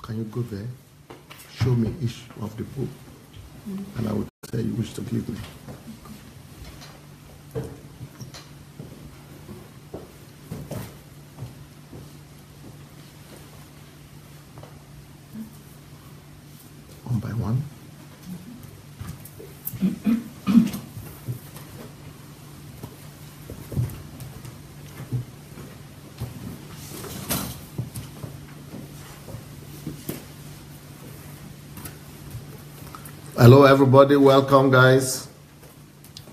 Can you go there? Show me each of the book, and I will tell you which to give me. One by one. Hello everybody, welcome guys.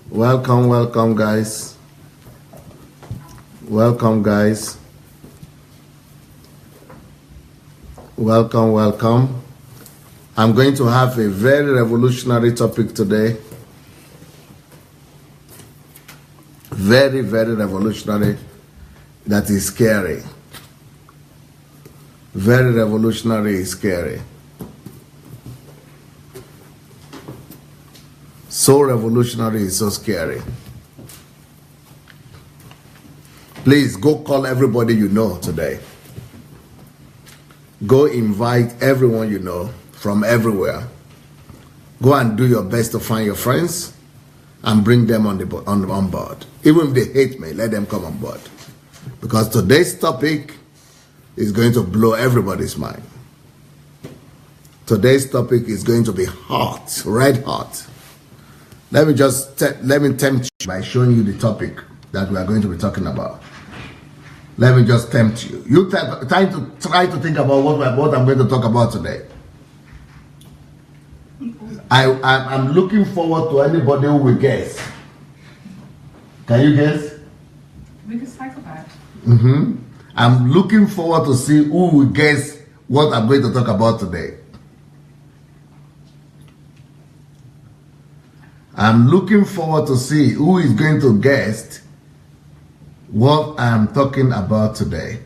Welcome guys. Welcome guys. Welcome. I'm going to have a very revolutionary topic today. Very revolutionary. That is scary. Very revolutionary is scary. So revolutionary is so scary. Please go call everybody you know today. Go invite everyone you know from everywhere. Go and do your best to find your friends and bring them on board. Even if they hate me, let them come on board. Because today's topic is going to blow everybody's mind. Today's topic is going to be hot, red hot. Let me tempt you by showing you the topic that we are going to be talking about. Let me just tempt you. You try to think about what I'm going to talk about today. I'm looking forward to anybody who will guess. Can you guess? Maybe Psychopath. I'm looking forward to see who will guess what I'm going to talk about today. I'm looking forward to see who is going to guess what I'm talking about today.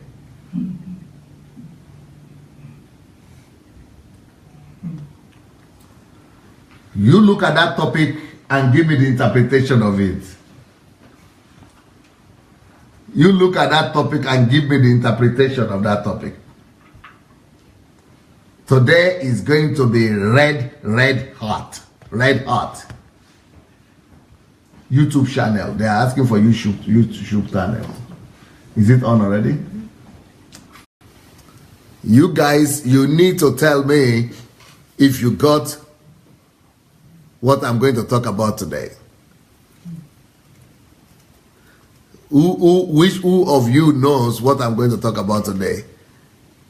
You look at that topic and give me the interpretation of it. You look at that topic and give me the interpretation of that topic. Today is going to be red hot. Red hot. YouTube channel. They are asking for YouTube channel. Is it on already? You guys, you need to tell me if you got what I'm going to talk about today. Who of you knows what I'm going to talk about today?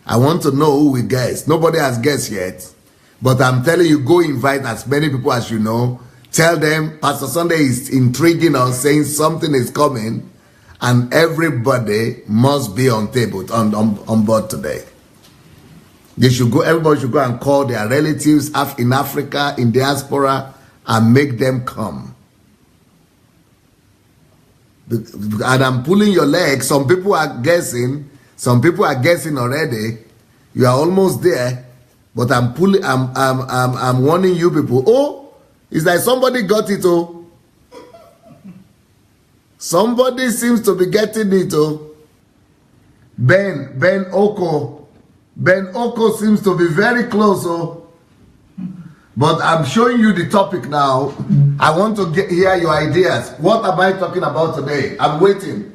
I want to know who will guess. Nobody has guessed yet. But I'm telling you, go invite as many people as you know. Tell them Pastor Sunday is intriguing us, saying something is coming, and everybody must be on board today. Everybody should go and call their relatives in Africa, in diaspora, and make them come. And I'm pulling your leg. Some people are guessing. Some people are guessing already. You are almost there, but I'm warning you people. Oh. It's like somebody got it, oh. Somebody seems to be getting it, oh. Ben Oko. Ben Oko seems to be very close, oh. But I'm showing you the topic now. I want to hear your ideas. What am I talking about today? I'm waiting.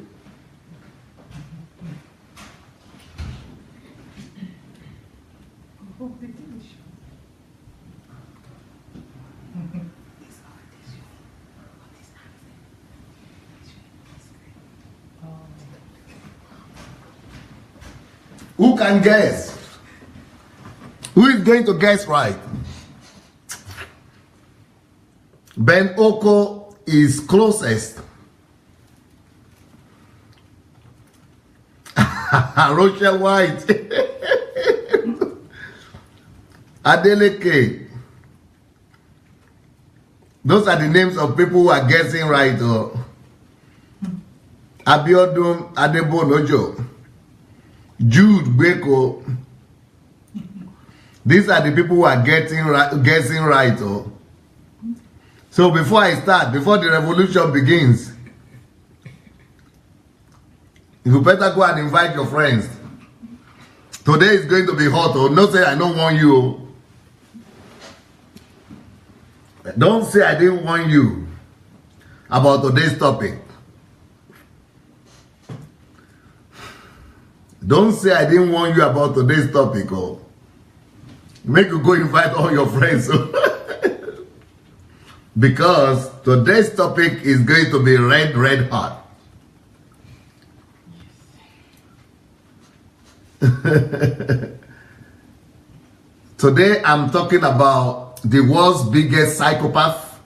Who can guess? Who is going to guess right? Ben Oko is closest. Rochelle White. Adeleke. Those are the names of people who are guessing right. Oh. Abiodun Adebonojo. Jude Beko. These are the people who are guessing right. Oh. So before I start, before the revolution begins, you better go and invite your friends. Today is going to be hot. Oh, no say I don't want you. Don't say I didn't warn you about today's topic. Don't say I didn't warn you about today's topic. Oh, make you go invite all your friends. Because today's topic is going to be red hot. Today I'm talking about the world's biggest psychopath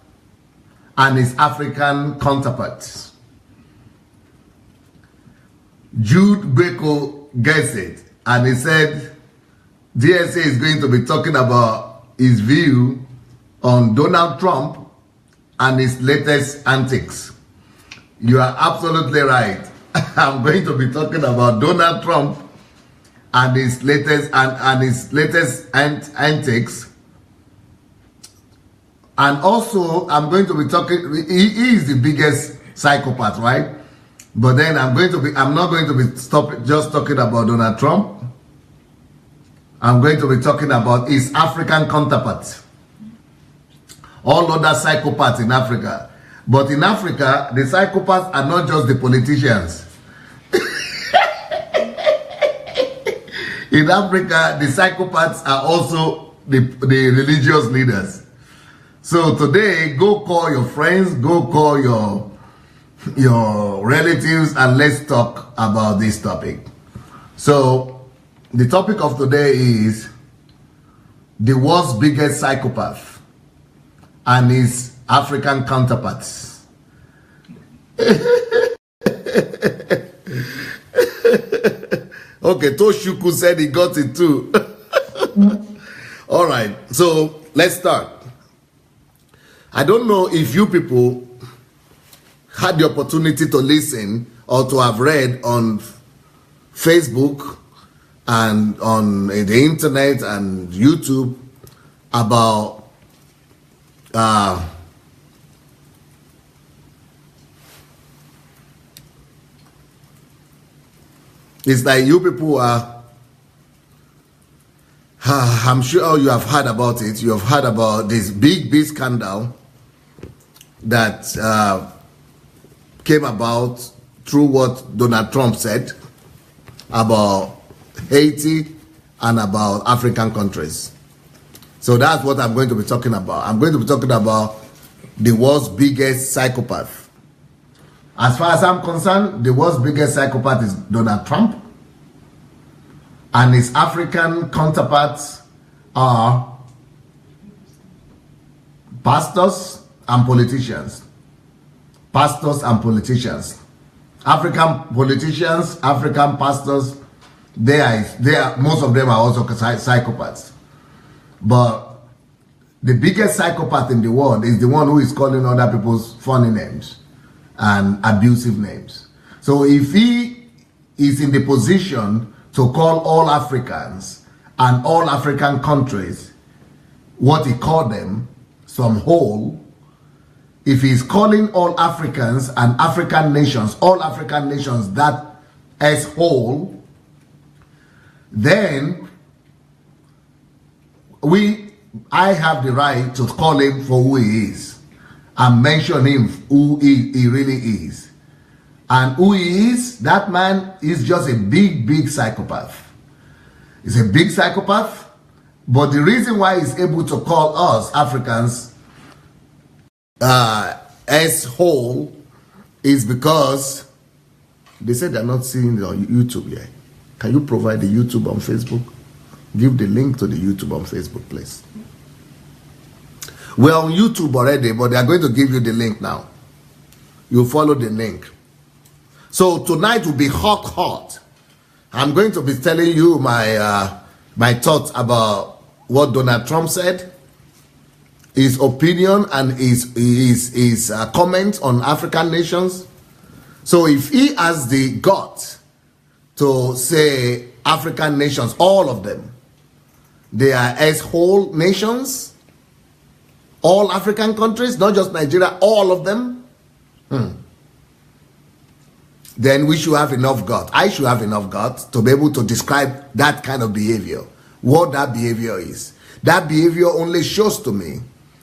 and his African counterparts. Jude Beko gets it, and he said DSA is going to be talking about his view on Donald Trump and his latest antics. You are absolutely right. I'm going to be talking about Donald Trump and his latest antics. And also, I'm going to be talking. He is the biggest psychopath, right? But then I'm not going to be just talking about Donald Trump. I'm going to be talking about his African counterparts. All other psychopaths in Africa. But in Africa, the psychopaths are not just the politicians. In Africa, the psychopaths are also the religious leaders. So today, go call your friends, go call your relatives, and let's talk about this topic. So the topic of today is the world's biggest psychopath and his African counterparts. Okay, Toshuku said he got it too. All right, so let's start. I don't know if you people had the opportunity to listen or to have read on Facebook and on the internet and YouTube about it's like you people are, I'm sure you have heard about it. You have heard about this big scandal that came about through what Donald Trump said about Haiti and about African countries. So that's what I'm going to be talking about. I'm going to be talking about the world's biggest psychopath. As far as I'm concerned, the world's biggest psychopath is Donald Trump. And his African counterparts are pastors and politicians. Pastors and politicians. African politicians, African pastors, most of them are also psychopaths. But the biggest psychopath in the world is the one who is calling other people's funny names and abusive names. So if he is in the position to call all Africans and all African countries what he called them, some whole, if he's calling all Africans and African nations, all African nations that as whole, then I have the right to call him for who he is and mention him who he really is. And who he is, that man is just a big psychopath. He's a big psychopath, but the reason why he's able to call us Africans as whole is because they said they're not seeing it on YouTube yet. Can you provide the YouTube on Facebook? Give the link to the YouTube on Facebook, please. We're on YouTube already, but they're going to give you the link now. You follow the link. So tonight will be hot. I'm going to be telling you my thoughts about what Donald Trump said, his opinion and his comments on African nations. So if he has the gut to say African nations, all of them, they are as whole nations, all African countries, not just Nigeria, all of them. then we should have enough gut. I should have enough gut to be able to describe that kind of behavior, what that behavior is. That behavior only shows to me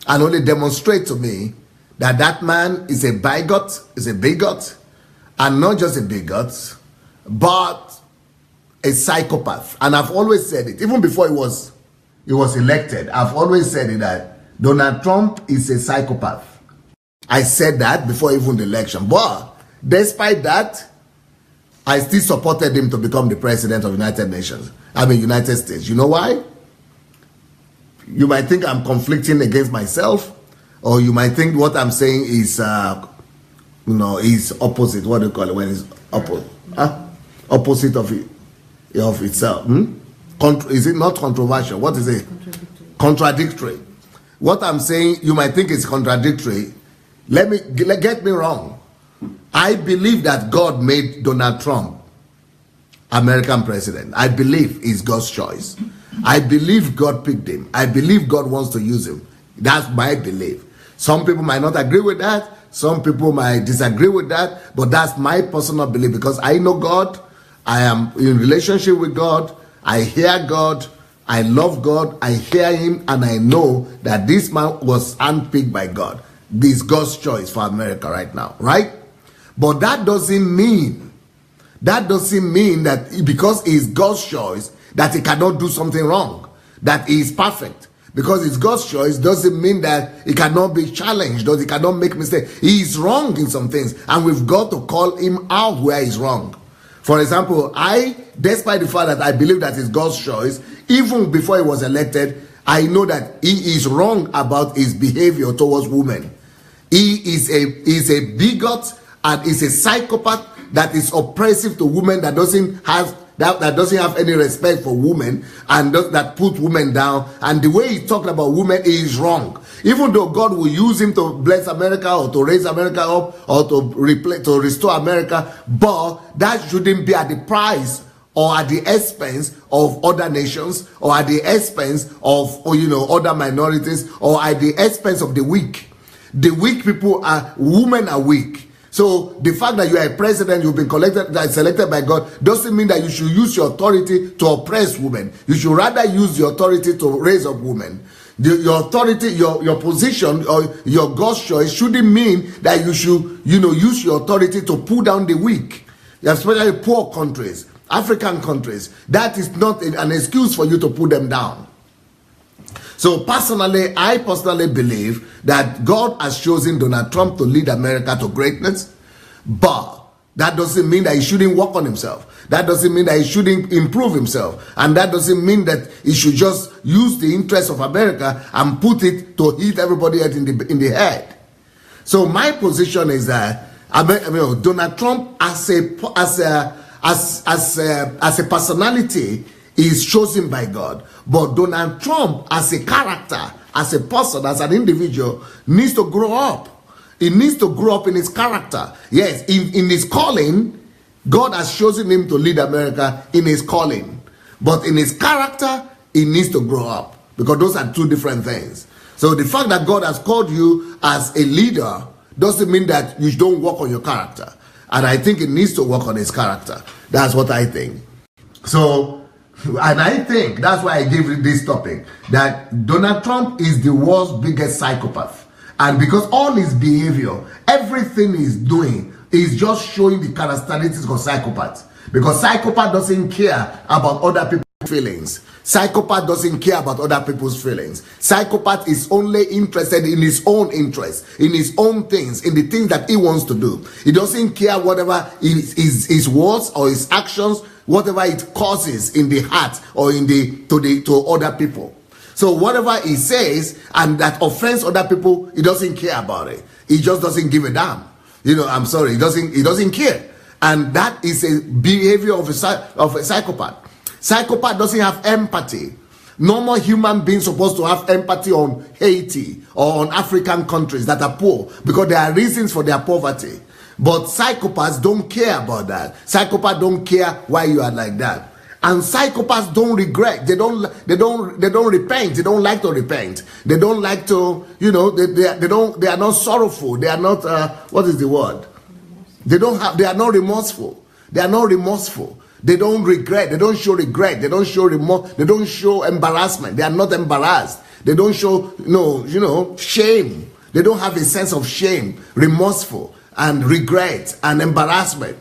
and only demonstrates to me that that man is a bigot, and not just a bigot, but a psychopath. And I've always said it, even before he was elected, I've always said it, that Donald Trump is a psychopath. I said that before even the election. But despite that, I still supported him to become the president of United States. You know why? You might think I'm conflicting against myself, or you might think what I'm saying is, is opposite. What do you call it when it's opposite of itself? Is it not controversial? What is it? Contradictory. What I'm saying, you might think it's contradictory. Get me wrong. I believe that God made Donald Trump American president. I believe it's God's choice. I believe God picked him. I believe God wants to use him. That's my belief. Some people might not agree with that. Some people might disagree with that. But that's my personal belief, because I know God. I am in relationship with God. I hear God. I love God. I hear him. And I know that this man was handpicked by God. This is God's choice for America right now. Right? But that doesn't mean that because it's God's choice, that he cannot do something wrong, that he is perfect. Because it's God's choice doesn't mean that he cannot be challenged, or he cannot make mistakes. He is wrong in some things, and we've got to call him out where he's wrong. For example, despite the fact that I believe that it's God's choice, even before he was elected, I know that he is wrong about his behavior towards women. He is a bigot and is a psychopath that is oppressive to women, that doesn't have any respect for women, and that put women down. And the way he talked about women is wrong. Even though God will use him to bless America, or to raise America up, or to restore America, but that shouldn't be at the price or at the expense of other nations, or at the expense of other minorities, or at the expense of the weak. The weak people women are weak. So the fact that you are a president, you've been selected by God, doesn't mean that you should use your authority to oppress women. You should rather use your authority to raise up women. Your authority, your position, or your God's choice shouldn't mean that you should, use your authority to pull down the weak, especially poor countries, African countries. That is not an excuse for you to put them down. So I personally believe that God has chosen Donald Trump to lead America to greatness, but that doesn't mean that he shouldn't work on himself. That doesn't mean that he shouldn't improve himself. And that doesn't mean that he should just use the interest of America and put it to hit everybody else in the head. So my position is that Donald Trump as a personality is chosen by God, but Donald Trump as a character, as a person, as an individual, needs to grow up. He needs to grow up in his character. Yes, in his calling, God has chosen him to lead America in his calling, but in his character, he needs to grow up, because those are two different things. So the fact that God has called you as a leader doesn't mean that you don't work on your character. And I think he needs to work on his character. That's what I think. So, and I think that's why I gave this topic, that Donald Trump is the world's biggest psychopath. And because all his behavior, everything he's doing, is just showing the characteristics of psychopath. Because psychopath doesn't care about other people's feelings. Psychopath doesn't care about other people's feelings. Psychopath is only interested in his own interests, in his own things, in the things that he wants to do. He doesn't care whatever his words or his actions, whatever it causes in the heart or to other people. So whatever he says and that offends other people, he doesn't care about it. He just doesn't give a damn. I'm sorry, he doesn't care. And that is a behavior of a psychopath. Psychopath doesn't have empathy. Normal human beings supposed to have empathy on Haiti or on African countries that are poor, because there are reasons for their poverty. But psychopaths don't care about that. Psychopaths don't care why you are like that. And psychopaths don't regret. They don't repent. They don't like to repent. They don't like to, they are not sorrowful. They are not, what is the word? They are not remorseful. They are not remorseful. They don't regret. They don't show regret. They don't show remorse. They don't show embarrassment. They are not embarrassed. They don't show, shame. They don't have a sense of shame, remorseful, and regret and embarrassment.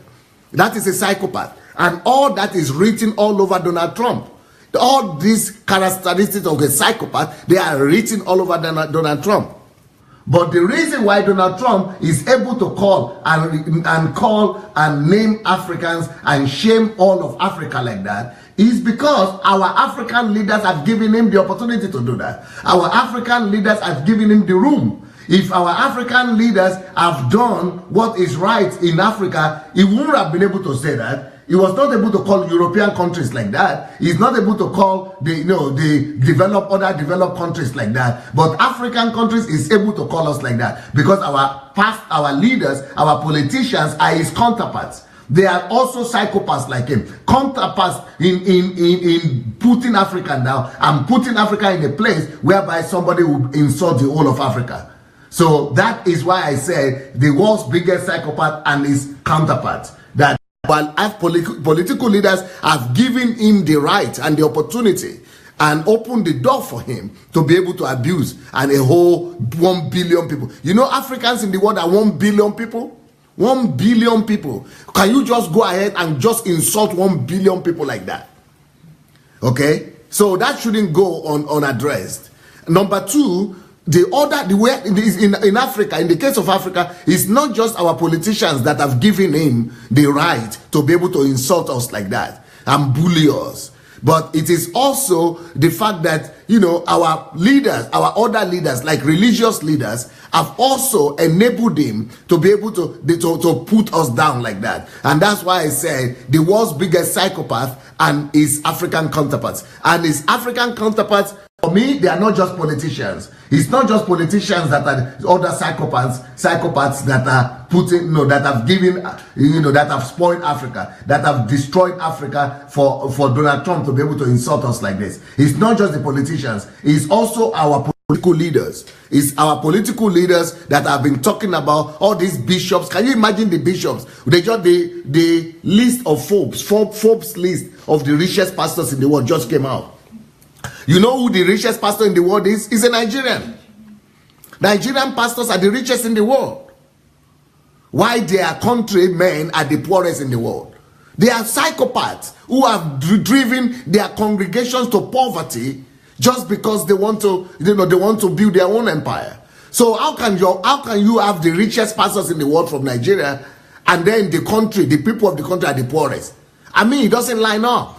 That is a psychopath. And all that is written all over Donald Trump. All these characteristics of a psychopath, they are written all over Donald Trump. But the reason why Donald Trump is able to call and name Africans and shame all of Africa like that is because our African leaders have given him the opportunity to do that. Our African leaders have given him the room. If our African leaders have done what is right in Africa, he wouldn't have been able to say that. He was not able to call European countries like that. He's not able to call the other developed countries like that. But African countries is able to call us like that because our leaders, our politicians are his counterparts. They are also psychopaths like him. Counterparts in putting Africa down and putting Africa in a place whereby somebody will insult the whole of Africa. So that is why I said the world's biggest psychopath and his counterparts. That while political leaders have given him the right and the opportunity and opened the door for him to be able to abuse and a whole 1 billion people. You know, Africans in the world are 1 billion people. 1 billion people. Can you just go ahead and just insult 1 billion people like that? Okay? So that shouldn't go unaddressed. Number two, in Africa, in the case of Africa, it's not just our politicians that have given him the right to be able to insult us like that and bully us. But it is also the fact that, our leaders, our other leaders, like religious leaders, have also enabled him to be able to put us down like that. And that's why I say the world's biggest psychopath and his African counterparts. And his African counterparts, for me, they are not just politicians. It's not just politicians that are other psychopaths that are putting, that have given, that have spoiled Africa, that have destroyed Africa for Donald Trump to be able to insult us like this. It's not just the politicians. It's also our political leaders. It's our political leaders that have been talking about all these bishops. Can you imagine the bishops? They just the list of Forbes list of the richest pastors in the world just came out. You know who the richest pastor in the world is? He's a Nigerian. Nigerian pastors are the richest in the world. Why their countrymen are the poorest in the world? They are psychopaths who have driven their congregations to poverty just because they want to, they want to build their own empire. So how can you have the richest pastors in the world from Nigeria and then the people of the country are the poorest? I mean, it doesn't line up.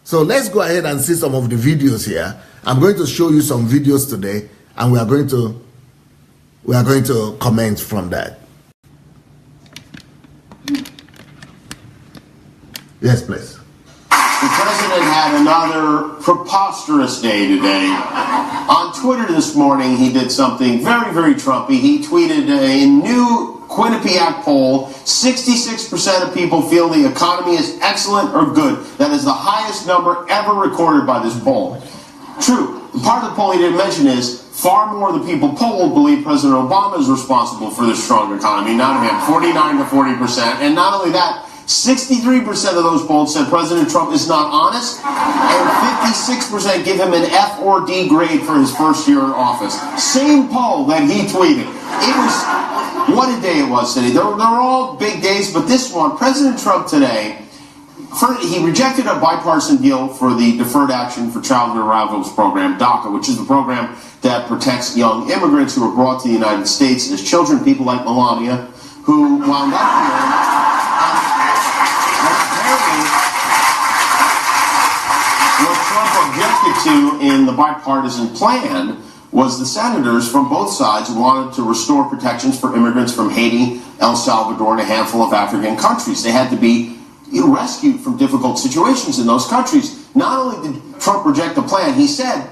So let's go ahead and see some of the videos here. I'm going to show you some videos today, and we are going to comment from that. Yes, please. The president had another preposterous day today. On Twitter this morning, he did something very, very Trumpy. He tweeted a new Quinnipiac poll. 66% of people feel the economy is excellent or good. That is the highest number ever recorded by this poll. True. Part of the poll he didn't mention is far more of the people polled believe President Obama is responsible for the strong economy, not him. 49 to 40%. And not only that, 63% of those polled said President Trump is not honest, and 56% give him an F or D grade for his first year in office. Same poll that he tweeted. It was, what a day it was today. They're all big days, but this one, President Trump today, he rejected a bipartisan deal for the Deferred Action for Childhood Arrivals program, DACA, which is the program that protects young immigrants who are brought to the United States as children, people like Melania, who wound up here. What Trump objected to in the bipartisan plan was the senators from both sides who wanted to restore protections for immigrants from Haiti, El Salvador, and a handful of African countries. They had to be rescued from difficult situations in those countries. Not only did Trump reject the plan, he said,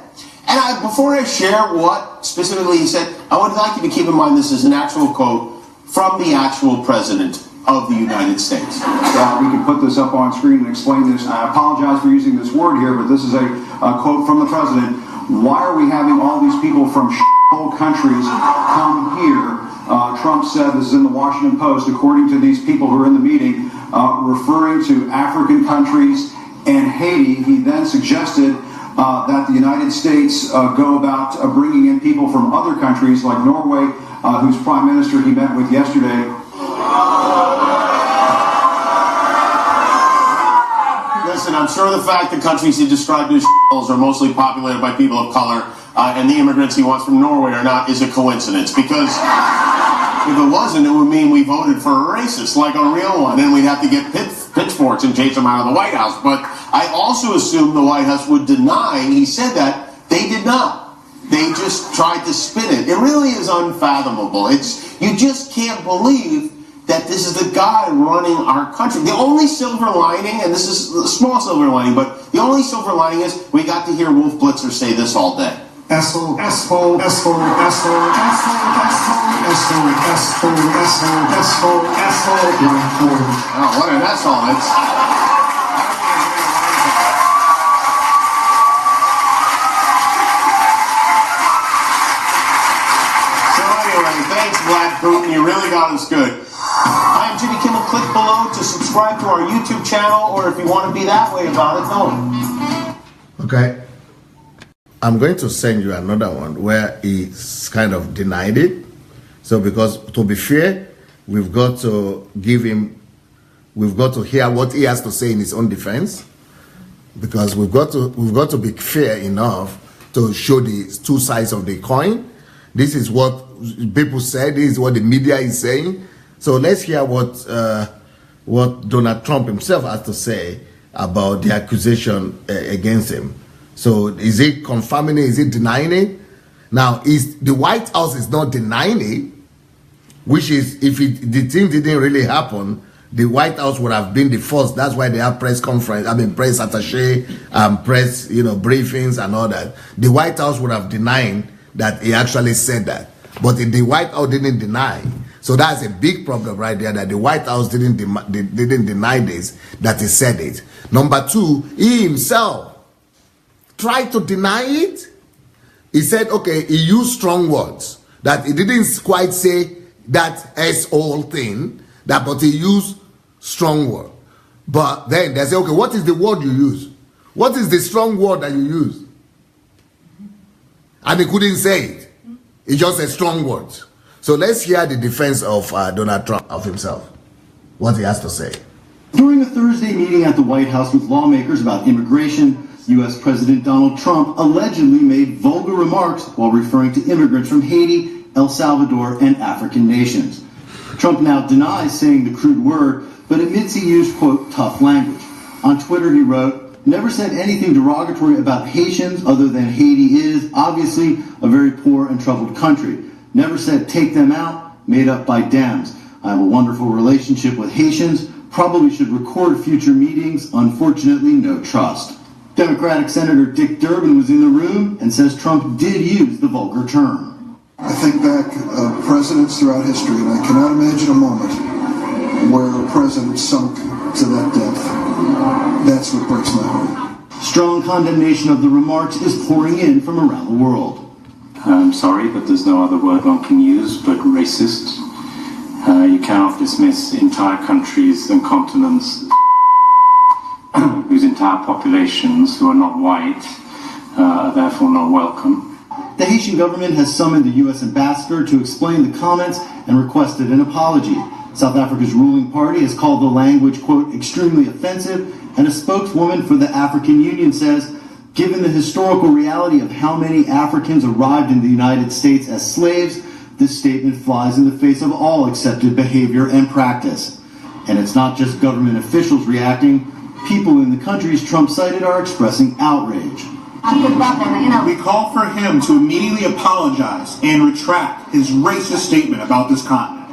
and before I share what specifically he said, I would like you to keep in mind this is an actual quote from the actual president of the United States. We can put this up on screen and explain this. I apologize for using this word here, but this is a quote from the president. Why are we having all these people from countries come here Trump said, this is in the Washington Post, according to these people who are in the meeting, referring to African countries and Haiti, he then suggested that the United States go about bringing in people from other countries like Norway, whose prime minister he met with yesterday. Listen, I'm sure the fact that countries he described as are mostly populated by people of color and the immigrants he wants from Norway are not is a coincidence, because if it wasn't, it would mean we voted for a racist, like a real one, and we'd have to get pitchforks and chase him out of the White House. But I also assumed the White House would deny he said that. They did not. They just tried to spin it. It really is unfathomable. You just can't believe that this is the guy running our country. The only silver lining, and this is a small silver lining, but the only silver lining is we got to hear Wolf Blitzer say this all day. Asshole, asshole, asshole, asshole, asshole, asshole, asshole, asshole, asshole, asshole, asshole. Oh, what an asshole. So anyway, thanks, Vlad Putin. You really got us good. I am Jimmy Kimmel. Click below to subscribe to our YouTube channel, or if you want to be that way about it, don't. Okay. I'm going to send you another one where he's kind of denied it. So because, to be fair, we've got to give him, we've got to hear what he has to say in his own defense, because we've got to be fair enough to show the two sides of the coin. This is what people said. This is what the media is saying. So let's hear what Donald Trump himself has to say about the accusation against him. So is it confirming it? Is it denying it? Now, the White House is not denying it, which is, if the thing didn't really happen, the White House would have been the first. That's why they have press conference, press attaché, press, briefings and all that. The White House would have denied that he actually said that. But the White House didn't deny. So that's a big problem right there, that the White House didn't deny this, that he said it. Number two, he himself tried to deny it. He said, okay, he used strong words, that he didn't quite say that S-all thing, but he used strong word. But then they say, okay, what is the word you use? What is the strong word that you use? And he couldn't say it. He just said strong words. So let's hear the defense of Donald Trump, of himself, what he has to say. During a Thursday meeting at the White House with lawmakers about immigration, U.S. President Donald Trump allegedly made vulgar remarks while referring to immigrants from Haiti, El Salvador, and African nations. Trump now denies saying the crude word, but admits he used, quote, tough language. On Twitter, he wrote, "Never said anything derogatory about Haitians other than Haiti is, obviously, a very poor and troubled country. Never said take them out, made up by Dems. I have a wonderful relationship with Haitians, probably should record future meetings, unfortunately, no trust." Democratic Senator Dick Durbin was in the room and says Trump did use the vulgar term. I think back presidents throughout history, and I cannot imagine a moment where a president sunk to that depth. That's what breaks my heart. Strong condemnation of the remarks is pouring in from around the world. I'm sorry, but there's no other word one can use but racist. You cannot dismiss entire countries and continents whose entire populations, who are not white, are therefore not welcome. The Haitian government has summoned the U.S. ambassador to explain the comments and requested an apology. South Africa's ruling party has called the language, quote, extremely offensive, and a spokeswoman for the African Union says, given the historical reality of how many Africans arrived in the United States as slaves, this statement flies in the face of all accepted behavior and practice. And it's not just government officials reacting. People in the countries Trump cited are expressing outrage. We call for him to immediately apologize and retract his racist statement about this continent.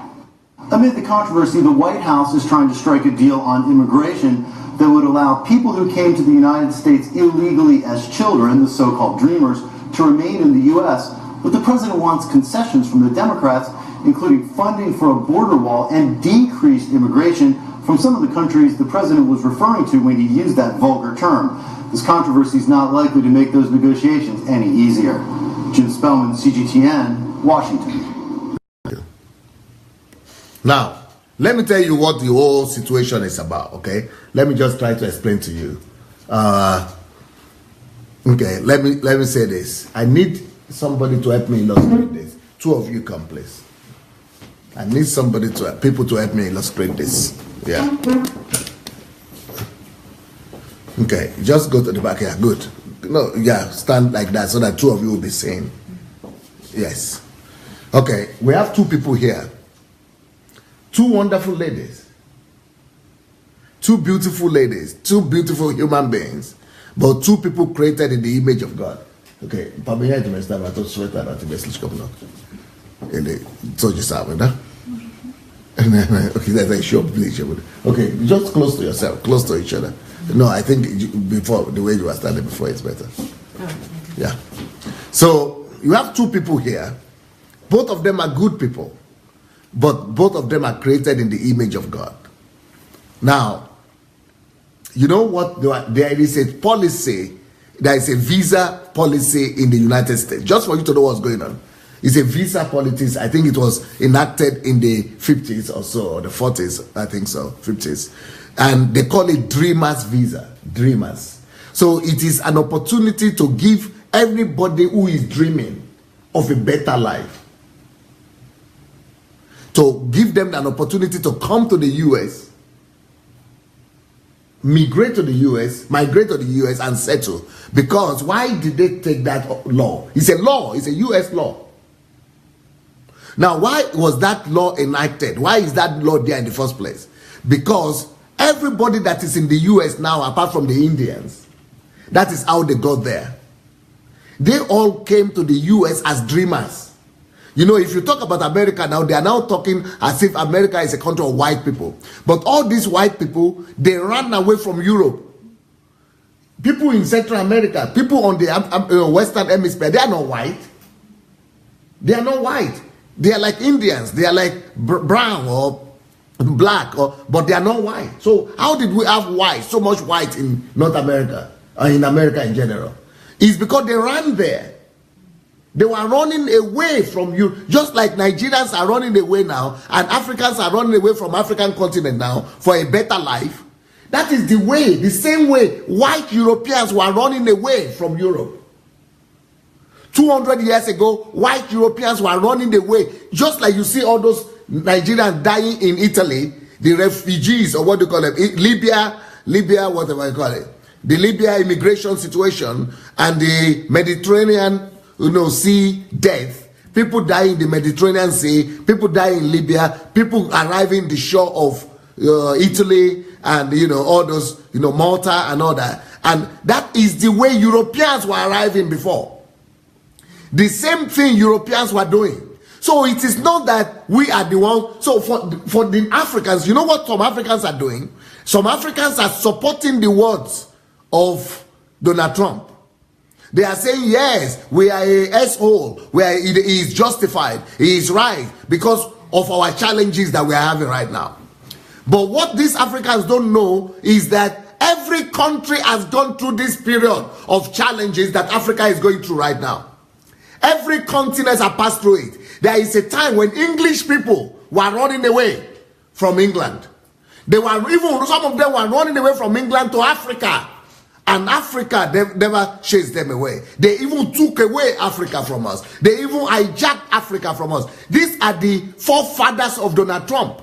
Amid the controversy, the White House is trying to strike a deal on immigration that would allow people who came to the United States illegally as children, the so-called dreamers, to remain in the U.S. But the president wants concessions from the Democrats, including funding for a border wall and decreased immigration from some of the countries the president was referring to when he used that vulgar term. This controversy is not likely to make those negotiations any easier. Jim Spellman, CGTN, Washington. Now, let me tell you what the whole situation is about, okay? Let me just try to explain to you. Okay, let me say this. I need somebody to help me illustrate this. Two of you come, please. I need people to help me illustrate this. Yeah. Okay, just go to the back here. Good. No, yeah, stand like that so that two of you will be seen. Yes. Okay, we have two people here. Two wonderful ladies. Two beautiful ladies. Two beautiful human beings. But two people created in the image of God. Okay, okay, just close to yourself, close to each other. No, I think before, the way you were standing before is better. Yeah. So, you have two people here. Both of them are good people. But both of them are created in the image of God. Now, you know what? There is a policy, there is a visa policy in the United States. Just for you to know what's going on. It's a visa policy. I think it was enacted in the 50s or so, or the 40s, I think so, 50s. And they call it Dreamers Visa. Dreamers. So it is an opportunity to give everybody who is dreaming of a better life, to give them an opportunity to come to the US, migrate to the US and settle. Because why did they take that law? It's a law. It's a US law. Now, why was that law enacted? Why is that law there in the first place? Because everybody that is in the US now, apart from the Indians, that is how they got there. They all came to the US as dreamers. You know, if you talk about America now, they are now talking as if America is a country of white people. But all these white people, they ran away from Europe. People in Central America, people on the Western Hemisphere, they are not white. They are not white. They are like Indians. They are like brown or black, but they are not white. So how did we have white, so much white in North America, or in America in general? It's because they ran there. They were running away from you, just like Nigerians are running away now, and Africans are running away from African continent now for a better life. That is the way, the same way white Europeans were running away from Europe. 200 years ago, white Europeans were running away, just like you see all those Nigerians dying in Italy, the refugees, or what do you call them, Libya, whatever you call it, the Libya immigration situation, and the Mediterranean, sea death. People die in the Mediterranean Sea, people die in Libya, people arriving the shore of Italy, and all those, Malta and all that. And that is the way Europeans were arriving before. The same thing Europeans were doing. So it is not that we are the ones. So for the Africans, you know what some Africans are doing? Some Africans are supporting the words of Donald Trump. They are saying, yes, we are a asshole. He is justified. He is right because of our challenges that we are having right now. But what these Africans don't know is that every country has gone through this period of challenges that Africa is going through right now. Every continent has passed through it. There is a time when English people were running away from England. Some of them were running away from England to Africa. And Africa, they never chased them away. They even took away Africa from us. They even hijacked Africa from us. These are the forefathers of Donald Trump.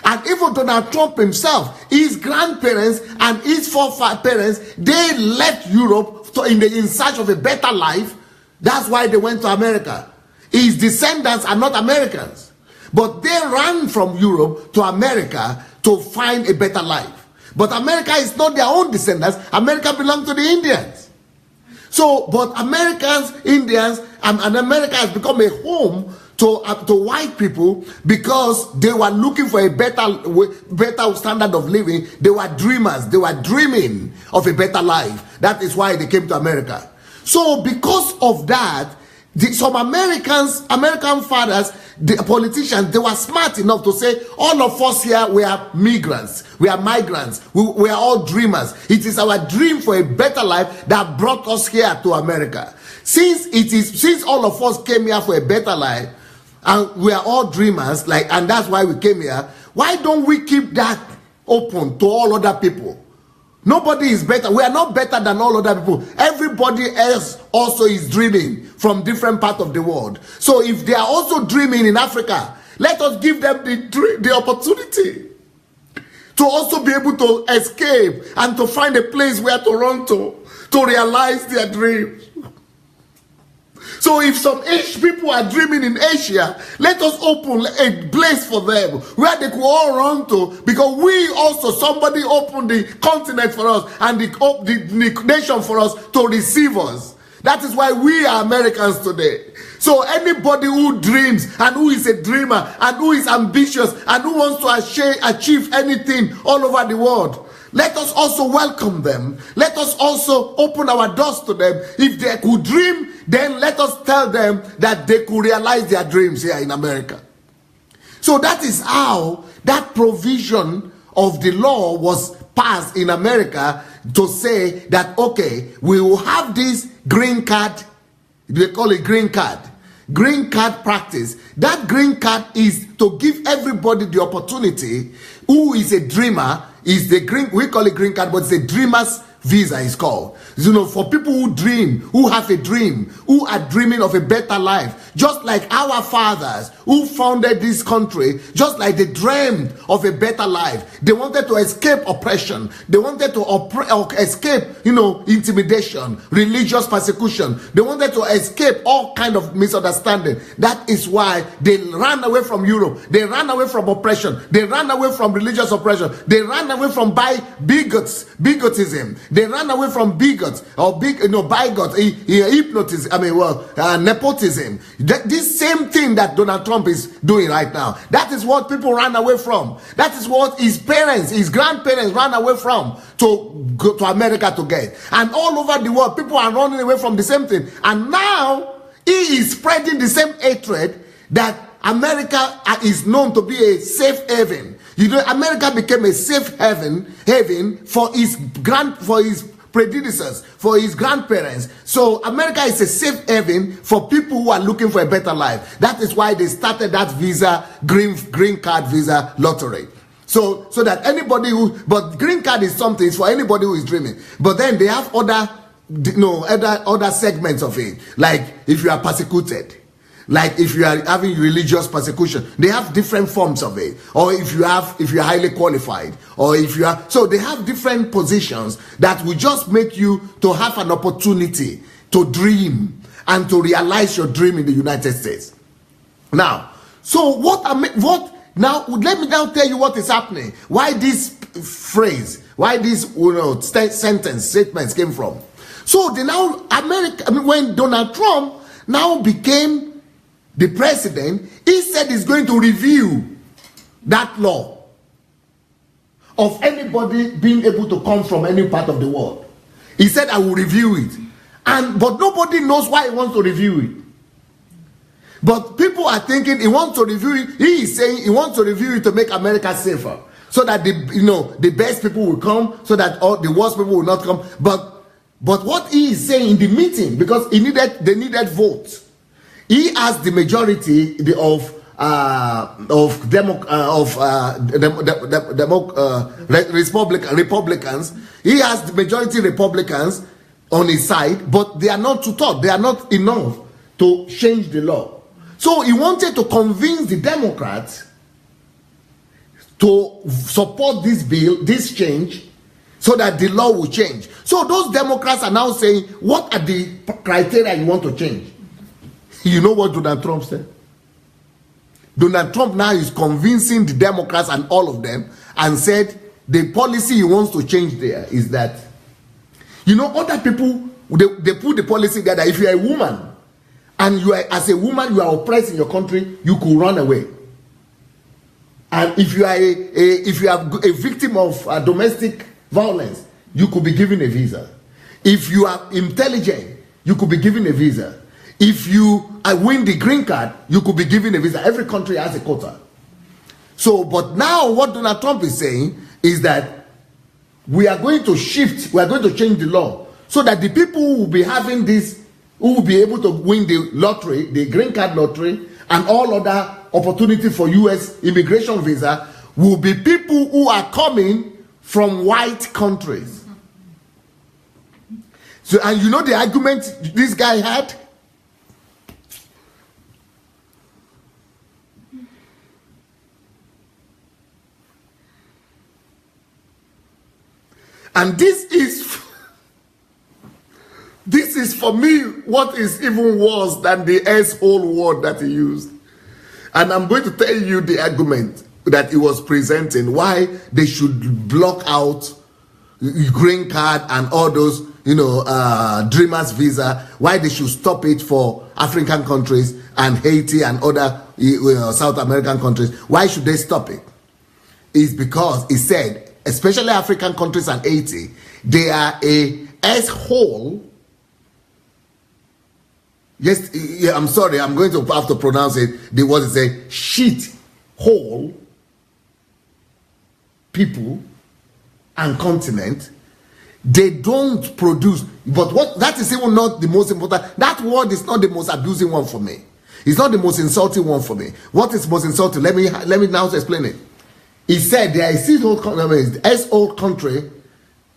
And even Donald Trump himself, his grandparents and his foreparents, they left Europe in search of a better life. That's why they went to America. His descendants are not Americans. But they ran from Europe to America to find a better life. But America is not their own descendants. America belongs to the Indians. So, but Americans, Indians, and America has become a home to white people because they were looking for a better standard of living. They were dreamers. They were dreaming of a better life. That is why they came to America. So, because of that, some American fathers, the politicians, they were smart enough to say, all of us here, we are migrants, we are migrants, we are all dreamers. It is our dream for a better life that brought us here to America. Since all of us came here for a better life, and we are all dreamers, and that's why we came here. Why don't we keep that open to all other people? Nobody is better. We are not better than all other people. Everybody else also is dreaming from different parts of the world. So if they are also dreaming in Africa, let us give them the opportunity to also be able to escape and to find a place where to run to realize their dreams. So if some people are dreaming in Asia, let us open a place for them where they could all run to, because somebody opened the continent for us and the nation for us to receive us. That is why we are Americans today. So anybody who dreams and who is a dreamer and who is ambitious and who wants to achieve anything all over the world, let us also welcome them. Let us also open our doors to them. If they could dream, then let us tell them that they could realize their dreams here in America. So that is how that provision of the law was passed in America, to say that, okay, we will have this green card, they call it green card practice. That green card is to give everybody the opportunity who is a dreamer. We call it green card, but it's a dreamer's visa is called. For people who dream, who have a dream, who are dreaming of a better life, just like our fathers who founded this country, just like they dreamed of a better life. They wanted to escape oppression. They wanted to escape, intimidation, religious persecution. They wanted to escape all kind of misunderstanding. That is why they ran away from Europe. They ran away from oppression. They ran away from religious oppression. They ran away from bigotism. They ran away from bigots or bigots, hypnotism. Nepotism. This same thing that Donald Trump is doing right now. That is what people ran away from. That is what his parents, his grandparents ran away from to go to America to get. And all over the world, people are running away from the same thing. And now he is spreading the same hatred that America is known to be a safe haven. America became a safe haven for his predecessors, for his grandparents. So America is a safe haven for people who are looking for a better life. That is why they started that green card visa lottery. So that anybody but green card is something, it's for anybody who is dreaming. But then they have other segments of it, like if you are persecuted, like if you are having religious persecution, they have different forms of it. Or if you are highly qualified, or if you are, so they have different positions that will just make you to have an opportunity to dream and to realize your dream in the United States. Now, now let me now tell you what is happening. Why this phrase, why this statements came from. So when Donald Trump now became the president, he said he's going to review that law of anybody being able to come from any part of the world. He said, I will review it. But nobody knows why he wants to review it. But people are thinking he wants to review it. He is saying he wants to review it to make America safer, so that the best people will come, so that all the worst people will not come. But what he is saying in the meeting, because they needed votes. He has the majority of Republicans. He has the majority Republicans on his side, but they are not to talk. They are not enough to change the law. So he wanted to convince the Democrats to support this bill, this change, so that the law will change. So those Democrats are now saying, what are the criteria you want to change? You know what Donald Trump said? Donald Trump now is convincing the Democrats and all of them, and said the policy he wants to change there is that, other people, they put the policy there that if you are a woman, and as a woman you are oppressed in your country, you could run away. And if you are a victim of domestic violence, you could be given a visa. If you are intelligent, you could be given a visa. If you win the green card, you could be given a visa. Every country has a quota. So, but now what Donald Trump is saying is that we are going to shift, we are going to change the law, so that the people who will be having this, who will be able to win the lottery, the green card lottery, and all other opportunity for US immigration visa will be people who are coming from white countries. So, and you know the argument this guy had? And this is for me what is even worse than the asshole word that he used. And I'm going to tell you the argument that he was presenting, why they should block out green card and all those, dreamers visa, why they should stop it for African countries and Haiti and other South American countries. Why should they stop it? It's because he said, especially African countries and Haiti, they are a asshole. Yes, yeah, I'm sorry, I'm going to have to pronounce it. The word is a shit hole people and continent. They don't produce, but what that is even not the most important. That word is not the most abusing one for me. It's not the most insulting one for me. What is most insulting? Let me now explain it. He said there is this old country,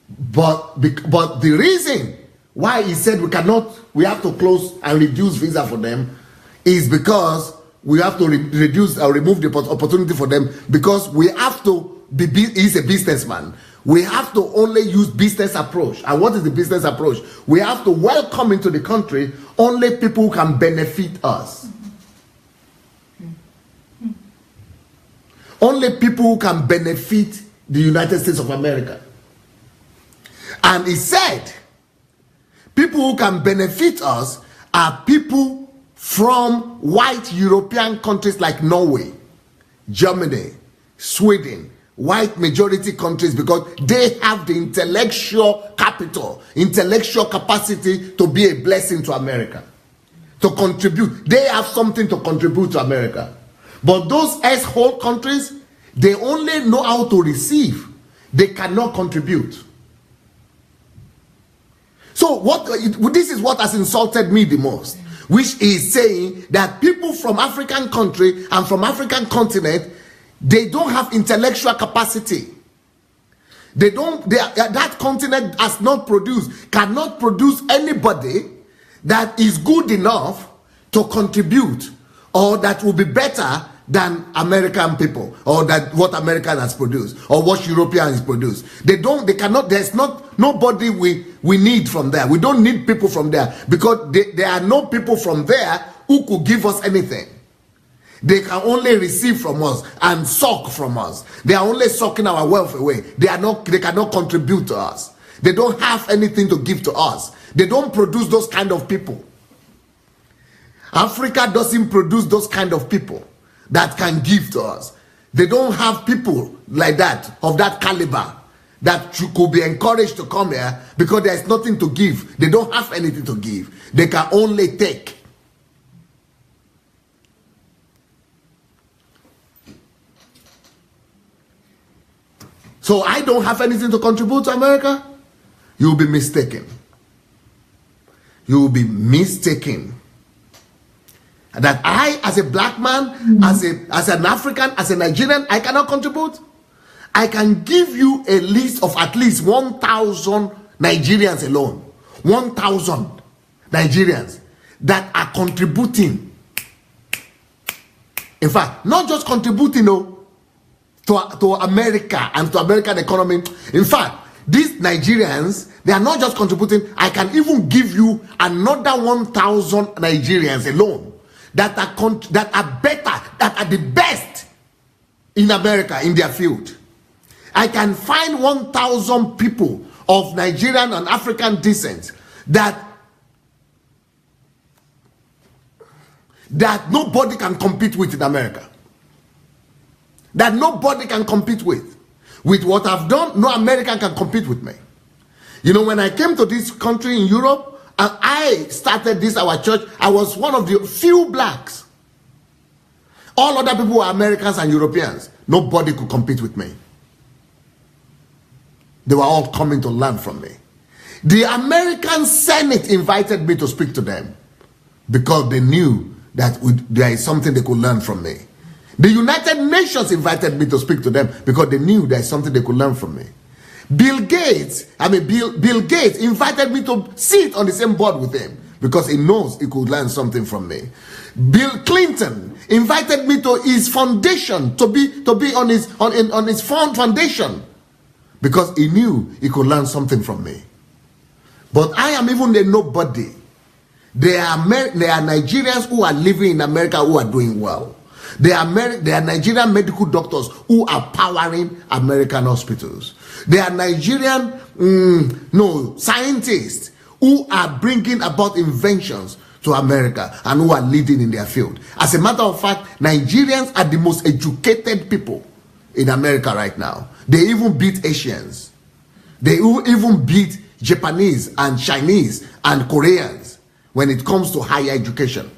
but the reason why he said we have to close and reduce visa for them is because we have to reduce or remove the opportunity for them, because we have to he's a businessman. We have to only use business approach. And what is the business approach? We have to welcome into the country only people who can benefit us. Only people who can benefit the United States of America. And he said, people who can benefit us are people from white European countries like Norway, Germany, Sweden, white majority countries, because they have the intellectual capital, intellectual capacity to be a blessing to America, to contribute. They have something to contribute to America. But those asshole countries, they only know how to receive. They cannot contribute. So this is what has insulted me the most, which is saying that people from African country and from African continent, they don't have intellectual capacity. That continent has not produced, cannot produce anybody that is good enough to contribute, or that will be better than American people, or that what American has produced, or what European has produced. There's nobody we need from there. We don't need people from there, because there are no people from there who could give us anything. They can only receive from us and suck from us. They are only sucking our wealth away. They cannot contribute to us. They don't have anything to give to us. They don't produce those kind of people. Africa doesn't produce those kind of people that can give to us. They don't have people like that, of that caliber, that could be encouraged to come here, because there's nothing to give. They don't have anything to give. They can only take. So I don't have anything to contribute to America? You'll be mistaken. You will be mistaken. That I, as a black man, as an African, as a Nigerian, I cannot contribute. I can give you a list of at least 1,000 Nigerians alone. 1,000 Nigerians that are contributing. In fact, not just contributing, to America and to American economy. In fact, these Nigerians, they are not just contributing. I can even give you another 1,000 Nigerians alone that are better, that are the best in America in their field. I can find 1,000 people of Nigerian and African descent that nobody can compete with in America. That nobody can compete with. With what I've done, no American can compete with me. When I came to this country in Europe, and I started our church, I was one of the few blacks. All other people were Americans and Europeans. Nobody could compete with me. They were all coming to learn from me. The American Senate invited me to speak to them, because they knew that there is something they could learn from me. The United Nations invited me to speak to them because they knew there is something they could learn from me. Bill Gates invited me to sit on the same board with him because he knows he could learn something from me. Bill Clinton invited me to his foundation to be on his foundation because he knew he could learn something from me. But I am even a nobody. There are Nigerians who are living in America who are doing well. There are Nigerian medical doctors who are powering American hospitals. There are Nigerian scientists who are bringing about inventions to America and who are leading in their field. As a matter of fact, Nigerians are the most educated people in America right now. They even beat Asians. They even beat Japanese and Chinese and Koreans when it comes to higher education,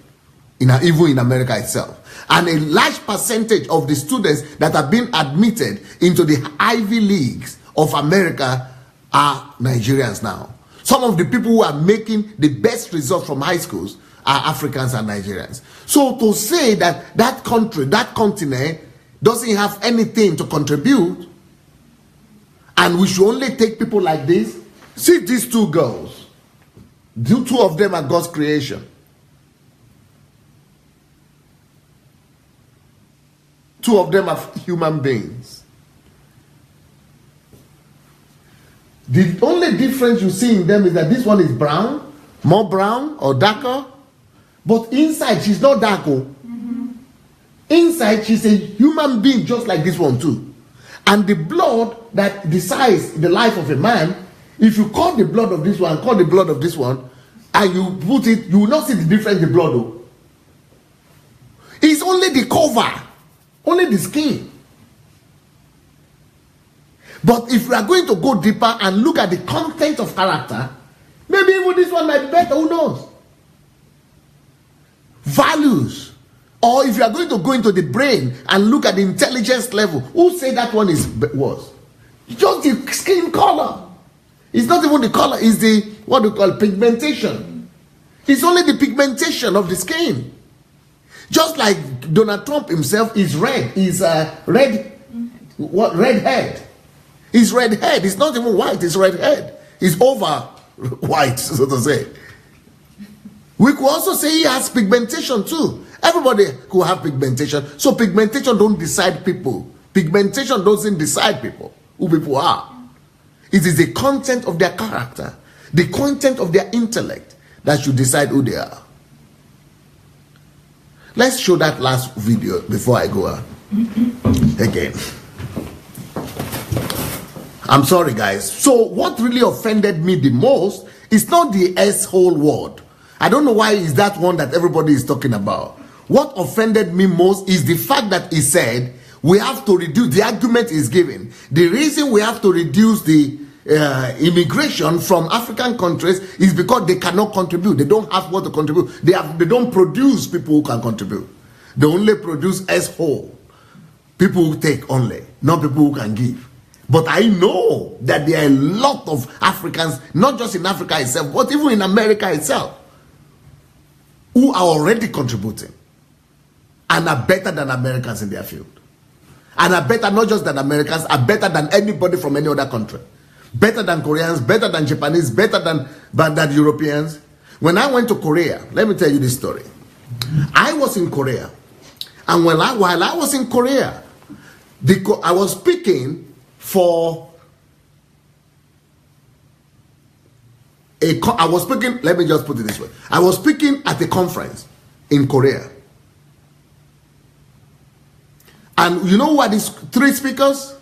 even in America itself. And a large percentage of the students that have been admitted into the Ivy Leagues of America are Nigerians now. Some of the people who are making the best results from high schools are Africans and Nigerians. So to say that that country, that continent, doesn't have anything to contribute, and we should only take people like this. See these two girls. The two of them are God's creation. Two of them are human beings. The only difference you see in them is that this one is brown, more brown or darker, but inside she's not dark. Inside she's a human being just like this one too. And the blood that decides the life of a man, if you cut the blood of this one, cut the blood of this one, and you put it, you will not see the difference in the blood though. It's only the cover, only the skin. But if we are going to go deeper and look at the content of character, maybe even this one might be better, who knows? Values. Or if you are going to go into the brain and look at the intelligence level, who say that one is worse? Just the skin color. It's not even the color, it's the, what do you call, pigmentation. It's only the pigmentation of the skin. Just like Donald Trump himself is red. He's red head. He's red head. It's not even white, it's red head. He's over white, so to say. We could also say he has pigmentation too. Everybody could have pigmentation. So pigmentation don't decide people. Pigmentation doesn't decide people, who people are. It is the content of their character, the content of their intellect that should decide who they are. Let's show that last video before I go again. I'm sorry, guys. So what really offended me the most is not the S-hole word. I don't know why is that one that everybody is talking about. What offended me most is the fact that he said we have to reduce, the argument is given. The reason we have to reduce the immigration from African countries is because they cannot contribute. They don't have what to contribute. They don't produce people who can contribute. They only produce S-hole. People who take only, not people who can give. But I know that there are a lot of Africans, not just in Africa itself, but even in America itself, who are already contributing and are better than Americans in their field. And are better, not just than Americans, are better than anybody from any other country. Better than Koreans, better than Japanese, better than Europeans. When I went to Korea, let me tell you this story. I was in Korea. And while I was in Korea, I was speaking for let me just put it this way. I was speaking at a conference in Korea. And you know what these three speakers?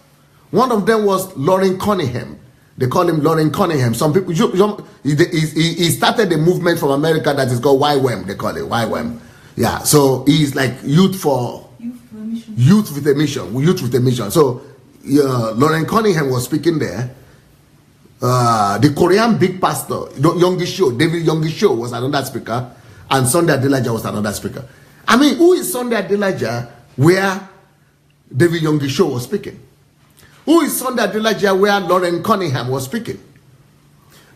One of them was Lauren Cunningham. They call him Lauren Cunningham. Some people, he started a movement from America that is called YWAM. They call it YWAM. Yeah, so he's like youth with a mission. So Lauren Cunningham was speaking there. The Korean big pastor, David Yongisho was another speaker, and Sunday Adelaja was another speaker. I mean, who is Sunday Adelaja where David Yongisho was speaking? Who is Sunday Adelaja where Lauren Cunningham was speaking?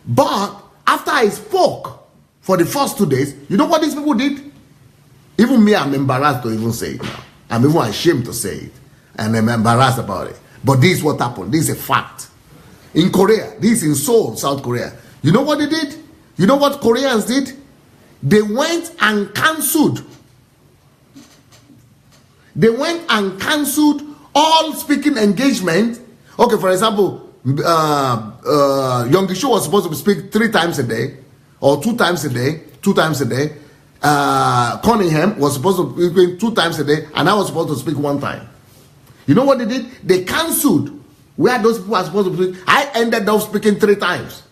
But after I spoke for the first 2 days, you know what these people did? Even me, I'm embarrassed to even say it now. I'm even ashamed to say it. And I'm embarrassed about it. But this is what happened. This is a fact. In Korea, this is in Seoul, South Korea. You know what they did? You know what Koreans did? They went and cancelled. They went and cancelled all speaking engagement. Okay, for example, Yonggi Cho was supposed to speak 3 times a day, or 2 times a day, 2 times a day. Cunningham was supposed to speak 2 times a day, and I was supposed to speak 1 time. You know what they did? They cancelled where those people are supposed to speak. I ended up speaking 3 times.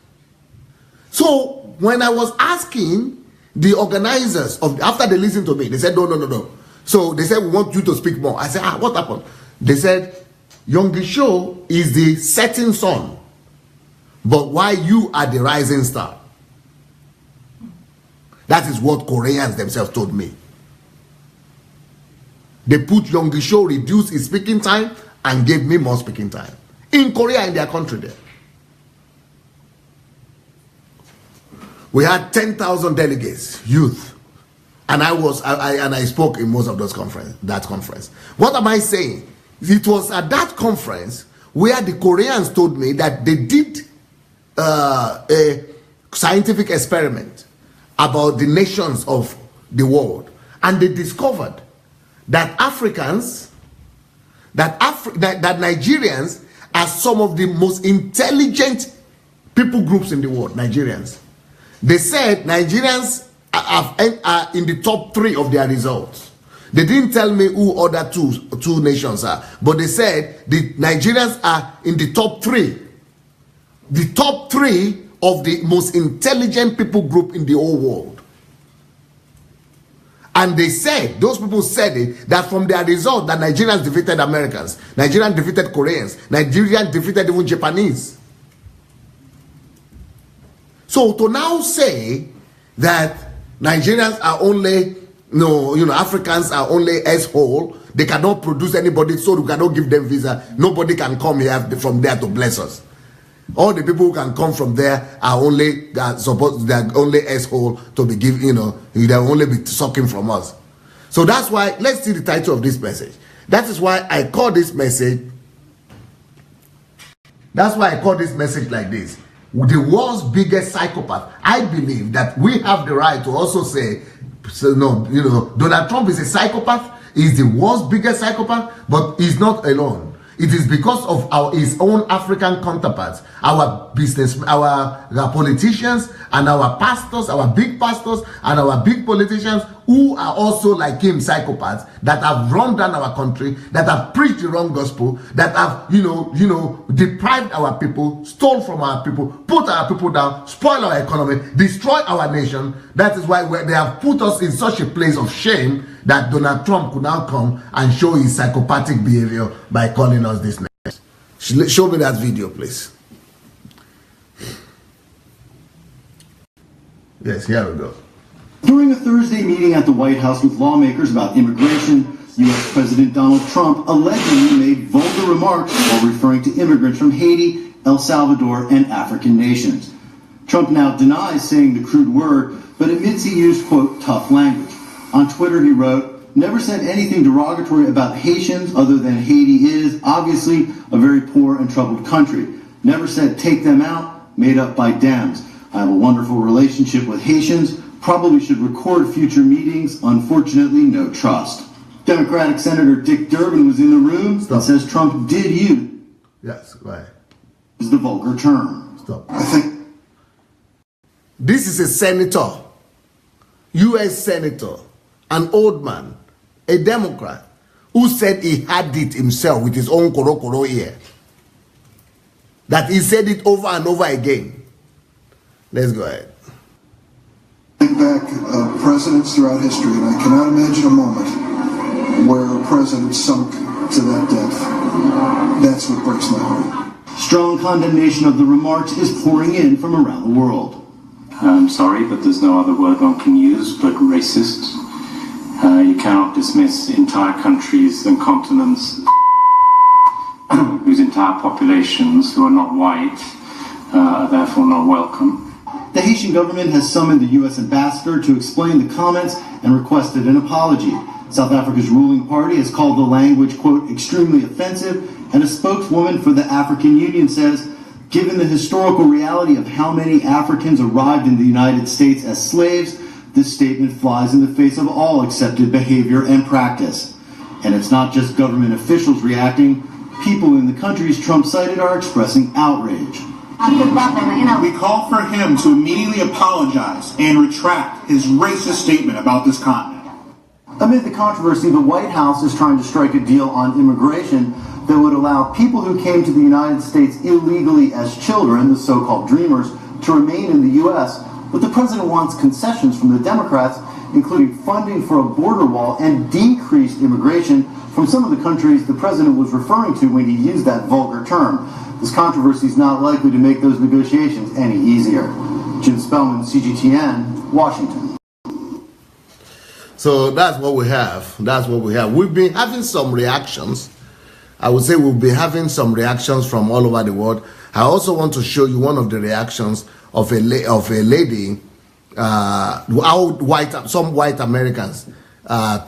So when I was asking the organizers of, after they listened to me, they said no. So they said, we want you to speak more. I said, what happened? They said, Yonggi Cho is the setting sun, but why you are the rising star? That is what Koreans themselves told me. They put Yonggi Cho, reduced his speaking time, and gave me more speaking time. In Korea, in their country there. We had 10,000 delegates, youth. And I spoke in most of those conference. What am I saying? It was at that conference where the Koreans told me that they did a scientific experiment about the nations of the world, and they discovered that that Nigerians are some of the most intelligent people groups in the world. Nigerians. They said Nigerians are in the top 3 of their results. They didn't tell me who other two nations are, but they said the Nigerians are in the top 3. The top 3 of the most intelligent people group in the whole world. And they said, those people said it, that from their result, that Nigerians defeated Americans, Nigerians defeated Koreans, Nigerians defeated even Japanese. So to now say that Nigerians are only, Africans are only asshole, they cannot produce anybody, so we cannot give them visa, nobody can come here from there to bless us. All the people who can come from there are only, they're only asshole to be given, they'll only be sucking from us. So that's why, let's see the title of this message. That is why I call this message, like this. The world's biggest psychopath. I believe that we have the right to also say, Donald Trump is a psychopath, he's the world's biggest psychopath, but he's not alone. It is because of his own African counterparts, our politicians, and our pastors, our big pastors, and our big politicians who are also like him, psychopaths, that have run down our country, that have preached the wrong gospel, that have, deprived our people, stole from our people, put our people down, spoil our economy, destroy our nation. That is why they have put us in such a place of shame that Donald Trump could now come and show his psychopathic behavior by calling us this name. Show me that video, please. Yes, here we go. During a Thursday meeting at the White House with lawmakers about immigration, U.S. President Donald Trump allegedly made vulgar remarks while referring to immigrants from Haiti, El Salvador, and African nations. Trump now denies saying the crude word, but admits he used, quote, tough language. On Twitter, he wrote, "Never said anything derogatory about Haitians other than Haiti is, obviously, a very poor and troubled country. Never said take them out, made up by Dems. I have a wonderful relationship with Haitians, probably should record future meetings, unfortunately, no trust." Democratic Senator Dick Durbin was in the room and says Trump did use is the vulgar term. Stop. I think this is a senator, U.S. senator, an old man, a Democrat, who said he had it himself with his own koro ear. That he said it over and over again. Let's go ahead. Think back presidents throughout history, and I cannot imagine a moment where a president sunk to that depth. That's what breaks my heart. Strong condemnation of the remarks is pouring in from around the world. I'm sorry, but there's no other word one can use but racist. You cannot dismiss entire countries and continents whose entire populations who are not white are therefore not welcome. the Haitian government has summoned the U.S. ambassador to explain the comments and requested an apology. South Africa's ruling party has called the language, quote, extremely offensive, and a spokeswoman for the African Union says, given the historical reality of how many Africans arrived in the United States as slaves, this statement flies in the face of all accepted behavior and practice. And it's not just government officials reacting. People in the countries Trump cited are expressing outrage. We call for him to immediately apologize and retract his racist statement about this continent. Amid the controversy, the White House is trying to strike a deal on immigration that would allow people who came to the United States illegally as children, the so-called dreamers, to remain in the U.S., but the president wants concessions from the Democrats, including funding for a border wall and decreased immigration from some of the countries the president was referring to when he used that vulgar term. This controversy is not likely to make those negotiations any easier. Jim Spellman, CGTN, Washington. So that's what we have. That's what we have. We've been having some reactions. I would say we'll be having some reactions from all over the world. I also want to show you one of the reactions of a lady, how some white Americans,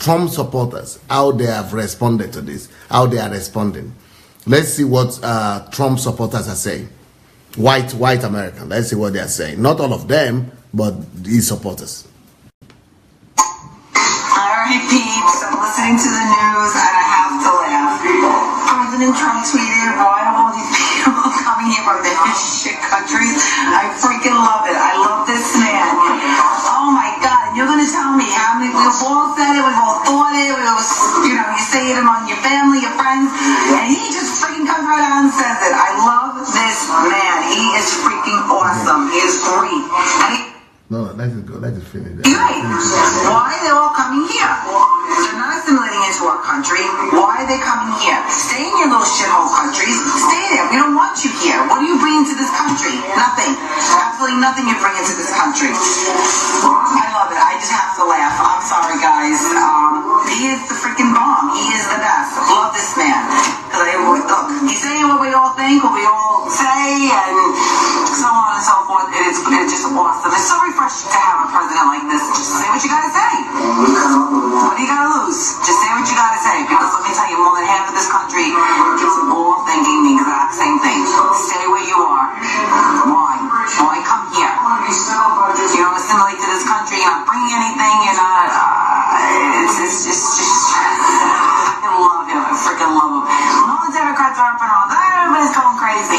Trump supporters, how they have responded to this, how they are responding. Let's see what Trump supporters are saying. White American. Let's see what they are saying. Not all of them, but his supporters. Alright peeps, I'm listening to the news and I have to laugh. President Trump tweeted, why are all these people coming here from their shit countries? I freaking love it. I love this man. Oh my god, and you're gonna tell me how many, we've all said it, we've all thought it, we all, you say it among your family, your friends, and he just freaking comes right out and says it. I love this man. He is freaking awesome. He is great. And he No, let it go. Let it finish. Why are they all coming here? They're not assimilating into our country. Why are they coming here? Stay in your little shithole countries. Stay there. We don't want you here. What are you bringing to this country? Nothing. Absolutely nothing you're bringing to this country. I love it. I just have to laugh. I'm sorry, guys. He is the freaking bomb. He is the best. Love this man. Look, he's saying what we all think, what we all say, and so on and so forth. It's just awesome. It's so refreshing to have a president like this. Just say what you gotta say. What do you gotta lose? Just say what you gotta say. Because let me tell you, more than half of this country is all thinking the exact same thing. Stay where you are. Why? Why come here? You don't assimilate to this country. You're not bringing anything. You're not. It's just. I love him. I freaking love him. All the Democrats are up and all. Everybody's going crazy.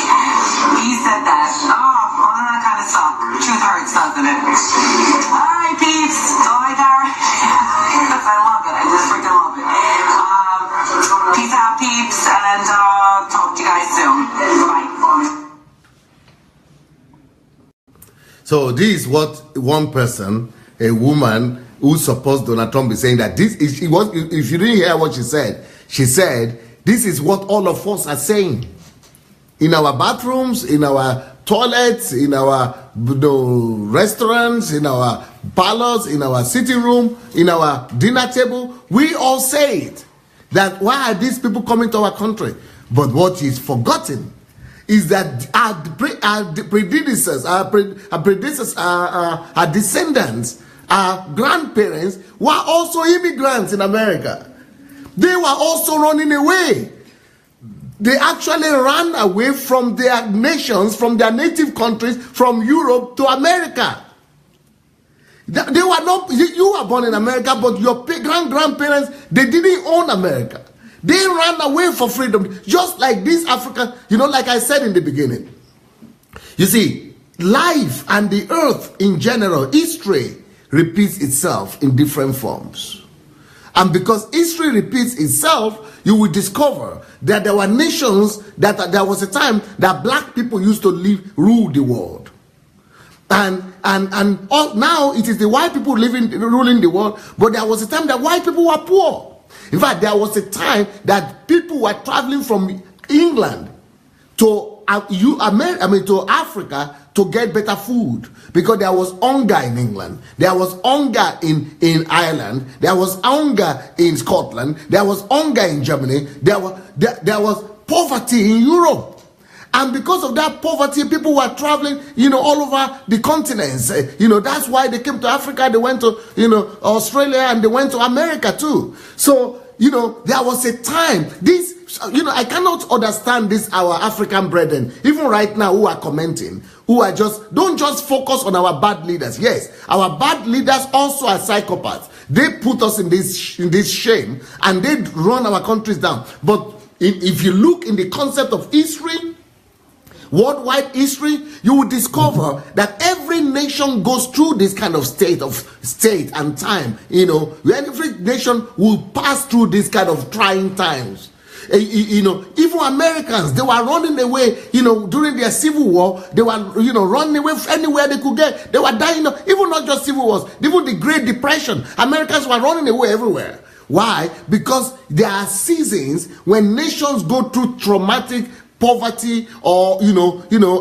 He said that. Oh, well, that kind of sucks. Truth hurts, doesn't it? Alright, peeps. That's all I got. Because I love it. I just freaking love it. Peace out, peeps. And talk to you guys soon. Bye. So this is what one person, a woman who supports Donald Trump, is saying, that this is, if you didn't hear what she said, this is what all of us are saying. In our bathrooms, in our toilets, in our restaurants, in our parlors, in our sitting room, in our dinner table, we all say it. That why are these people coming to our country? But what is forgotten is that our descendants, our grandparents were also immigrants in America. They were also running away. They actually ran away from their nations, from their native countries, from Europe to America. They were not, you were born in America, but your grandparents, they didn't own America. They ran away for freedom, just like these Africans, like I said in the beginning. You see, life and the earth in general, history repeats itself in different forms. And because history repeats itself, you will discover that there were nations, that there was a time that black people used to rule the world. And now it is the white people ruling the world, but there was a time that white people were poor. In fact, there was a time that people were traveling from England to Africa to get better food, because there was hunger in England, there was hunger in Ireland, there was hunger in Scotland, there was hunger in Germany, there was poverty in Europe. And because of that poverty, people were traveling, all over the continents. That's why they came to Africa. They went to, Australia, and they went to America too. So, there was a time, I cannot understand this, our African brethren, even right now, who are commenting, who are don't just focus on our bad leaders. Yes, our bad leaders also are psychopaths. They put us in this shame, and they run our countries down. But if you look in the concept of history, worldwide history, you will discover that every nation goes through this kind of state and time, where every nation will pass through this kind of trying times. Even Americans, they were running away, during their civil war. They were, running away anywhere they could get. They were dying, even not just civil wars, even the Great Depression. Americans were running away everywhere. Why? Because there are seasons when nations go through traumatic poverty, or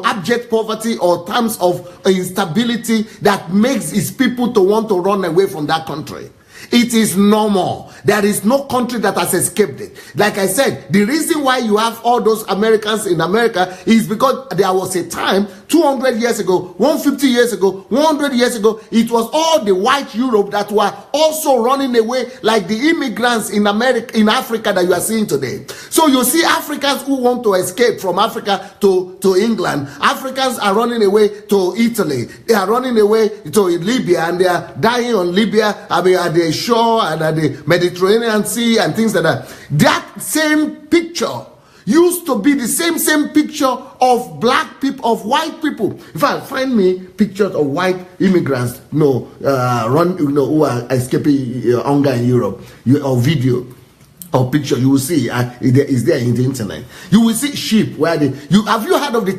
abject poverty, or times of instability that makes its people to want to run away from that country. It is normal. There is no country that has escaped it. Like I said, the reason why you have all those Americans in America is because there was a time 200 years ago, 150 years ago, 100 years ago, it was all the white Europe that were also running away, like the immigrants in Africa that you are seeing today. So you see Africans who want to escape from Africa to England. Africans are running away to Italy. They are running away to Libya, and they are dying on Libya, at the shore and at the Mediterranean Sea and things like that. That same picture used to be the same picture of black people, of white people. In fact, find me pictures of white immigrants, who are escaping hunger in Europe, or video or picture. You will see is there in the internet. You will see ship where have you heard of the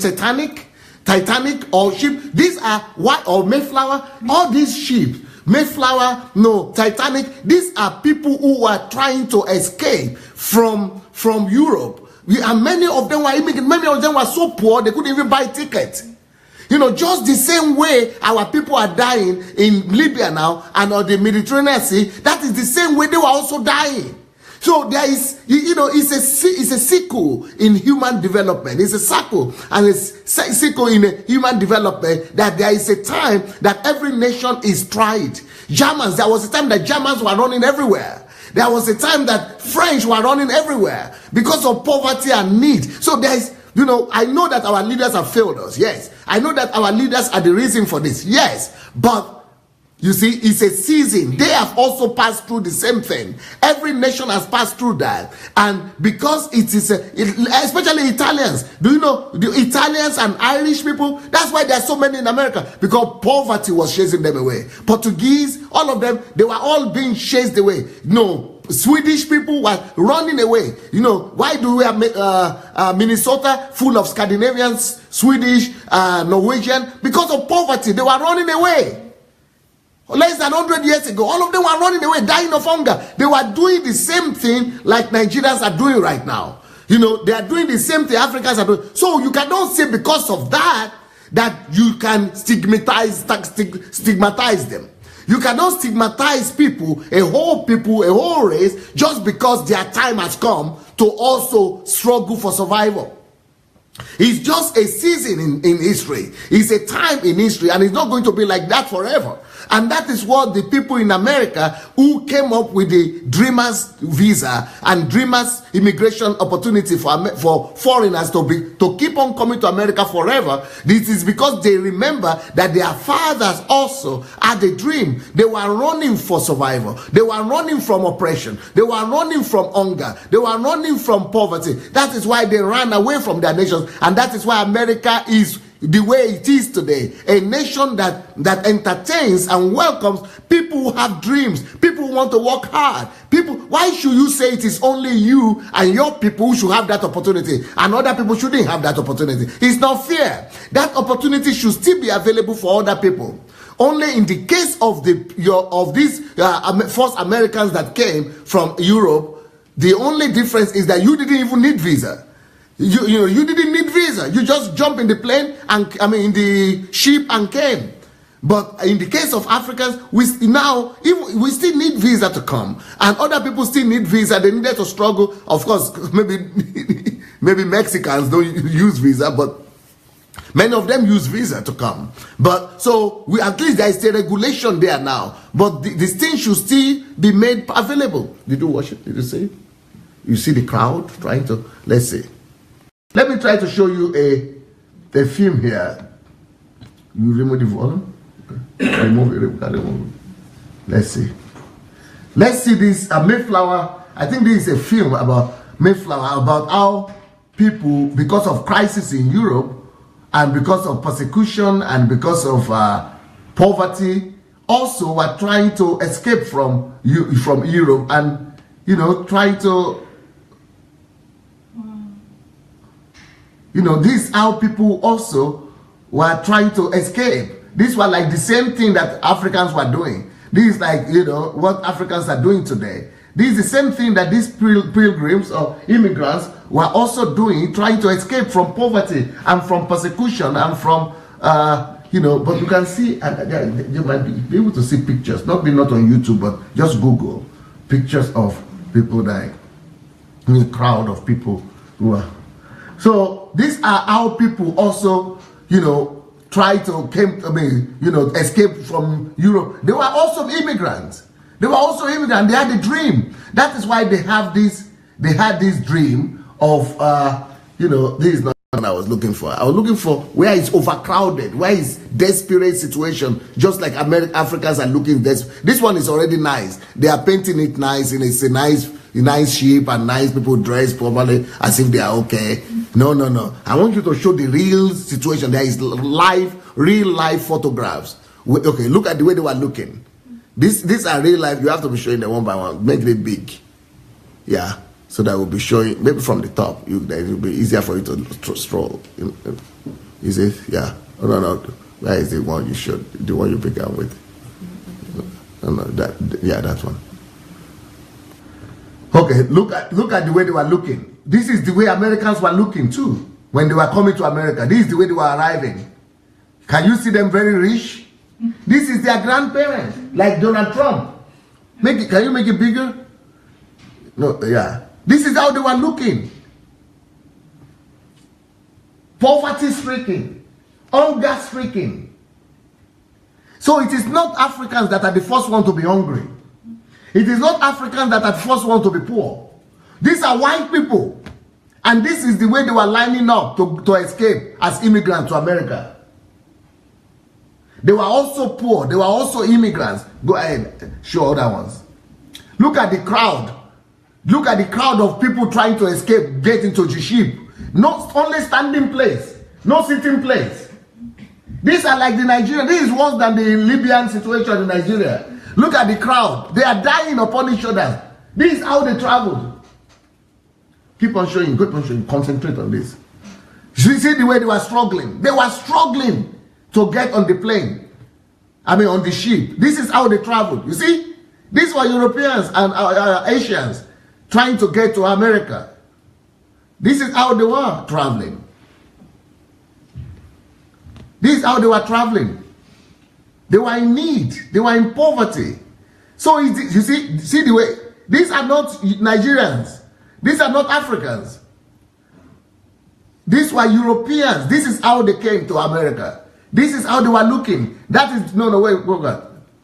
Titanic or ship? These are white, or Mayflower. All these ships, Mayflower, Titanic, these are people who are trying to escape from Europe. And many of them were immigrants. Many of them were so poor they couldn't even buy tickets. Just the same way our people are dying in Libya now and on the Mediterranean Sea, that is the same way they were also dying. So there is, it's a cycle in human development. It's a cycle, and it's a cycle in human development, that there is a time that every nation is tried. Germans, there was a time that Germans were running everywhere. There was a time that French were running everywhere because of poverty and need. So there is, I know that our leaders have failed us. Yes. I know that our leaders are the reason for this. Yes. But you see, it's a season. They have also passed through the same thing. Every nation has passed through that. And because it is, especially Italians, do you know, the Italians and Irish people, that's why there are so many in America, because poverty was chasing them away. Portuguese, all of them, they were all being chased away. Swedish people were running away. Why do we have Minnesota full of Scandinavians, Swedish, Norwegian? Because of poverty, they were running away. Less than 100 years ago, all of them were running away, dying of hunger. They were doing the same thing like Nigerians are doing right now. They are doing the same thing Africans are doing. So you cannot say because of that you can stigmatize them. You cannot stigmatize people, a whole race, just because their time has come to also struggle for survival. It's just a season in history. It's a time in history, and it's not going to be like that forever. And that is what the people in America who came up with the Dreamers visa and Dreamers immigration opportunity for foreigners to keep on coming to America forever. This is because they remember that their fathers also had a dream. They were running for survival. They were running from oppression. They were running from hunger. They were running from poverty. That is why they ran away from their nations. And that is why America is the way it is today, a nation that entertains and welcomes people who have dreams, people who want to work hard. Why should you say it is only you and your people who should have that opportunity and other people shouldn't have that opportunity? It's not fair. That opportunity should still be available for other people. Only in the case of these first Americans that came from Europe, the only difference is that you didn't even need visa. You didn't need visa. You just jump in the plane in the ship and came. But in the case of Africans, we still need visa to come, and other people still need visa. They needed to struggle. Of course, maybe maybe Mexicans don't use visa, but many of them use visa to come. But so we at least there is a regulation there now. But this thing should still be made available. Did you watch it? Did you see it? You see the crowd trying to, let's see. Let me try to show you a film here. You remove the volume? Okay. Remove it. Let's see. Let's see this Mayflower. I think this is a film about Mayflower, about how people, because of crisis in Europe, and because of persecution, and because of poverty, also were trying to escape from Europe, and trying to, this is how people also were trying to escape. This was like the same thing that Africans were doing. This is like, what Africans are doing today. This is the same thing that these pilgrims or immigrants were also doing, trying to escape from poverty and from persecution and from, but you can see, and you might be able to see pictures, not on YouTube, but just Google pictures of people dying. A crowd of people who are. So these are how people also, try to escape from Europe. They were also immigrants. They had a dream. That is why they had this dream of, this is not what I was looking for. I was looking for where it's overcrowded, where it's desperate situation, just like Africans are looking desperate. This one is already nice. They are painting it nice, and it's a nice ship and nice people dressed probably as if they are okay. No. I want you to show the real situation. There is real life photographs. Okay, look at the way they were looking. These are real life. You have to be showing them one by one. Make it big. Yeah. So that will be showing, maybe from the top. That it will be easier for you to stroll. Is it? Yeah. Oh, no. Where is the one you showed? The one you began with? No, that one. Okay, look at the way they were looking. This is the way Americans were looking too when they were coming to America. This is the way they were arriving. Can you see them very rich? This is their grandparents, like Donald Trump. Can you make it bigger? No, yeah. This is how they were looking. Poverty-stricken, hunger-stricken. So it is not Africans that are the first one to be hungry. It is not Africans that are the first one to be poor. These are white people. And this is the way they were lining up to escape as immigrants to America. They were also poor. They were also immigrants. Go ahead, show other ones. Look at the crowd. Look at the crowd of people trying to escape, get into the ship. Not only standing place, no sitting place. These are like the Nigerian. This is worse than the Libyan situation in Nigeria. Look at the crowd. They are dying upon each other. This is how they traveled. Keep on showing. Concentrate on this. You see the way they were struggling. They were struggling to get on the plane. On the ship. This is how they traveled. You see? These were Europeans and Asians trying to get to America. This is how they were traveling. This is how they were traveling. They were in need. They were in poverty. So you see the way. These are not Nigerians. These are not Africans. These were Europeans. This is how they came to America. This is how they were looking. That is wait.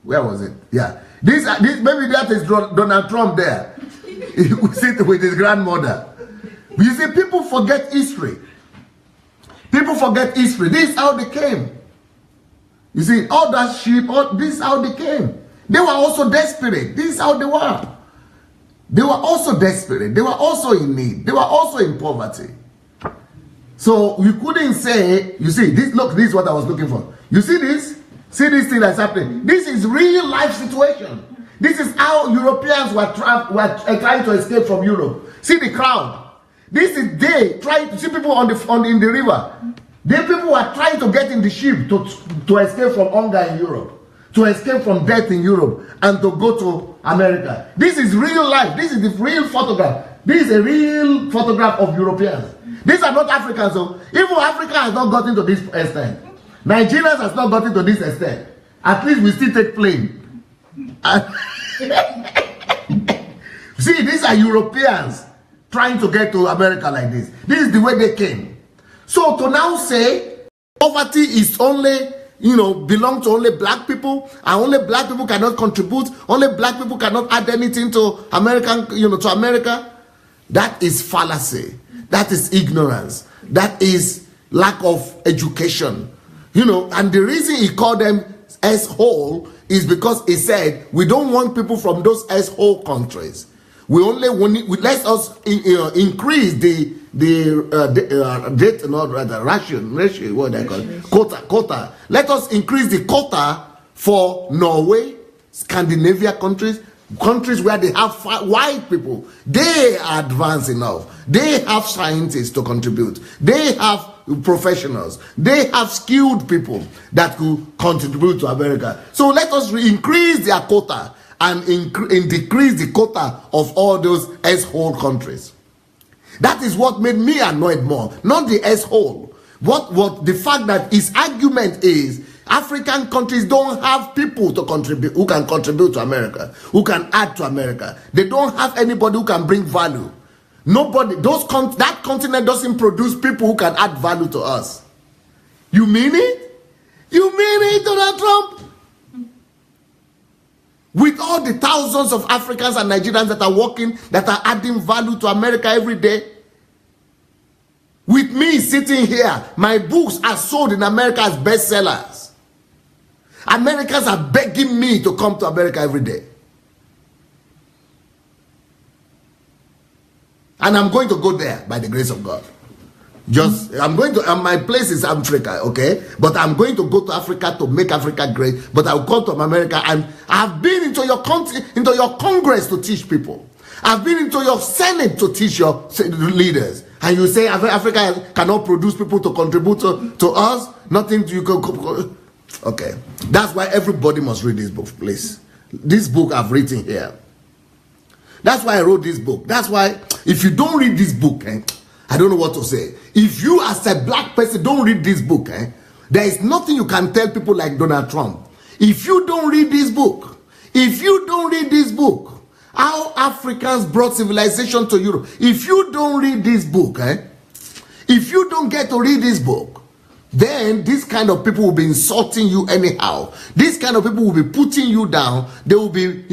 Where was it? Yeah. Maybe that is Donald Trump there. He sit with his grandmother. You see, people forget history. People forget history. This is how they came. You see, all that sheep, this is how they came. They were also desperate. This is how they were. They were also desperate. They were also in need. They were also in poverty. So we couldn't say, you see, this is what I was looking for. You see this? See this thing that's happening? This is real life situation. This is how Europeans were trying to escape from Europe. See the crowd. This is they trying to see people in the river. The people were trying to get in the ship to escape from hunger in Europe, to escape from death in Europe, and to go to America. This is real life. This is the real photograph. This is a real photograph of Europeans. These are not Africans. So even Africa has not gotten to this extent. Nigerians has not gotten to this extent. At least we still take plane. See, these are Europeans trying to get to America like this. This is the way they came. So to now say poverty is only, belong to only black people, and only black people cannot contribute, only black people cannot add anything to American, to America, that is fallacy. That is ignorance. That is lack of education. And the reason he called them S-hole is because he said, we don't want people from those S-hole countries. We only want, let us increase the ratio, what they call it, quota. Let us increase the quota for Norway, Scandinavia countries where they have white people. They are advanced enough. They have scientists to contribute. They have professionals. They have skilled people that could contribute to America. So let us increase their quota and decrease the quota of all those S-hole countries. That is what made me annoyed more, not the S-hole. What the fact that his argument is African countries don't have people to contribute, who can contribute to America, who can add to America. They don't have anybody who can bring value. Nobody, that continent doesn't produce people who can add value to us. You mean it? You mean it, Donald Trump? With all the thousands of Africans and Nigerians that are working, that are adding value to America every day. With me sitting here, my books are sold in America as bestsellers. Americans are begging me to come to America every day. And I'm going to go there by the grace of God. I'm going to, my place is Africa, okay? But I'm going to go to Africa to make Africa great. But I'll come to America, and I've been into your country, into your Congress to teach people. I've been into your Senate to teach your leaders. And you say Africa cannot produce people to contribute to us? Nothing you can. Okay. That's why everybody must read this book, please. This book I've written here. That's why I wrote this book. That's why if you don't read this book, I don't know what to say. If you as a black person don't read this book, there is nothing you can tell people like Donald Trump. If you don't read this book, how Africans brought civilization to Europe, if you don't read this book, if you don't get to read this book, then this kind of people will be insulting you anyhow. This kind of people will be putting you down. They will be,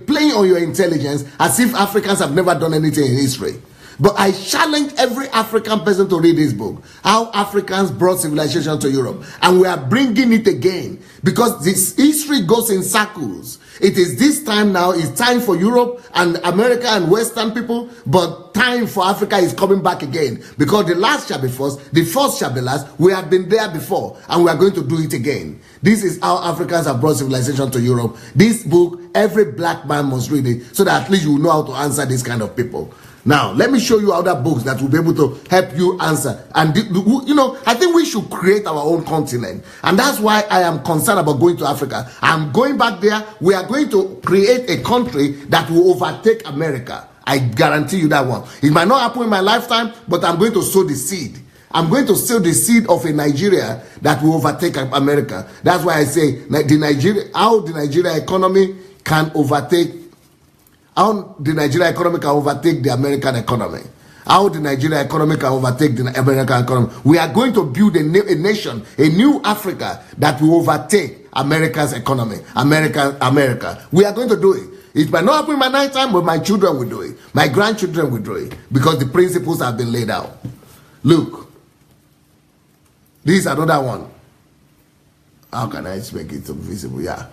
playing on your intelligence as if Africans have never done anything in history. But I challenge every African person to read this book. How Africans brought civilization to Europe. And we are bringing it again. Because this history goes in circles. It is this time now. It's time for Europe and America and Western people. But time for Africa is coming back again. Because the last shall be first. The first shall be last. We have been there before. And we are going to do it again. This is how Africans have brought civilization to Europe. This book, every black man must read it. So that at least you know how to answer this kind of people. Now, let me show you other books that will be able to help you answer. And, I think we should create our own continent. And that's why I am concerned about going to Africa. I'm going back there. We are going to create a country that will overtake America. I guarantee you that one. It might not happen in my lifetime, but I'm going to sow the seed. I'm going to sow the seed of a Nigeria that will overtake America. That's why I say how the Nigeria economy can overtake. How the Nigerian economy can overtake the American economy. How the Nigerian economy can overtake the American economy. We are going to build a nation, a new Africa that will overtake America's economy. America. We are going to do it. It might not happen in my lifetime, but my children will do it. My grandchildren will do it. Because the principles have been laid out. Look. This is another one. How can I make it visible? Yeah.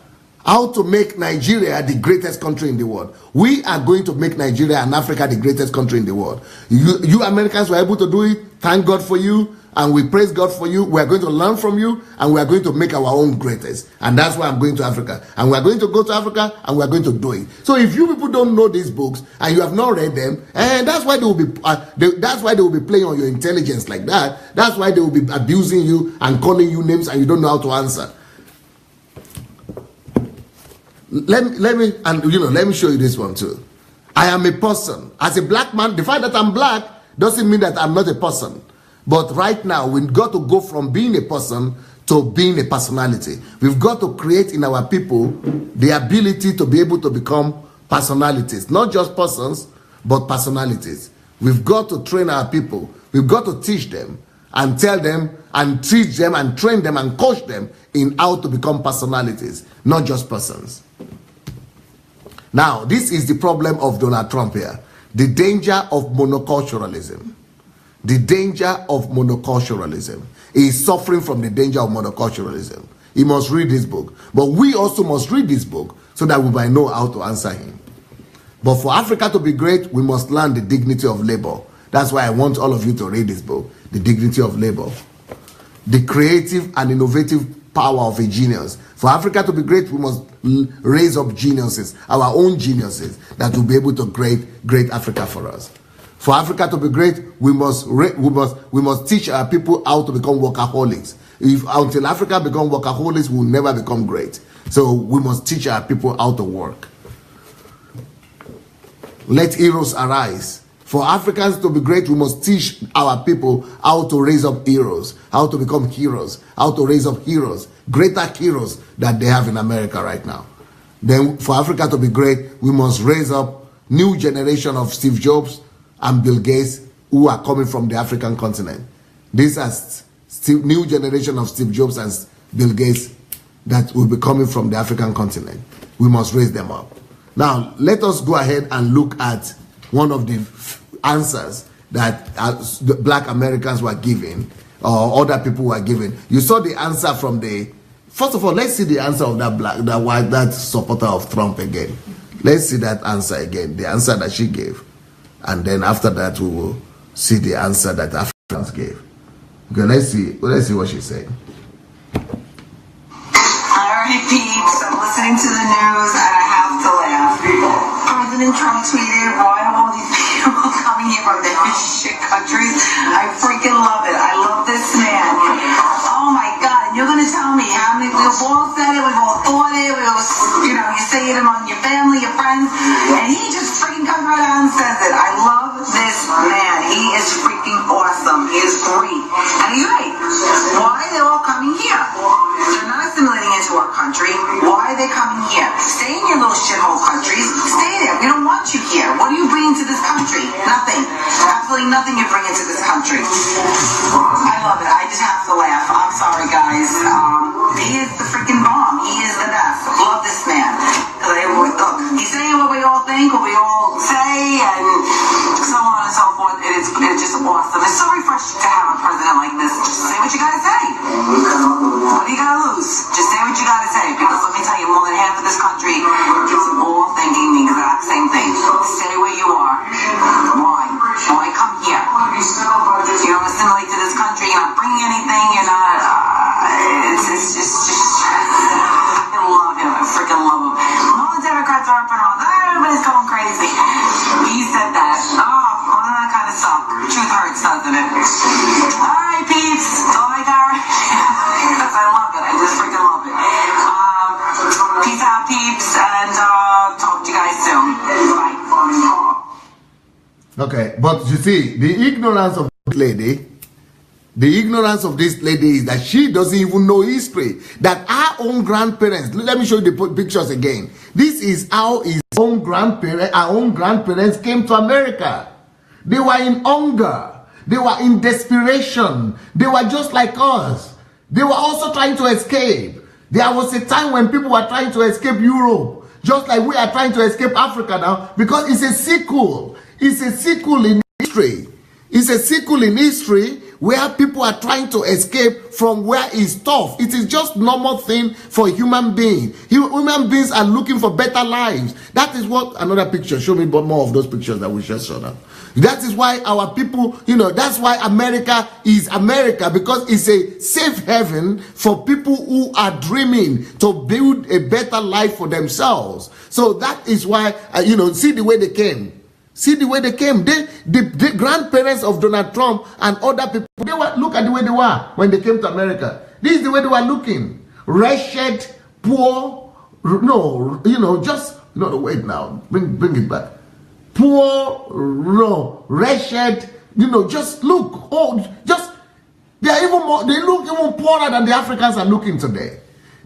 How to make Nigeria the greatest country in the world. We are going to make Nigeria and Africa the greatest country in the world. You Americans were able to do it. Thank God for you. And we praise God for you. We are going to learn from you. And we are going to make our own greatest. And that's why I'm going to Africa. And we are going to go to Africa. And we are going to do it. So if you people don't know these books and you have not read them, and that's why they will be that's why they will be playing on your intelligence like that. That's why they will be abusing you and calling you names and you don't know how to answer. Let me show you this one too. I am a person. As a black man, the fact that I'm black doesn't mean that I'm not a person. But right now, we've got to go from being a person to being a personality. We've got to create in our people the ability to be able to become personalities. Not just persons, but personalities. We've got to train our people. We've got to teach them and tell them and teach them and train them and coach them in how to become personalities, not just persons. Now, this is the problem of Donald Trump here. The danger of monoculturalism. The danger of monoculturalism. He is suffering from the danger of monoculturalism. He must read this book. But we also must read this book so that we might know how to answer him. But for Africa to be great, we must learn the dignity of labor. That's why I want all of you to read this book, The Dignity of Labor. The creative and innovative power of a genius. For Africa to be great, we must raise up geniuses, our own geniuses, that will be able to create great Africa for us. For Africa to be great, we must teach our people how to become workaholics. Until Africa becomes workaholics, we will never become great. So we must teach our people how to work. Let heroes arise. For Africans to be great, we must teach our people how to raise up heroes, how to become heroes, how to raise up heroes, greater heroes that they have in America right now. Then for Africa to be great, we must raise up new generation of Steve Jobs and Bill Gates who are coming from the African continent. These are new generation of Steve Jobs and Bill Gates that will be coming from the African continent. We must raise them up. Now, let us go ahead and look at one of the answers that the black Americans were giving, or other people were giving. You saw the answer from the... First of all, let's see the answer of that supporter of Trump again. Let's see that answer again, the answer that she gave. And then after that, we will see the answer that Africans gave. Okay, let's see what she said. Alright, peeps, I'm listening to the news and I have to laugh. President Trump tweeted, why are all these people coming here from different shit countries? I freaking love it. I love this man. Oh my God, and you're gonna tell me how many, we've all said it, we've all thought it, we all, you know, you say it among your family, your friends, and he just freaking comes right out and says it. I love this man. He is freaking awesome. He is great. And he's right. Why are they all coming here? They're not assimilating into our country. Why are they coming here? Stay in your little shithole countries. Stay there. We don't want you here. What are you bringing to this country? Nothing. Absolutely nothing you're bringing to this country. I love it. I just have to laugh. I'm sorry, guys. He is the freaking bomb. He is the best. Love this man. Look, he's saying what we all think, what we all say, and so on and so forth. It's just awesome. It's so refreshing to have a president like this. Just say what you gotta say. What do you gotta lose? Just say what you gotta say. Because let me tell you, more than half of this country is all thinking the exact same thing. Stay where you are. Why? Why come here? You don't assimilate to this country. You're not bringing anything. You're not. It's just. I love him. I freaking love him. All the Democrats are up and on. Everybody's going crazy. He said that. Oh, well, that kind of sucked. Truth hurts, doesn't it? All right, peeps. That's all I got. Because I love it. I just freaking love it. Peace out, peeps, and talk to you guys soon. Bye. Okay, but you see, the ignorance of this lady, is that she doesn't even know history. That our own grandparents, let me show you the pictures again. This is how our own grandparents came to America. They were in hunger. They were in desperation. They were just like us. They were also trying to escape. There was a time when people were trying to escape Europe, just like we are trying to escape Africa now, because it's a sequel. It's a sequel in history. It's a sequel in history where people are trying to escape from where it's tough. It is just normal thing for human beings. Human beings are looking for better lives. That is what another picture. Show me more of those pictures that we just showed up. That is why our people, that's why America is America, because it's a safe haven for people who are dreaming to build a better life for themselves. So that is why, see the way they came. See the way they came. The grandparents of Donald Trump and other people, look at the way they were when they came to America. This is the way they were looking. Wretched, poor, wait now, bring it back. Poor, wretched, just look. They look even poorer than the Africans are looking today.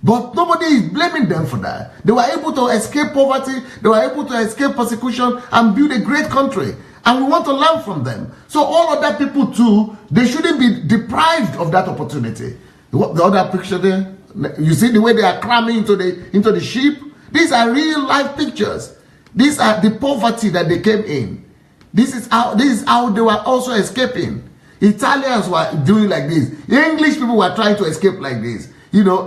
But nobody is blaming them for that. They were able to escape poverty. They were able to escape persecution and build a great country. And we want to learn from them. So all other people too, they shouldn't be deprived of that opportunity. The other picture there, you see the way they are cramming into the ship? These are real life pictures. These are the poverty that they came in. This is how they were also escaping. Italians were doing like this. English people were trying to escape like this. You know,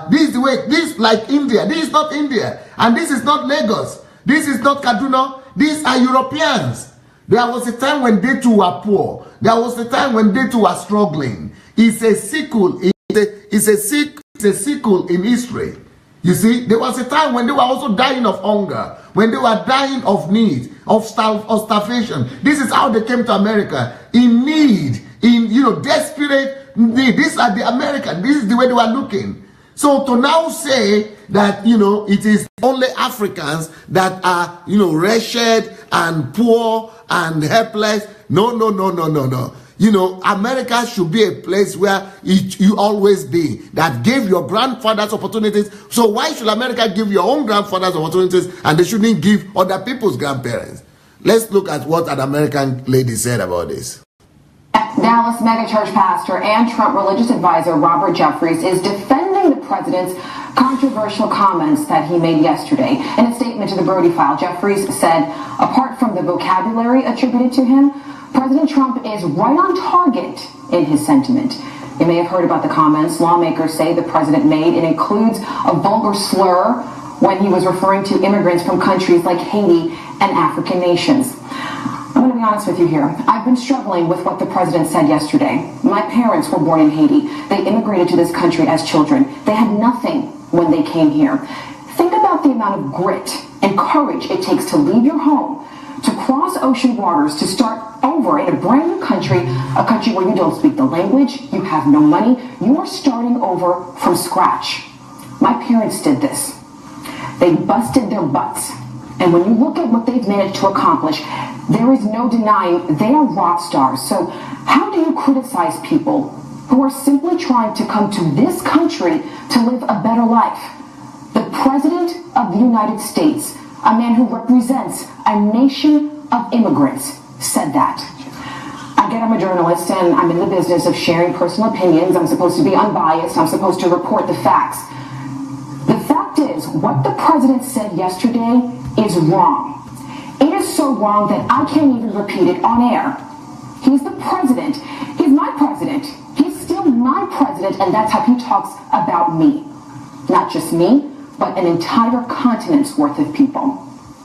this is the way, this like India. This is not India. And this is not Lagos. This is not Kaduna. These are Europeans. There was a time when they too were poor. There was a time when they too were struggling. It's a sequel. It's a sequel in history. You see, there was a time when they were also dying of hunger, when they were dying of need, of starvation. This is how they came to America, in need, in, you know, desperate need. These are the Americans. This is the way they were looking. So to now say that, you know, it is only Africans that are, you know, wretched and poor and helpless. No. You know, America should be a place where you always be, that gave your grandfathers opportunities. So why should America give your own grandfathers opportunities and they shouldn't give other people's grandparents? Let's look at what an American lady said about this. Dallas megachurch pastor and Trump religious advisor Robert Jeffries is defending the president's controversial comments that he made yesterday. In a statement to the Brody File, Jeffries said, apart from the vocabulary attributed to him, President Trump is right on target in his sentiment. You may have heard about the comments lawmakers say the president made. It includes a vulgar slur when he was referring to immigrants from countries like Haiti and African nations. I'm going to be honest with you here. I've been struggling with what the president said yesterday. My parents were born in Haiti. They immigrated to this country as children. They had nothing when they came here. Think about the amount of grit and courage it takes to leave your home, to cross ocean waters, to start over in a brand new country, a country where you don't speak the language, you have no money, you are starting over from scratch. My parents did this. They busted their butts. And when you look at what they've managed to accomplish, there is no denying they are rock stars. So how do you criticize people who are simply trying to come to this country to live a better life? The President of the United States, a man who represents a nation of immigrants, said that. I get I'm a journalist and I'm in the business of sharing personal opinions. I'm supposed to be unbiased. I'm supposed to report the facts. The fact is, what the president said yesterday is wrong. It is so wrong that I can't even repeat it on air. He's the president. He's my president. He's still my president, and that's how he talks about me. Not just me, but an entire continent's worth of people.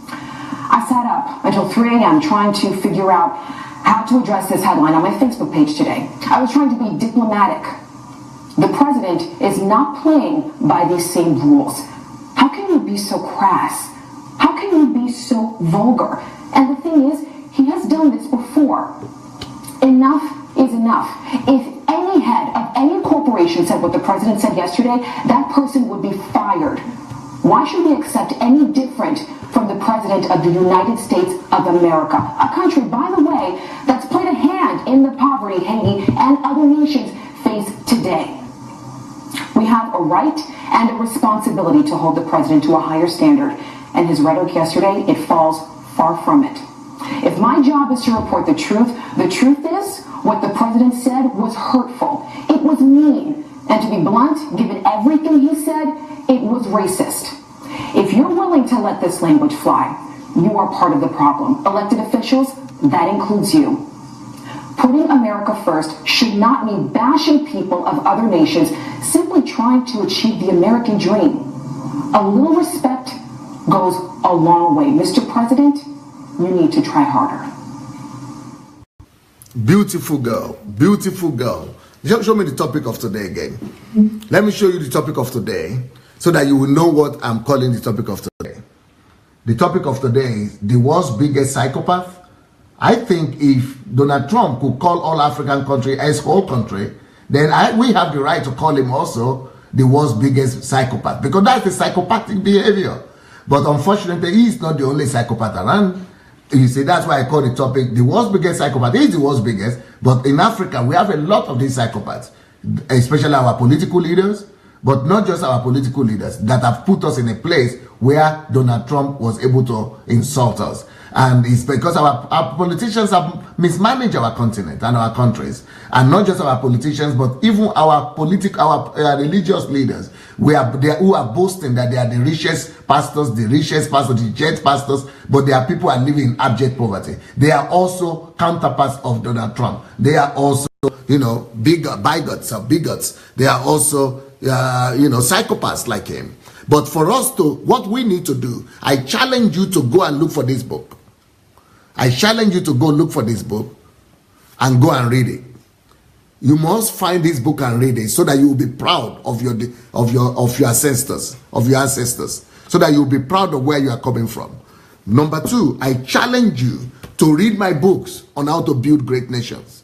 I sat up until 3 a.m. trying to figure out how to address this headline on my Facebook page today. I was trying to be diplomatic. The president is not playing by these same rules. How can you be so crass? How can you be so vulgar? And the thing is, he has done this before. Enough is enough. If any head of any corporation said what the president said yesterday, that person would be fired. Why should we accept any different from the President of the United States of America? A country, by the way, that's played a hand in the poverty Haiti and other nations face today. We have a right and a responsibility to hold the president to a higher standard, and his rhetoric yesterday, it falls far from it. If my job is to report the truth is what the president said was hurtful. It was mean. And to be blunt, given everything he said, it was racist. If you're willing to let this language fly, you are part of the problem. Elected officials, that includes you. Putting America first should not mean bashing people of other nations, simply trying to achieve the American dream. A little respect goes a long way. Mr. President, you need to try harder. Beautiful girl. Beautiful girl. Show me the topic of today again. Let me show you the topic of today so that you will know what I'm calling the topic of today. The topic of today is the world's biggest psychopath. I think if Donald Trump could call all African country a whole country, then we have the right to call him also the world's biggest psychopath, because that's the psychopathic behavior. But unfortunately, he's not the only psychopath around. You see, that's why I call the topic the world's biggest psychopath. He's the world's biggest, but in Africa, we have a lot of these psychopaths, especially our political leaders, but not just our political leaders that have put us in a place where Donald Trump was able to insult us. And it's because our politicians have mismanaged our continent and our countries. And not just our politicians, but even our religious leaders who are boasting that they are the richest pastors, the jet pastors, but there are people who are living in abject poverty. They are also counterparts of Donald Trump. They are also, bigots. They are also, psychopaths like him. But for us what we need to do, I challenge you to go and look for this book. I challenge you to go look for this book and go and read it. You must find this book and read it so that you will be proud of your ancestors, so that you will be proud of where you are coming from. Number 2, I challenge you to read my books on how to build great nations.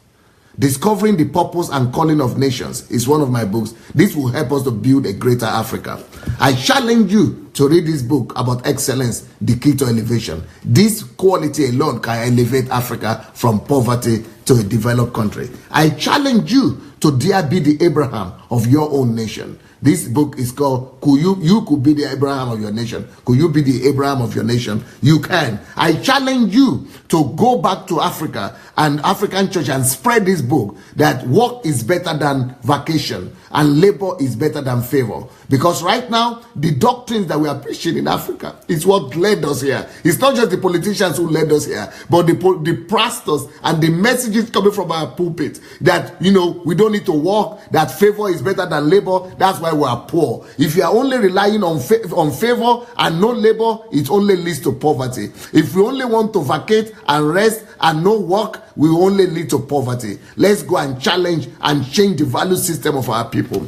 Discovering the Purpose and Calling of Nations is one of my books. This will help us to build a greater Africa. I challenge you to read this book about excellence, the key to elevation. This quality alone can elevate Africa from poverty to a developed country. I challenge you to dare be the Abraham of your own nation. This book is called, You Could Be the Abraham of Your Nation. Could you be the Abraham of your nation? You can. I challenge you to go back to Africa and African church and spread this book, that work is better than vacation and labor is better than favor. Because right now, the doctrines that we are preaching in Africa is what led us here. It's not just the politicians who led us here, but the pastors and the messages coming from our pulpit that, we don't need to work, that favor is better than labor. That's why we are poor. If you are only relying on favor and no labor, it only leads to poverty. If we only want to vacate and rest and no work, we will only lead to poverty. Let's go and challenge and change the value system of our people.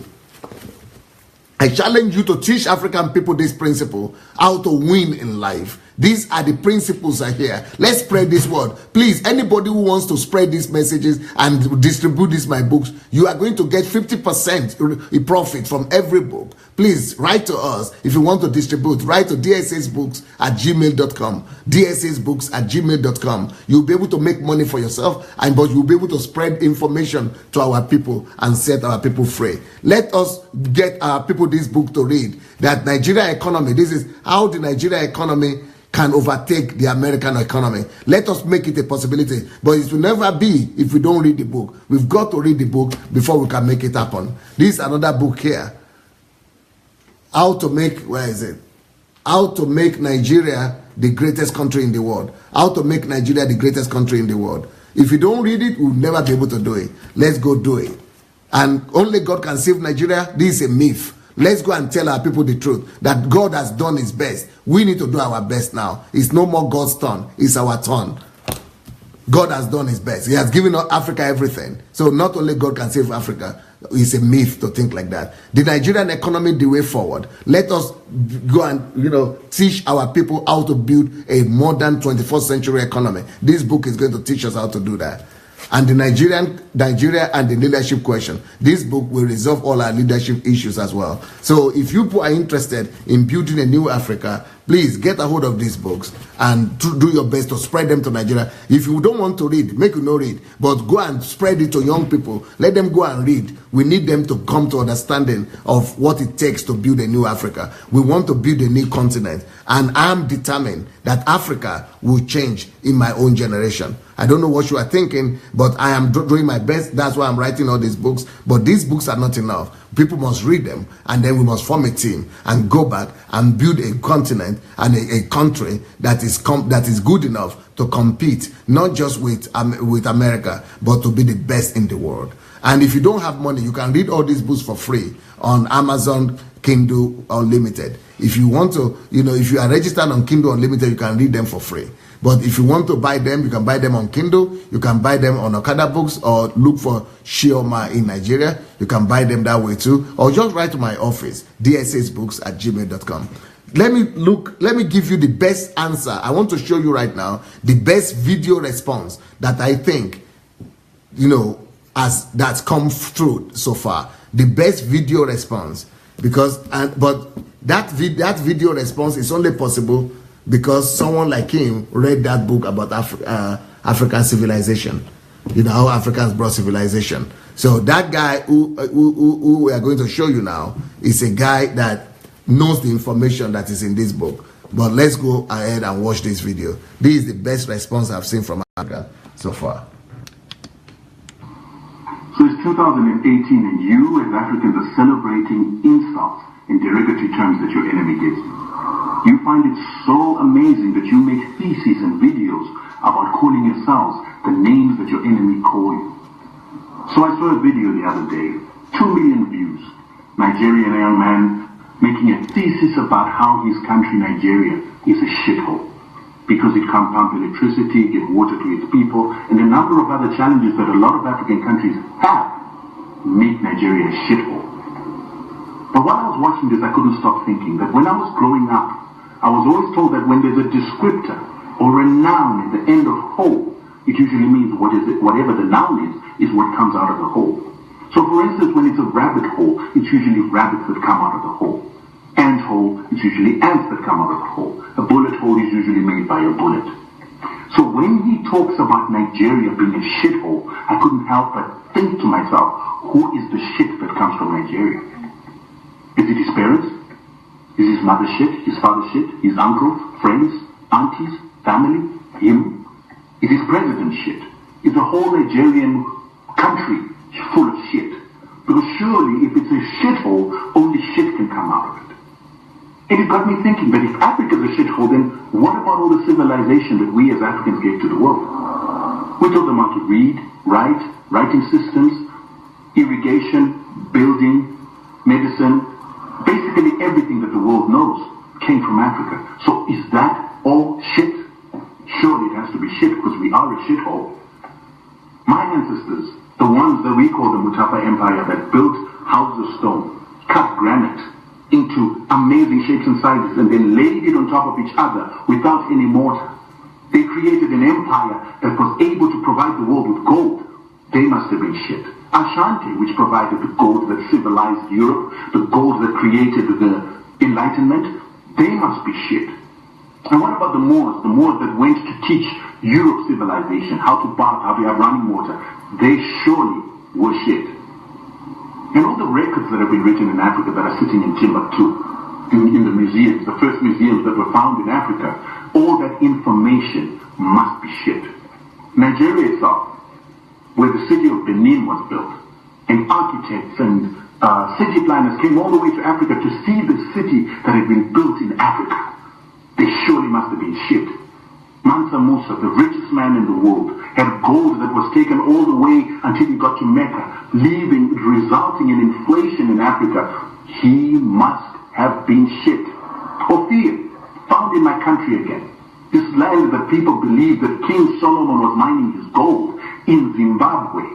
I challenge you to teach African people this principle, how to win in life. These are the principles are here. Let's spread this word. Please, anybody who wants to spread these messages and distribute my books, you are going to get 50% profit from every book. Please write to us. If you want to distribute, write to dssbooks@gmail.com. dssbooks@gmail.com. You'll be able to make money for yourself, but you'll be able to spread information to our people and set our people free. Let us get our people this book to read. That Nigeria economy, this is how the Nigeria economy can overtake the American economy. Let us make it a possibility, but it will never be if we don't read the book. We've got to read the book before we can make it happen. This is another book here. How to make Nigeria the greatest country in the world. How to make Nigeria the greatest country in the world. If you don't read it, we'll never be able to do it. Let's go do it. And only God can save Nigeria. This is a myth. Let's go and tell our people the truth, that God has done his best. We need to do our best now. It's no more God's turn. It's our turn. God has done his best. He has given Africa everything. So not only God can save Africa. It's a myth to think like that. The Nigerian economy, the way forward. Let us go and teach our people how to build a modern 21st century economy. This book is going to teach us how to do that. And the Nigeria and the leadership question. This book will resolve all our leadership issues as well. So if you are interested in building a new Africa, please get a hold of these books and do your best to spread them to Nigeria. If you don't want to read, make you no read, but go and spread it to young people. Let them go and read. We need them to come to understanding of what it takes to build a new Africa. We want to build a new continent, and I'm determined that Africa will change in my own generation. I don't know what you are thinking, but I am doing my best. That's why I'm writing all these books. But these books are not enough. People must read them, and then we must form a team and go back and build a continent and a country that is good enough to compete, not just with America, but to be the best in the world. And if you don't have money, you can read all these books for free on Amazon Kindle Unlimited. If you want to, if you are registered on Kindle Unlimited, you can read them for free. But if you want to buy them, you can buy them on Kindle, you can buy them on Okada Books, or look for Shioma in Nigeria. You can buy them that way too, or just write to my office, dssbooks@gmail.com. Let me give you the best answer. I want to show you right now the best video response that I think, that's come through so far. The best video response, but that video response is only possible because someone like him read that book about African civilization. How Africans brought civilization. So that guy who we are going to show you now is a guy that knows the information that is in this book. But let's go ahead and watch this video. This is the best response I've seen from Africa so far. So it's 2018 and you as Africans are celebrating insults and derogatory terms that your enemy gives you. You find it so amazing that you make theses and videos about calling yourselves the names that your enemy call you. So I saw a video the other day, 2 million views. Nigerian young man making a thesis about how his country, Nigeria, is a shithole. Because it can't pump electricity, get water to its people, and a number of other challenges that a lot of African countries have make Nigeria a shithole. But while I was watching this, I couldn't stop thinking that when I was growing up, I was always told that when there's a descriptor or a noun at the end of hole, it usually means whatever the noun is what comes out of the hole. So for instance, when it's a rabbit hole, it's usually rabbits that come out of the hole. Ant hole, it's usually ants that come out of the hole. A bullet hole is usually made by a bullet. So when he talks about Nigeria being a shithole, I couldn't help but think to myself, who is the shit that comes from Nigeria? Is it his parents? Is his mother shit? His father shit? His uncles? Friends? Aunties? Family? Him? Is his president shit? Is the whole Nigerian country full of shit? Because surely if it's a shithole, only shit can come out of it. And it got me thinking that if Africa's a shithole, then what about all the civilization that we as Africans gave to the world? We taught them how to read, write, writing systems, irrigation, building, medicine. Basically everything that the world knows came from Africa. So is that all shit? Surely it has to be shit because we are a shithole. My ancestors, the ones that we call the Mutafa Empire that built houses of stone, cut granite into amazing shapes and sizes and then laid it on top of each other without any mortar. They created an empire that was able to provide the world with gold. They must have been shit. Ashanti, which provided the gold that civilized Europe, the gold that created the Enlightenment, they must be shit. And what about the Moors that went to teach Europe civilization, how to bath, how to have running water? They surely were shit. And all the records that have been written in Africa that are sitting in Timbuktu, in the museums, the first museums that were found in Africa, all that information must be shit. Nigeria itself, where the city of Benin was built, and architects and city planners came all the way to Africa to see the city that had been built in Africa. They surely must have been shit. Mansa Musa, the richest man in the world, had gold that was taken all the way until he got to Mecca, resulting in inflation in Africa. He must have been shit. Ophir, found in my country again. This land that people believe that King Solomon was mining his gold in Zimbabwe,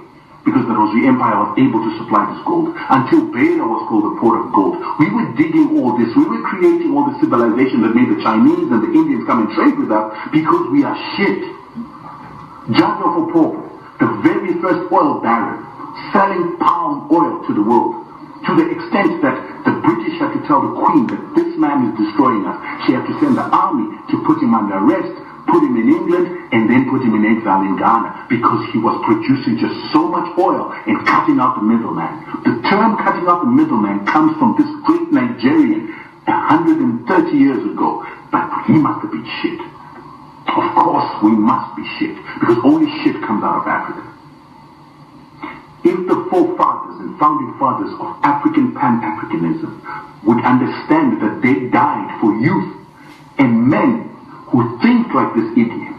because the Rosary Empire was able to supply this gold, until Beira was called the port of gold. We were digging all this, we were creating all the civilization that made the Chinese and the Indians come and trade with us because we are shit. Jaja Opopo, the very first oil baron, selling palm oil to the world, to the extent that the British had to tell the Queen that this man is destroying us. She had to send the army to put him under arrest, put him in England, and then put him in exile in Ghana because he was producing just so much oil and cutting out the middleman. The term cutting out the middleman comes from this great Nigerian 130 years ago, but he must have been shit. Of course we must be shit, because only shit comes out of Africa. If the forefathers and founding fathers of African Pan-Africanism would understand that they died for youth and men who think like this idiot,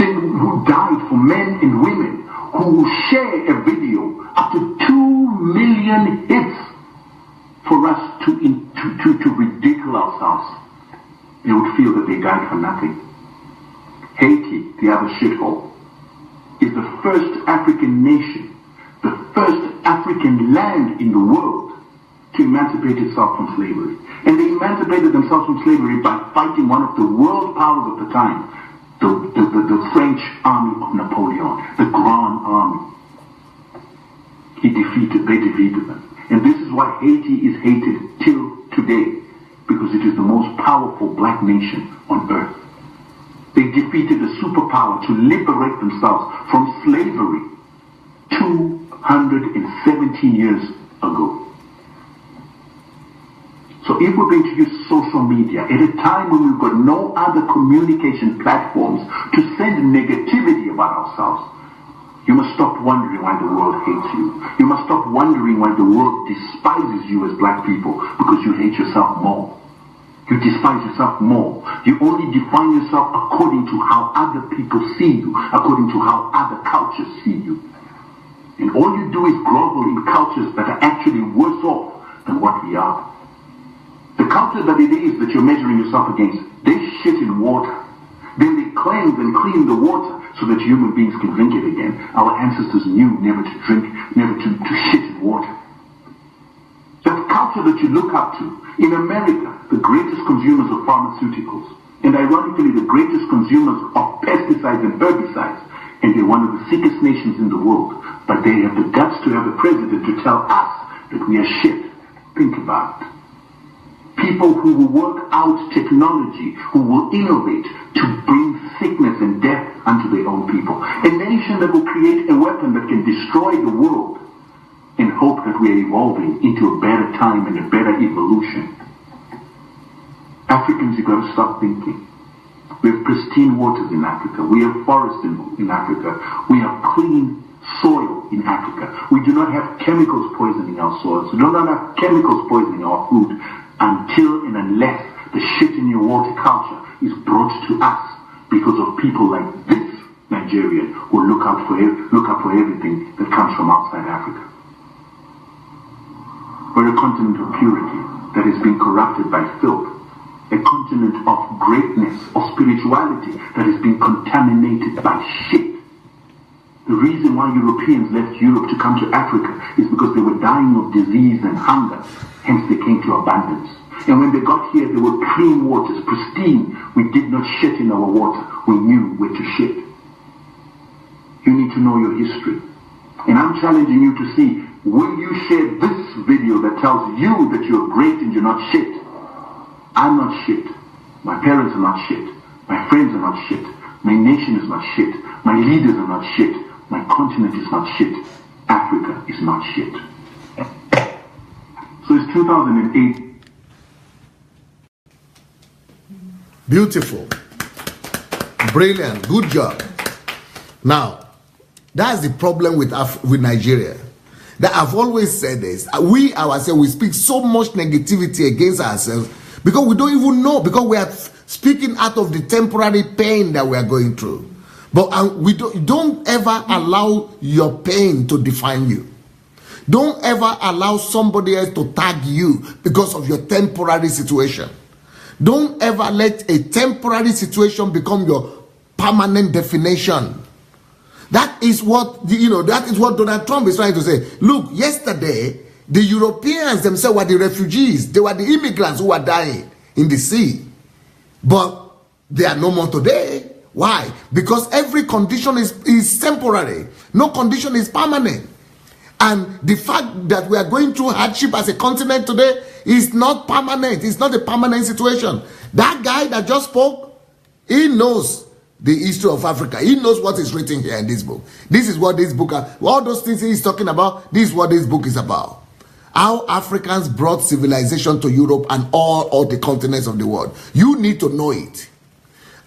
who died for men and women, who share a video up to 2 million hits for us to ridicule ourselves, they would feel that they died for nothing. Haiti, the other shithole, is the first African nation, the first African land in the world to emancipate itself from slavery. And they emancipated themselves from slavery by fighting one of the world powers of the time, the French army of Napoleon, the Grand Army. They defeated them. And this is why Haiti is hated till today, because it is the most powerful black nation on earth. They defeated a superpower to liberate themselves from slavery 217 years ago. So if we're going to use social media at a time when we've got no other communication platforms to send negativity about ourselves, you must stop wondering why the world hates you. You must stop wondering why the world despises you as black people, because you hate yourself more. You despise yourself more. You only define yourself according to how other people see you, according to how other cultures see you. And all you do is grovel in cultures that are actually worse off than what we are. The culture that it is that you're measuring yourself against, they shit in water. Then they cleanse and clean the water so that human beings can drink it again. Our ancestors knew never to drink, never to shit in water. That culture that you look up to, in America, the greatest consumers of pharmaceuticals, and ironically the greatest consumers of pesticides and herbicides, and they're one of the sickest nations in the world, but they have the guts to have a president to tell us that we are shit. Think about it. People who will work out technology, who will innovate to bring sickness and death unto their own people. A nation that will create a weapon that can destroy the world and hope that we are evolving into a better time and a better evolution. Africans, you've got to stop thinking. We have pristine waters in Africa. We have forests in Africa. We have clean soil in Africa. We do not have chemicals poisoning our soils. We do not have chemicals poisoning our food until and unless the shit in your water culture is brought to us because of people like this Nigerian who look out for everything that comes from outside Africa. We're a continent of purity that has been corrupted by filth. A continent of greatness, of spirituality that has been contaminated by shit. The reason why Europeans left Europe to come to Africa is because they were dying of disease and hunger. Hence they came to abundance. And when they got here, there were clean waters, pristine. We did not shit in our water. We knew where to shit. You need to know your history. And I'm challenging you to see, will you share this video that tells you that you're great and you're not shit? I'm not shit. My parents are not shit. My friends are not shit. My nation is not shit. My leaders are not shit. My continent is not shit. Africa is not shit. So it's 2008. Beautiful. Brilliant. Good job. Now, that's the problem with Nigeria. That I've always said this. We ourselves, we speak so much negativity against ourselves because we don't even know, because we are speaking out of the temporary pain that we are going through. But we don't ever allow your pain to define you. Don't ever allow somebody else to tag you because of your temporary situation. Don't ever let a temporary situation become your permanent definition. That is what, that is what Donald Trump is trying to say. Look, yesterday, the Europeans themselves were the refugees. They were the immigrants who were dying in the sea. But they are no more today. Why? Because every condition is temporary. No condition is permanent. And the fact that we are going through hardship as a continent today is not permanent. It's not a permanent situation. That guy that just spoke, he knows the history of Africa. He knows what is written here in this book. This is what this book, all those things he's talking about, this is what this book is about. How Africans brought civilization to Europe and all the continents of the world. You need to know it.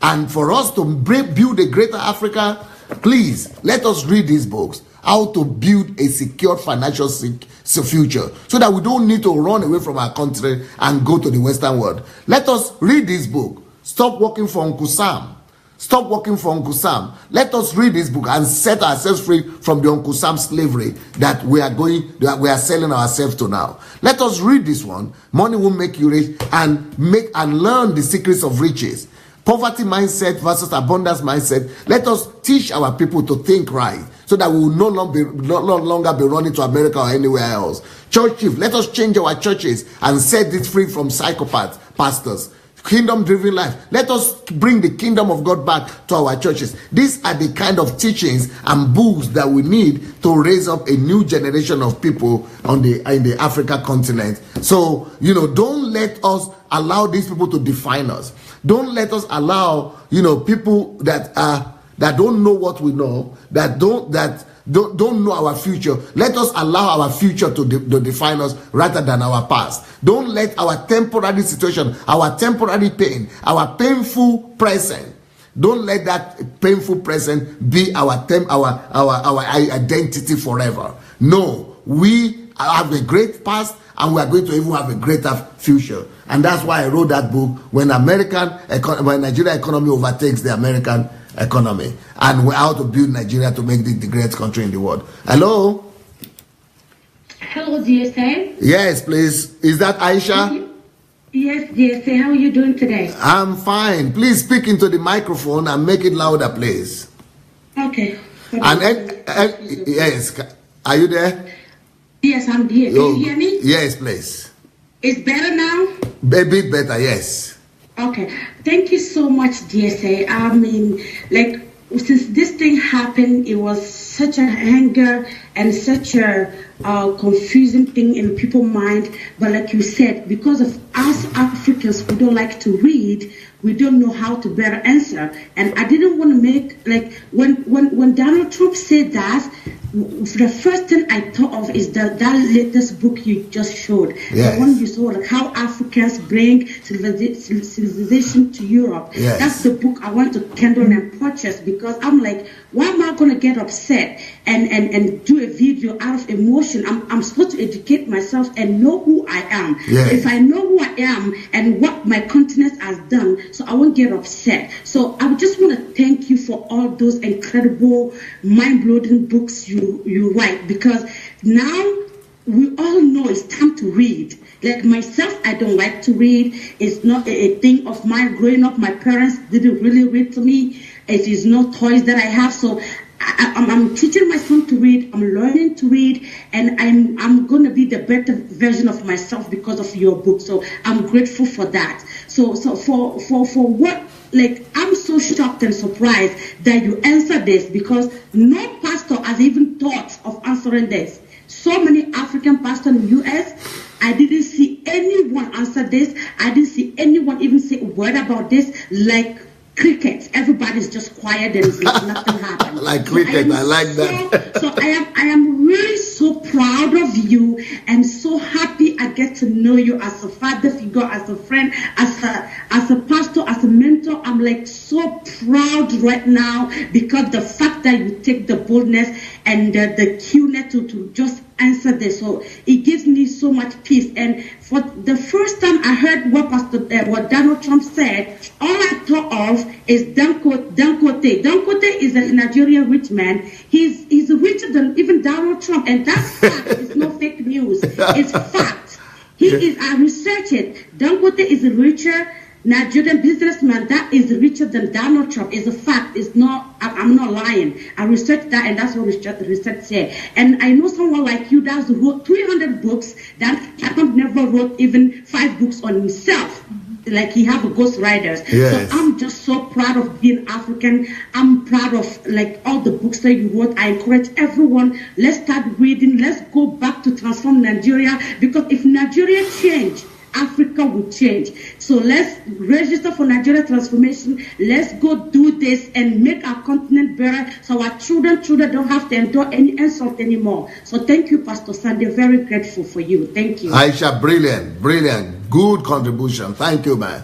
And for us to build a greater Africa, please, let us read these books. How to build a secure financial future, so that we don't need to run away from our country and go to the Western world. Let us read this book. Stop working for Uncle Sam. Stop working for Uncle Sam. Let us read this book and set ourselves free from the Uncle Sam slavery that we are selling ourselves to now. Let us read this one. Money will make you rich, and learn the secrets of riches. Poverty mindset versus abundance mindset. Let us teach our people to think right, so that we will no longer be running to America or anywhere else. Church chief, let us change our churches and set it free from psychopaths, pastors. Kingdom-driven life. Let us bring the kingdom of God back to our churches. These are the kind of teachings and books that we need to raise up a new generation of people in the Africa continent. So, don't let us allow these people to define us. Don't let us allow, people that don't know what we know, that don't know our future. Let us allow our future to define us rather than our past. Don't let our temporary situation, our temporary pain, our painful present, don't let that painful present be our identity forever. No, we have a great past and we are going to even have a greater future. And that's why I wrote that book, when Nigeria economy overtakes the American economy, and how to build Nigeria to make it the greatest country in the world. Hello? Hello, DSA. Yes, please. Is that Aisha? Yes, DSA. How are you doing today? I'm fine. Please speak into the microphone and make it louder, please. Okay. Yes. Are you there? Yes, I'm here. Can you hear me? Yes, please. It's better now? A bit better, yes. Okay. Thank you so much, DSA. I mean, like, since this thing happened, it was such a anger and such a confusing thing in people's mind. But like you said, because of us Africans who don't like to read, we don't know how to better answer. And I didn't want to make, like, when Donald Trump said that, the first thing I thought of is that latest book you just showed. Yes. The one you saw, like how Africans bring civilization to Europe. Yes. That's the book I want to kindle and purchase, because I'm like, why am I going to get upset and do a video out of emotion? I'm supposed to educate myself and know who I am. Yes. If I know who I am and what my continent has done, so I won't get upset. So I just want to thank you for all those incredible, mind-blowing books you write, because now we all know it's time to read. Like myself, I don't like to read. It's not a thing of mine. Growing up, my parents didn't really read to me. It is no toys that I have. So I'm teaching my son to read. I'm learning to read, and I'm going to be the better version of myself because of your book. So I'm grateful for that. So for what, like, I'm so shocked and surprised that you answered this, because no pastor has even thought of answering this. So many African pastors in the U.S., I didn't see anyone answer this. I didn't see anyone even say a word about this. Like crickets, everybody's just quiet and nothing happened. Like cricket, I like that. So I am really so proud of you and so happy I get to know you as a father figure, as a friend, as a pastor, as a mentor. I'm like so proud right now, because the fact that you take the boldness and the cuteness to just answer this, so it gives me so much peace. And for the first time I heard what Donald Trump said, all I thought of is Dangote. Dangote is a Nigerian rich man. He's richer than even Donald Trump, and that's fact. It's not fake news. It's fact. I researched it. Dangote is a richer Nigerian businessman that is richer than Donald Trump. Is a fact. It's not. I'm not lying. I researched that, and that's what research said. And I know someone like you that wrote 300 books. That Trump never wrote even 5 books on himself. Like he have a ghostwriters. Yes. So I'm just so proud of being African. I'm proud of like all the books that you wrote. I encourage everyone, let's start reading. Let's go back to transform Nigeria, because if Nigeria change, Africa will change. So let's register for Nigeria transformation. Let's go do this and make our continent better, so our children don't have to endure any insult anymore. So thank you, Pastor Sunday. Very grateful for you. Thank you. Aisha, brilliant. Good contribution. Thank you, man.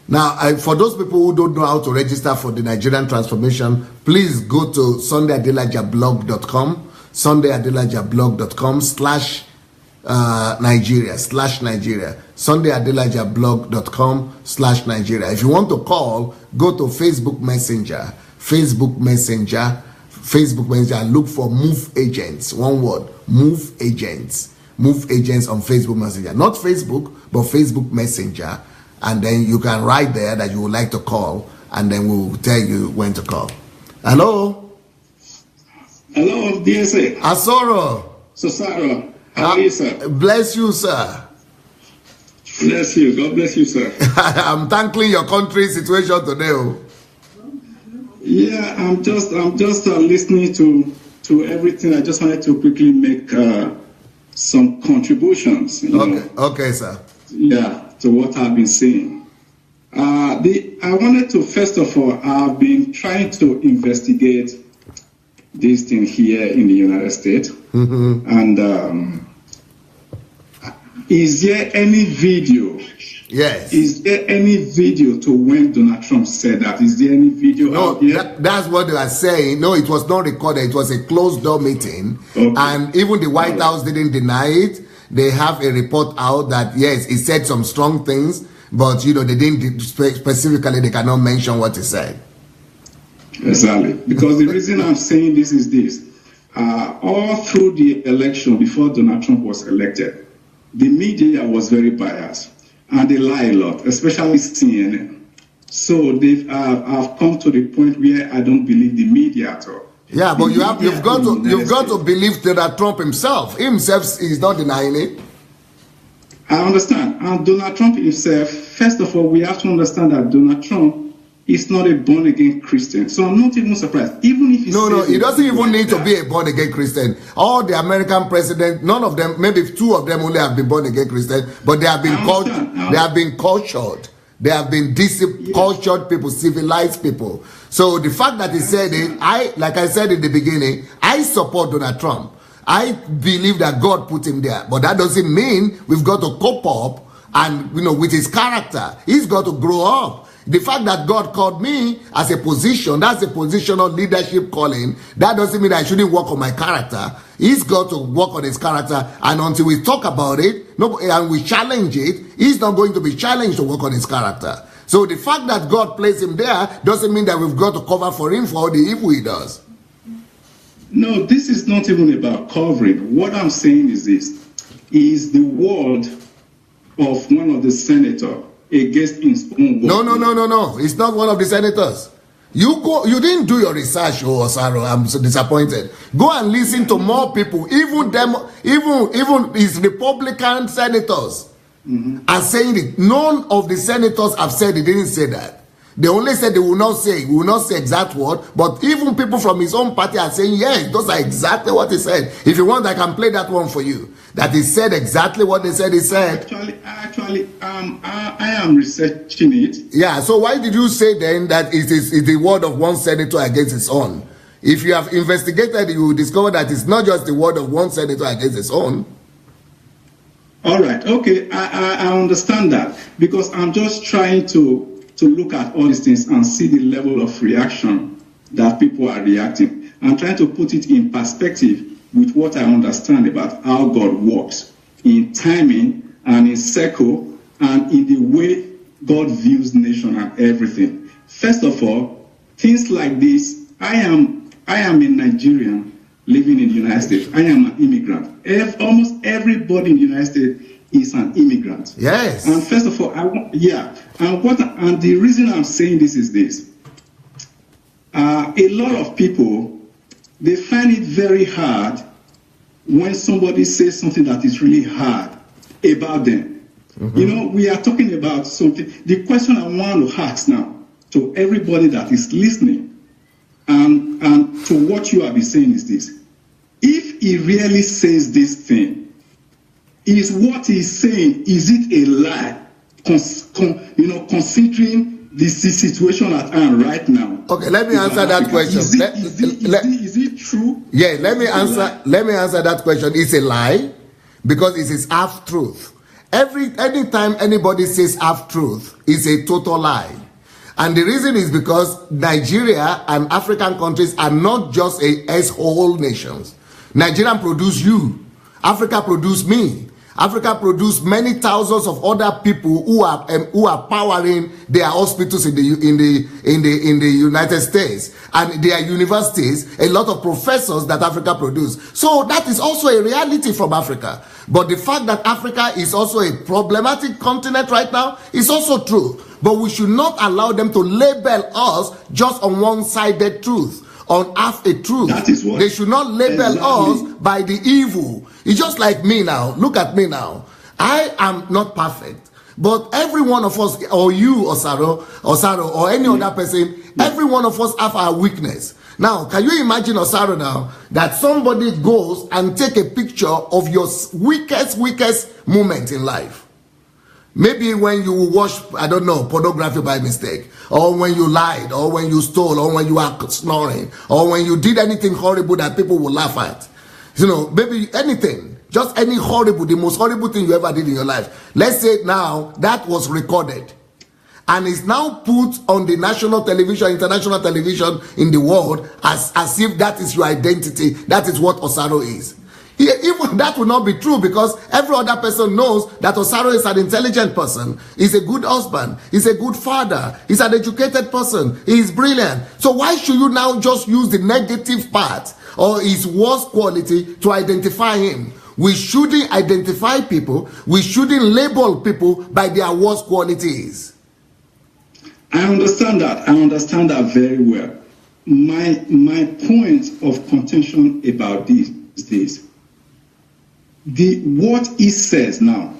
Now, for those people who don't know how to register for the Nigerian transformation, please go to sundayadelajablog.com, sundayadelajablog.com /Nigeria, sundayadelajablog.com/Nigeria. If you want to call, go to Facebook Messenger, and look for Move Agents. One word, Move Agents on Facebook Messenger. Not Facebook, but Facebook Messenger. And then you can write there that you would like to call, and then we will tell you when to call. Hello? Hello, DSA. Asoro. Sosaro. How are you, sir? Bless you, sir. Bless you. God bless you, sir. I'm tackling your country situation today. Oh. Yeah, I'm just listening to everything. I just wanted to quickly make some contributions. Okay, sir. Yeah, to what I've been seeing. I wanted to, first of all, I've been trying to investigate this thing here in the United States. And is there any video? Yes. Is there any video to when Donald Trump said that? Is there any video out here? That's what they are saying. No, it was not recorded. It was a closed-door meeting. Okay. And even the White House didn't deny it. They have a report out that, yes, he said some strong things, but, you know, they didn't specifically, they cannot mention what he said. Exactly. Because the reason I'm saying this is this. All through the election, before Donald Trump was elected, the media was very biased. And they lie a lot, especially CNN. So I've come to the point where I don't believe the media at all. Yeah, but you've got to believe that Trump himself is not denying it. I understand. And Donald Trump himself, first of all, we have to understand that Donald Trump is not a born-again Christian. So I'm not even surprised. Even if he he doesn't even need to be a born-again Christian. All the American presidents, none of them, maybe 2 of them only have been born-again Christian, but they have been cultured. They have been cultured people, civilized people. So the fact that he said it, like I said in the beginning, I support Donald Trump. I believe that God put him there, but that doesn't mean we've got to cope up and, you know, with his character. He's got to grow up. The fact that God called me as a position, that's a positional leadership calling. That doesn't mean I shouldn't work on my character. He's got to work on his character, and until we talk about it, and we challenge it, he's not going to be challenged to work on his character. So the fact that God placed him there doesn't mean that we've got to cover for him for all the evil he does. No, this is not even about covering. What I'm saying is this, is the word of one of the senators against his own word. No. It's not one of the senators. You didn't do your research, Osaro. I'm so disappointed. Go and listen to more people. Even his Republican senators are saying it. None of the senators have said he didn't say that. They only said they will not say exact word, but even people from his own party are saying, yes, those are exactly what he said. If you want, I can play that one for you. That he said exactly what they said he said. Actually, I am researching it. Yeah, so why did you say then that it is the word of one senator against his own? If you have investigated, you will discover that it's not just the word of one senator against his own. All right, okay, I understand that, because I'm just trying to look at all these things and see the level of reaction that people are reacting. I'm trying to put it in perspective with what I understand about how God works in timing and in circle and in the way God views nation and everything. First of all, things like this, I am a Nigerian living in the United States. I am an immigrant. Almost everybody in the United States is an immigrant. Yes. And first of all, and the reason I'm saying this is this. A lot of people, they find it very hard when somebody says something that is really hard about them. You know, we are talking about something. The question I want to ask now to everybody that is listening and to what you have been saying is this. If he really says this thing, is what he's saying, is it a lie? Considering the situation at hand right now. Okay, let me answer that question. Is it true? Yeah, let me answer that question. It's a lie because it is half truth. Anytime anybody says half truth, it's a total lie. And the reason is because Nigeria and African countries are not just whole nations. Nigeria produce you. Africa produce me. Africa produced many thousands of other people who are powering their hospitals in the United States, and their universities, a lot of professors that Africa produced. So that is also a reality from Africa. But the fact that Africa is also a problematic continent right now is also true. But we should not allow them to label us just on one-sided truth, on half a truth. That is what they should not label us by the evil. It's just like me now. Look at me now. I am not perfect, but every one of us, or you, Osaro, or any other person, every one of us have our weakness. Now, can you imagine, Osaro, now that somebody goes and take a picture of your weakest moment in life? Maybe when you watch, I don't know, pornography by mistake, or when you lied, or when you stole, or when you are snoring, or when you did anything horrible that people will laugh at. You know, maybe anything, just any horrible, the most horrible thing you ever did in your life. Let's say now that was recorded and is now put on the national television, international television in the world as if that is your identity. That is what Osaro is. Even that will not be true, because every other person knows that Osaro is an intelligent person, he's a good husband, he's a good father, he's an educated person, he is brilliant. So why should you now just use the negative part or his worst quality to identify him? We shouldn't identify people, we shouldn't label people by their worst qualities. I understand that very well. My point of contention about this is this. What he says now,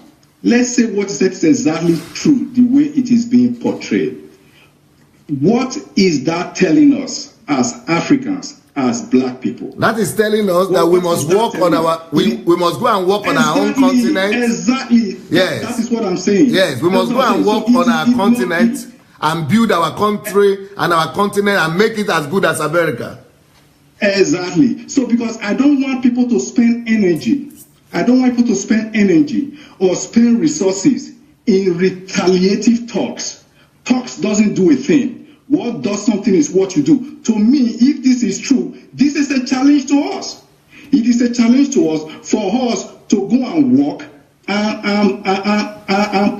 let's say what he says is exactly true, the way it is being portrayed. What is that telling us as Africans, as black people? That is telling us that we must work on our, we must go and work on our own continent. Exactly. Yes. That is what I'm saying. Yes, we must go and work on our continent and build our country and our continent and make it as good as America. Exactly. So because I don't want people to spend energy. I don't want people to spend energy or spend resources in retaliative talks. Talks doesn't do a thing. What does something is what you do. To me, if this is true, this is a challenge to us. It is a challenge to us for us to go and work and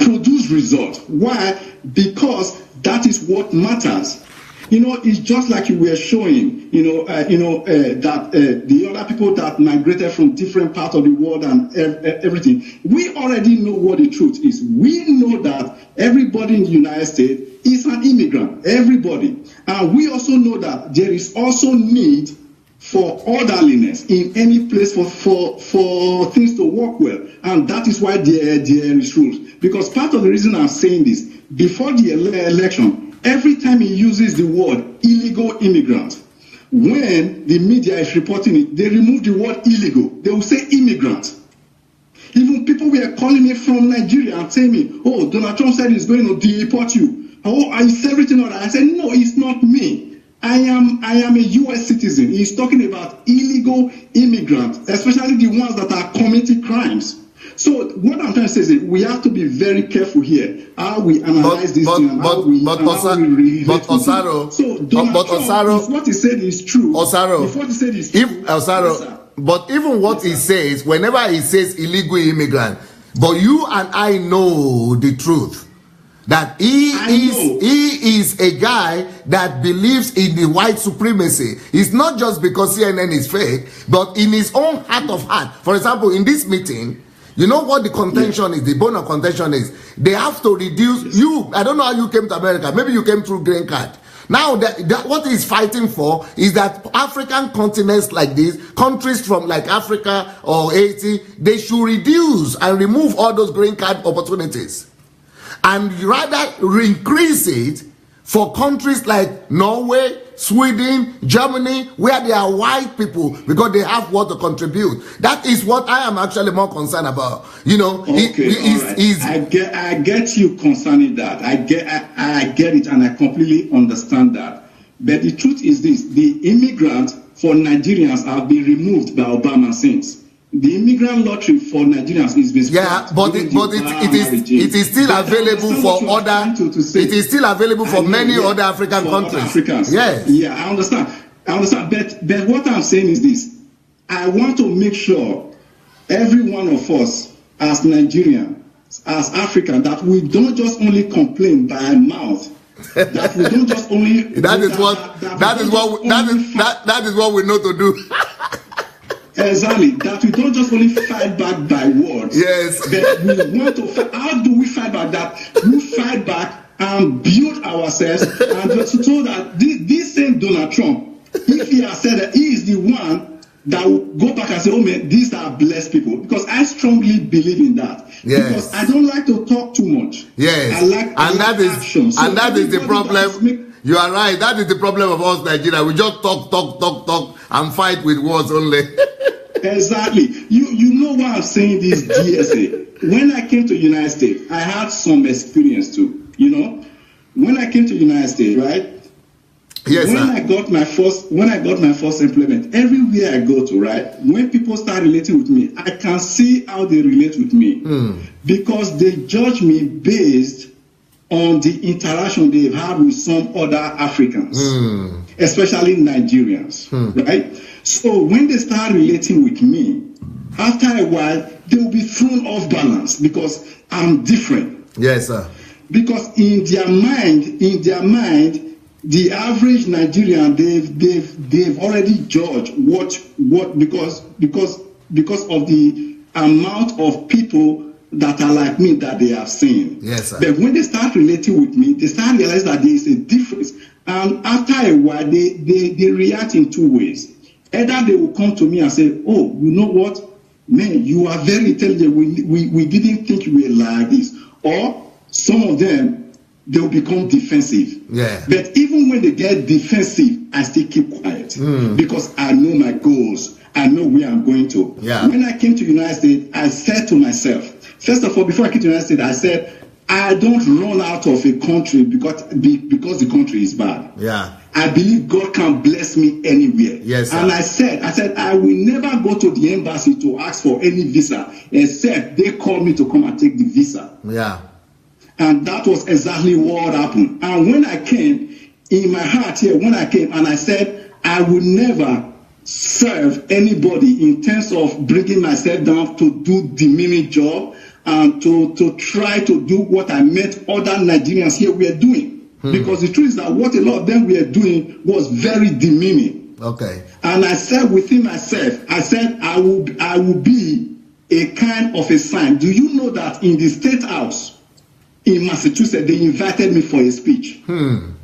produce results. Why? Because that is what matters. You know, it's just like you were showing, that the other people that migrated from different parts of the world and everything. We already know what the truth is. We know that everybody in the United States is an immigrant. Everybody. And we also know that there is also need for orderliness in any place for things to work well. And that is why there is rules. Because part of the reason I'm saying this, before the election, every time he uses the word illegal immigrant, when the media is reporting it, they remove the word illegal. They will say immigrant. Even people were calling me from Nigeria and telling me, oh, Donald Trump said he's going to deport you. Oh, I said everything on that. I said, no, it's not me. I am a U.S. citizen. He's talking about illegal immigrants, especially the ones that are committing crimes. So what I'm trying to say is that we have to be very careful here how we analyze this thing and how we relate. But Osaro, so Donald Trump, if what he said is true. Osaro, if what he said is true, Osaro, but even what he says, whenever he says illegal immigrant, but you and I know the truth. That he is a guy that believes in the white supremacy. It's not just because CNN is fake, but in his own heart of heart. For example, in this meeting, you know what the contention is, the bone of contention is? They have to reduce you. I don't know how you came to America. Maybe you came through green card. Now, what he's fighting for is that African continents like this, countries from like Africa or Haiti, they should reduce and remove all those green card opportunities. And rather increase it for countries like Norway, Sweden, Germany, where they are white people because they have what to contribute. That is what I am actually more concerned about. You know, I get you concerning that. I get it, and I completely understand that. But the truth is this: the immigrants for Nigerians have been removed by Obama since. The immigrant lottery for Nigerians is basically it is still available for other. It is still available for many other African countries. Africans. Yes. Yeah, I understand. But what I'm saying is this: I want to make sure every one of us, as Nigerians, as African, that we don't just only complain by mouth. That we don't just only. that is what we know to do. Exactly, that we don't just only fight back by words. Yes. But we want to. How do we fight back that? We fight back and build ourselves, and so that this same Donald Trump, if he has said that he is the one that will go back and say, oh man, these are blessed people, because I strongly believe in that. Yes. Because I don't like to talk too much. Yes. That is the problem. You are right. That is the problem of us Nigeria. We just talk and fight with words only. Exactly. You know why I'm saying this, DSA. When I came to the United States, I had some experience too. You know, when I came to the United States, right? Yes, when I got my first employment, everywhere I go to, right, when people start relating with me, I can see how they relate with me because they judge me based on the interaction they've had with some other Africans, especially Nigerians, right? So when they start relating with me, after a while, they will be thrown off balance because I'm different. Yes, sir. Because in their mind, the average Nigerian, they've already judged what because of the amount of people that are like me that they have seen. Yes, sir. But when they start relating with me, they start realizing that there is a difference. And after a while, they react in two ways. Either they will come to me and say, oh, you know what? Man, you are very intelligent. We didn't think you were like this. Or some of them, they will become defensive. Yeah. But even when they get defensive, I still keep quiet because I know my goals. I know where I'm going to. Yeah. When I came to the United States, I said to myself, first of all, before I came to the United States, I said, I don't run out of a country because the country is bad. Yeah. I believe God can bless me anywhere. Yes, sir. And I said, I will never go to the embassy to ask for any visa except they call me to come and take the visa. Yeah. And that was exactly what happened. And when I came, in my heart here, when I came and I said, I will never serve anybody in terms of bringing myself down to do demeaning job and to try to do what I met other Nigerians here were doing. Because the truth is that what a lot of them were doing was very demeaning. Okay. And I said within myself, I said, I will be a kind of a sign. Do you know that in the State House in Massachusetts, they invited me for a speech? And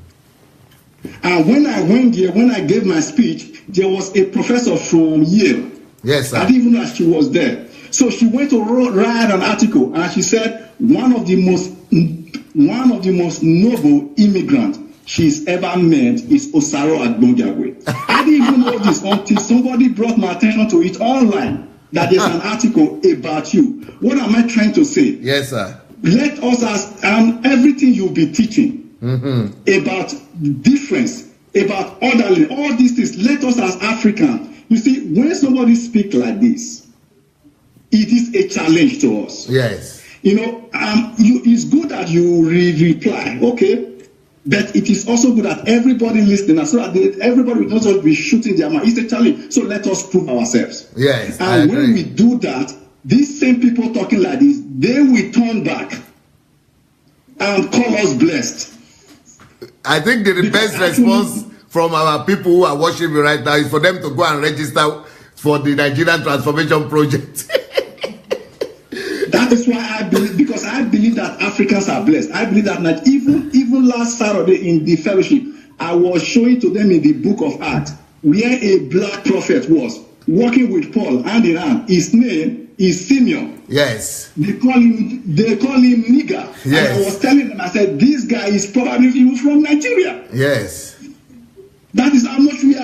when I went there, when I gave my speech, there was a professor from Yale. Yes, sir. I didn't even know that she was there. So she went to write an article, and she said one of the most noble immigrants she's ever met is Osaro Agbonjagwe. I didn't even know this until somebody brought my attention to it online, that there's an article about you. What am I trying to say? Yes, sir. Let us ask everything you'll be teaching about difference, about orderly, all these things. Let us as Africans. You see, when somebody speaks like this, it is a challenge to us. Yes. You know, it's good that you reply, okay, but it is also good that everybody listening, so that everybody will not just be shooting their mouth. It's a challenge. So let us prove ourselves. Yes. And when we do that, these same people talking like this, they will turn back and call us blessed. I think the best response from our people who are watching me right now is for them to go and register for the Nigerian Transformation Project. That is why I believe, because I believe that Africans are blessed. I believe that even last Saturday in the fellowship, I was showing to them in the book of Acts where a black prophet was working with Paul hand in hand. His name is Simeon. Yes. They call him nigger. Yes. And I was telling them, I said, this guy is probably even from Nigeria. Yes. That is how much we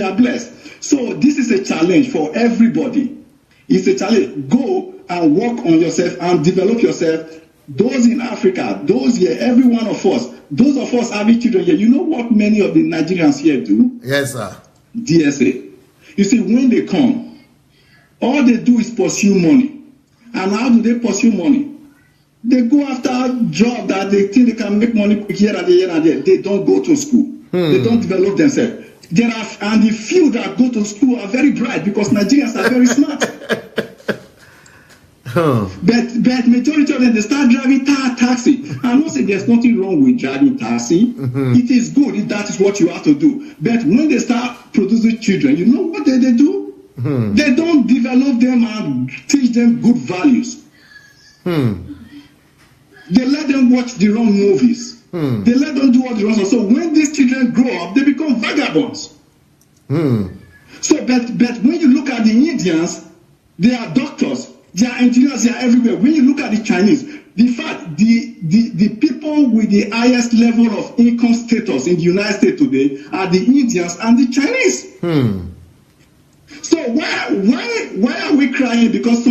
are blessed. So this is a challenge for everybody. It's a challenge. Go and work on yourself and develop yourself. Those in Africa, those here, every one of us, those of us having children here, you know what many of the Nigerians here do? Yes, sir. DSA. You see, when they come, all they do is pursue money. And how do they pursue money? They go after a job that they think they can make money quick here and there. They don't go to school. They don't develop themselves. And the few that go to school are very bright because Nigerians are very smart. But majority of them, they start driving taxi. I'm not saying there's nothing wrong with driving taxi. It is good if that is what you have to do. But when they start producing children, you know what they do? They don't develop them and teach them good values. They let them watch the wrong movies. They let them do all the wrong stuff. So when these children grow up, they become vagabonds. So, but when you look at the Indians, they are doctors, they are engineers, they are everywhere. When you look at the Chinese, the fact the people with the highest level of income status in the United States today are the Indians and the Chinese. So why are we crying because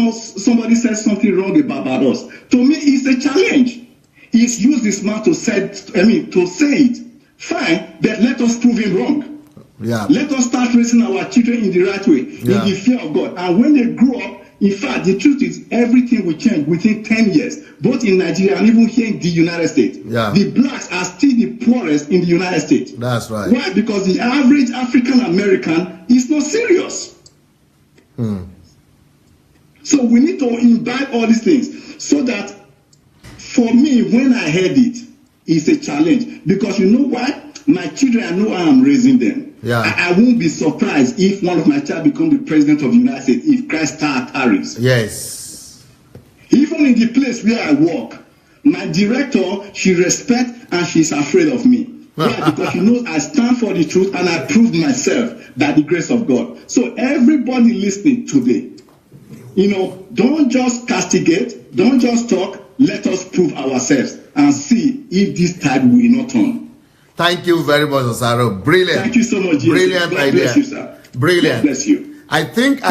somebody says something wrong about us? To me, it's a challenge. He's used this man to say it. Fine, but let us prove him wrong. Yeah. Let us start raising our children in the right way, in the fear of God. And when they grow up, in fact, the truth is everything will change within 10 years, both in Nigeria and even here in the United States. Yeah. The blacks are still the poorest in the United States. That's right. Why? Because the average African American is not serious. So we need to imbibe all these things so that for me, when I heard it, it's a challenge. Because you know why? My children, I know I am raising them. Yeah. I won't be surprised if one of my child becomes the president of the United States if Christ tarries. Yes. Even in the place where I work, my director, she respects and she's afraid of me. Yeah, because she knows I stand for the truth and I prove myself by the grace of God. So everybody listening today, don't just castigate, don't just talk, let us prove ourselves and see if this tide will not turn. Thank you very much, Osaro. Brilliant. Thank you so much. Brilliant God idea. Bless you, sir. Brilliant. God bless you. I think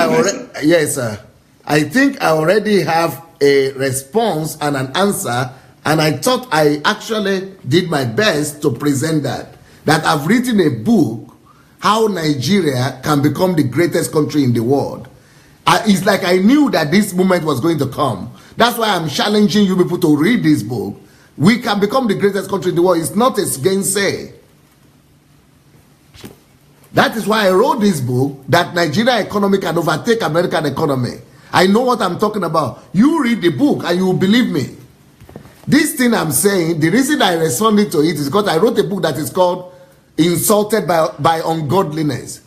I already have a response and an answer, and I thought I actually did my best to present that I've written a book, How Nigeria Can Become the Greatest Country in the World. It's like I knew that this moment was going to come. That's why I'm challenging you people to read this book. We can become the greatest country in the world. It's not a gainsay. That is why I wrote this book, that Nigeria economy can overtake American economy. I know what I'm talking about. You read the book and you will believe me. This thing I'm saying, the reason I responded to it is because I wrote a book that is called Insulted by Ungodliness.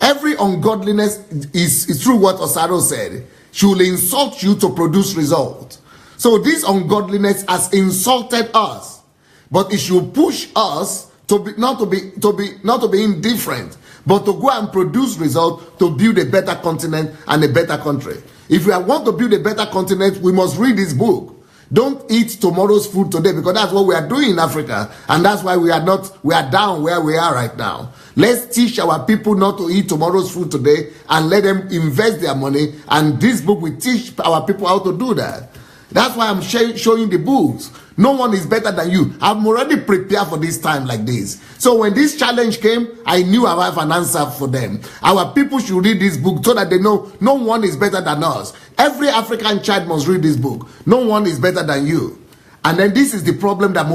Every ungodliness is through what Osaro said. She will insult you to produce results. So this ungodliness has insulted us, but it should push us to be not to be indifferent, but to go and produce results to build a better continent and a better country. If we want to build a better continent, we must read this book. Don't eat tomorrow's food today, because that's what we are doing in Africa, and that's why we are down where we are right now. Let's teach our people not to eat tomorrow's food today and let them invest their money, and this book will teach our people how to do that. That's why I'm showing the books. No one is better than you. I'm already prepared for this time like this. So when this challenge came, I knew I have an answer for them. Our people should read this book so that they know no one is better than us. Every African child must read this book. No one is better than you. And then this is the problem that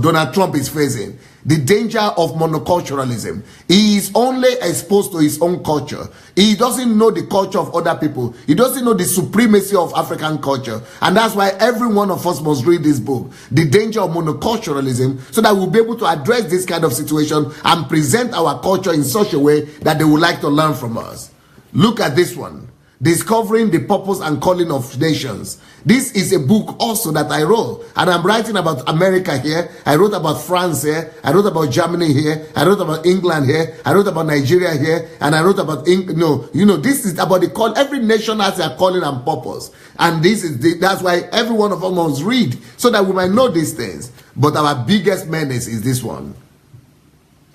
Donald Trump is facing. The danger of monoculturalism. He is only exposed to his own culture. He doesn't know the culture of other people. He doesn't know the supremacy of African culture. And that's why every one of us must read this book, The Danger of Monoculturalism, so that we'll be able to address this kind of situation and present our culture in such a way that they would like to learn from us. Look at this one. Discovering the Purpose and Calling of Nations. This is a book also that I wrote, and I'm writing about America here. I wrote about France here. I wrote about Germany here. I wrote about England here. I wrote about Nigeria here, and I wrote about this is about the call. Every nation has their calling and purpose, and that's why every one of us must read so that we might know these things. But our biggest menace is this one.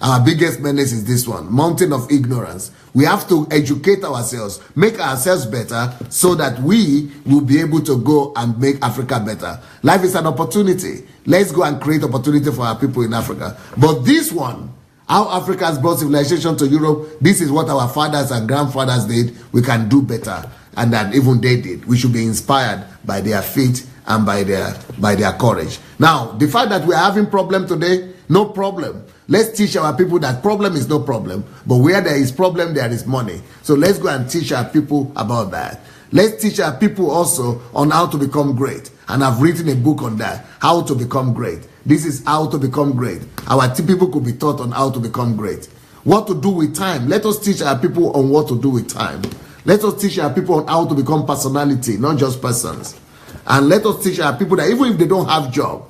Our biggest menace is this one, mountain of ignorance. We have to educate ourselves, make ourselves better, so that we will be able to go and make Africa better. Life is an opportunity. Let's go and create opportunity for our people in Africa. But this one, how Africa has brought civilization to Europe, this is what our fathers and grandfathers did. We can do better, and that even they did. We should be inspired by their faith and by their courage. Now, the fact that we are having problem today, no problem. Let's teach our people that problem is no problem, but where there is problem, there is money. So let's go and teach our people about that. Let's teach our people also on how to become great. And I've written a book on that, how to become great. This is how to become great. Our people could be taught on how to become great. What to do with time. Let us teach our people on what to do with time. Let us teach our people on how to become personality, not just persons. And let us teach our people that even if they don't have job,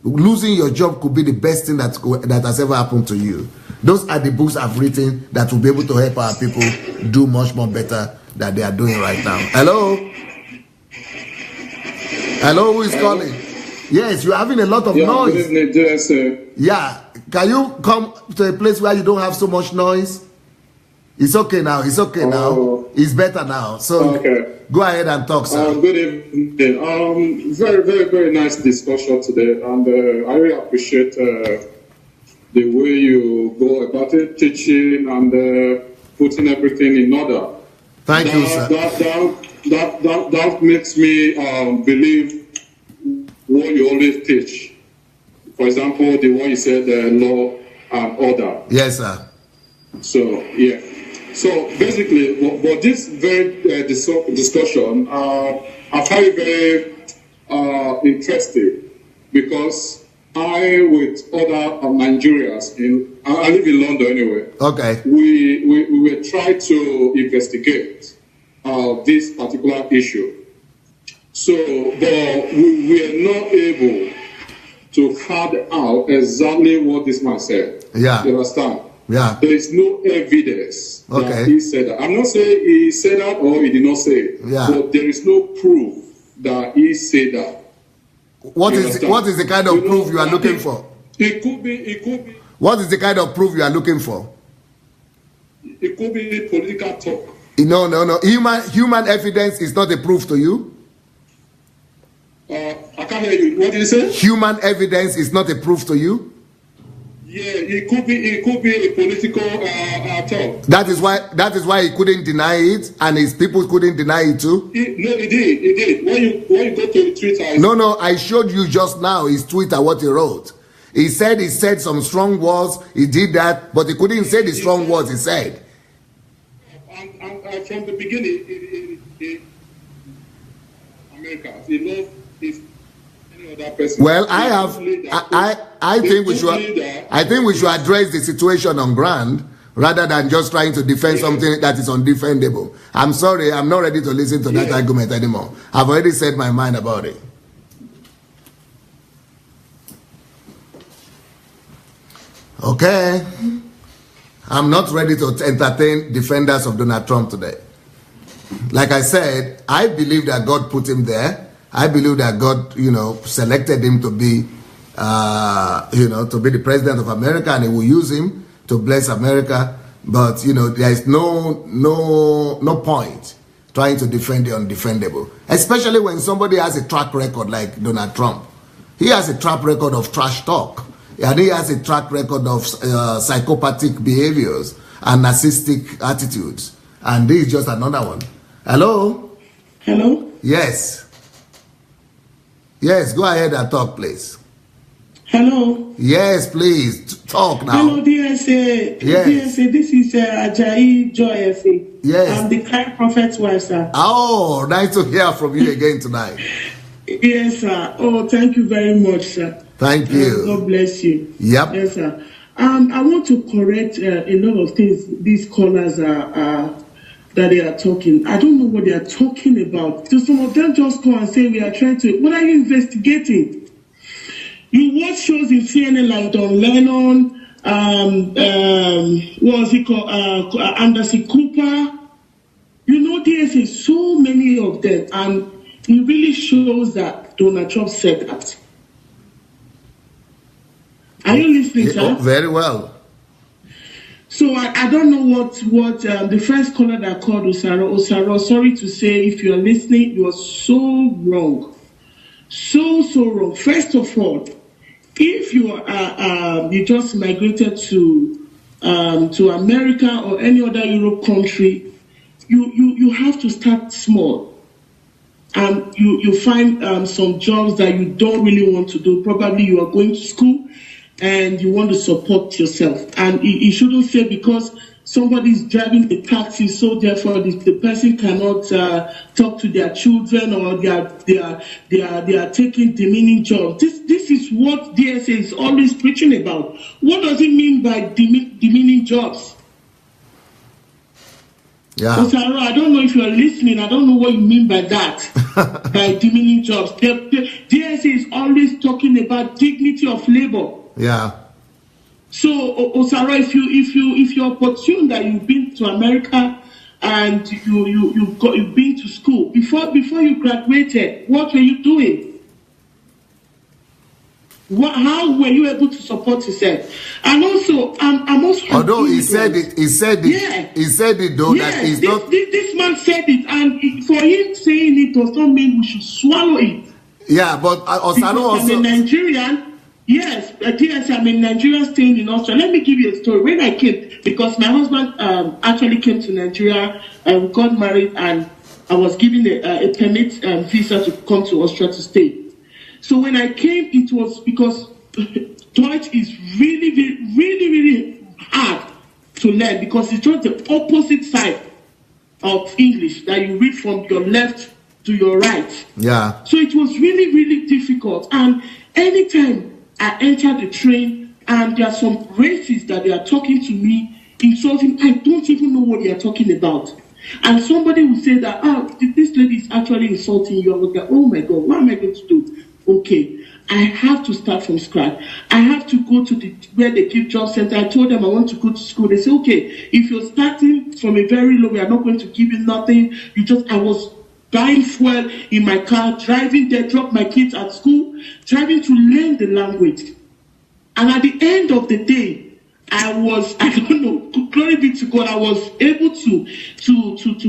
losing your job could be the best thing that has ever happened to you. Those are the books I've written that will be able to help our people do much more better than they are doing right now. Hello? Hello, who is calling? Yes, you're having a lot of noise. Good evening, sir. Yeah. can you come to a place where you don't have so much noise? It's okay now. It's okay now. It's better now. So go ahead and talk, sir. Good evening. Very, very, very nice discussion today, and I really appreciate the way you go about it, teaching and putting everything in order. Thank you, sir. That makes me believe what you always teach. For example, the one you said, law and order. Yes, sir. So, yeah. So, basically, but this very discussion, I find it very interesting because I, with other Nigerians, I live in London anyway. Okay. We were trying to investigate this particular issue. So, but we were not able to find out exactly what this man said. Yeah. You understand? Yeah. There is no evidence that he said that. I'm not saying he said that or he did not say it. Yeah. But there is no proof that he said that. What is the kind of proof you are looking for? It could be. What is the kind of proof you are looking for? It could be political talk. No. Human evidence is not a proof to you. I can't hear you. What did you say? Human evidence is not a proof to you. Yeah, it could be a political talk. That is why he couldn't deny it, and his people couldn't deny it too. He did. When you go to Twitter. No, I showed you just now his Twitter what he wrote. He said some strong words. He did that, but he couldn't say the strong words he said. And from the beginning, America, he loved his. Well, I think we should address the situation on ground rather than just trying to defend something that is undefendable. I'm sorry, I'm not ready to listen to that argument anymore. I've already said my mind about it. Okay. I'm not ready to entertain defenders of Donald Trump today. Like I said, I believe that God put him there. I believe that God, selected him to be, to be the president of America, and he will use him to bless America. But, there is no point trying to defend the undefendable, especially when somebody has a track record like Donald Trump. He has a track record of trash talk, and he has a track record of psychopathic behaviors and narcissistic attitudes. And this is just another one. Hello? Hello? Yes. Yes, go ahead and talk, please. Hello? Yes, please. Talk now. Hello, DSA. Yes. DSA, this is Ajayi Joy FA. Yes. I'm the kind prophet's wife, sir. Oh, nice to hear from you again tonight. Yes, sir. Oh, thank you very much, sir. Thank you. God bless you. Yep. Yes, sir. I want to correct a lot of things these callers are that they are talking. I don't know what they are talking about. So some of them just come and say we are trying to. What are you investigating? You watch shows in CNN like Don Lennon, what was it called? Anderson Cooper. There's so many of them, and it really shows that Donald Trump said that. Are you listening, sir? Very well. So I don't know what the first caller that called Osaro, sorry to say, if you are listening, you are so wrong. So wrong. First of all, if you just migrated to America or any other Europe country, you have to start small. And you find some jobs that you don't really want to do. Probably you are going to school and you want to support yourself. And you shouldn't say because somebody is driving a taxi, so therefore the person cannot talk to their children, or they are taking demeaning jobs. This is what DSA is always preaching about. What does it mean by demeaning jobs? Yeah. Osaro, I don't know if you are listening. I don't know what you mean by that, by demeaning jobs. DSA is always talking about dignity of labor. Yeah. So, Osaro, if you're opportune that you've been to America and you've been to school before you graduated, what were you doing? How were you able to support yourself? And also, I'm also. Although he said it though, that he's not. This man said it, and for him saying it does not mean we should swallow it. Yeah, but Osano also. I'm a Nigerian. Yes, I'm a Nigerian staying in Austria. Let me give you a story. When I came, because my husband actually came to Nigeria, we got married, and I was given a permit visa to come to Austria to stay. So when I came, it was because Deutsch is really hard to learn, because it's just the opposite side of English that you read from your left to your right. Yeah. So it was really difficult. And anytime I enter the train and there are some racists that they are talking to me, insulting, I don't even know what they are talking about. And somebody will say that, this lady is actually insulting you. I was like, oh my God, what am I going to do? Okay, I have to start from scratch. I have to go to where they give job center. I told them I want to go to school. They say, okay, if you're starting from a very low, we are not going to give you nothing. I was buying fuel in my car, driving there, drop my kids at school, driving to learn the language. And at the end of the day, I don't know, glory be to God, I was able to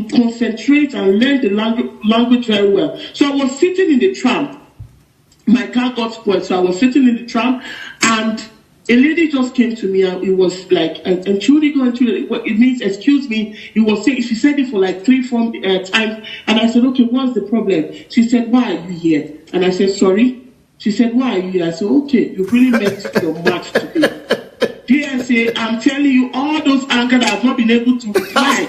concentrate and learn the language very well. So I was sitting in the tram. My car got spoiled, so I was sitting in the tram, and a lady just came to me, and it was like, and truly going to, what it means, excuse me, it was saying, she said it for like 3-4 times, and I said, okay, what's the problem? She said, why are you here? And I said, sorry. She said, why are you here? I said, okay, you really made your match today. DSA, I'm telling you, all those anger that I've not been able to reply,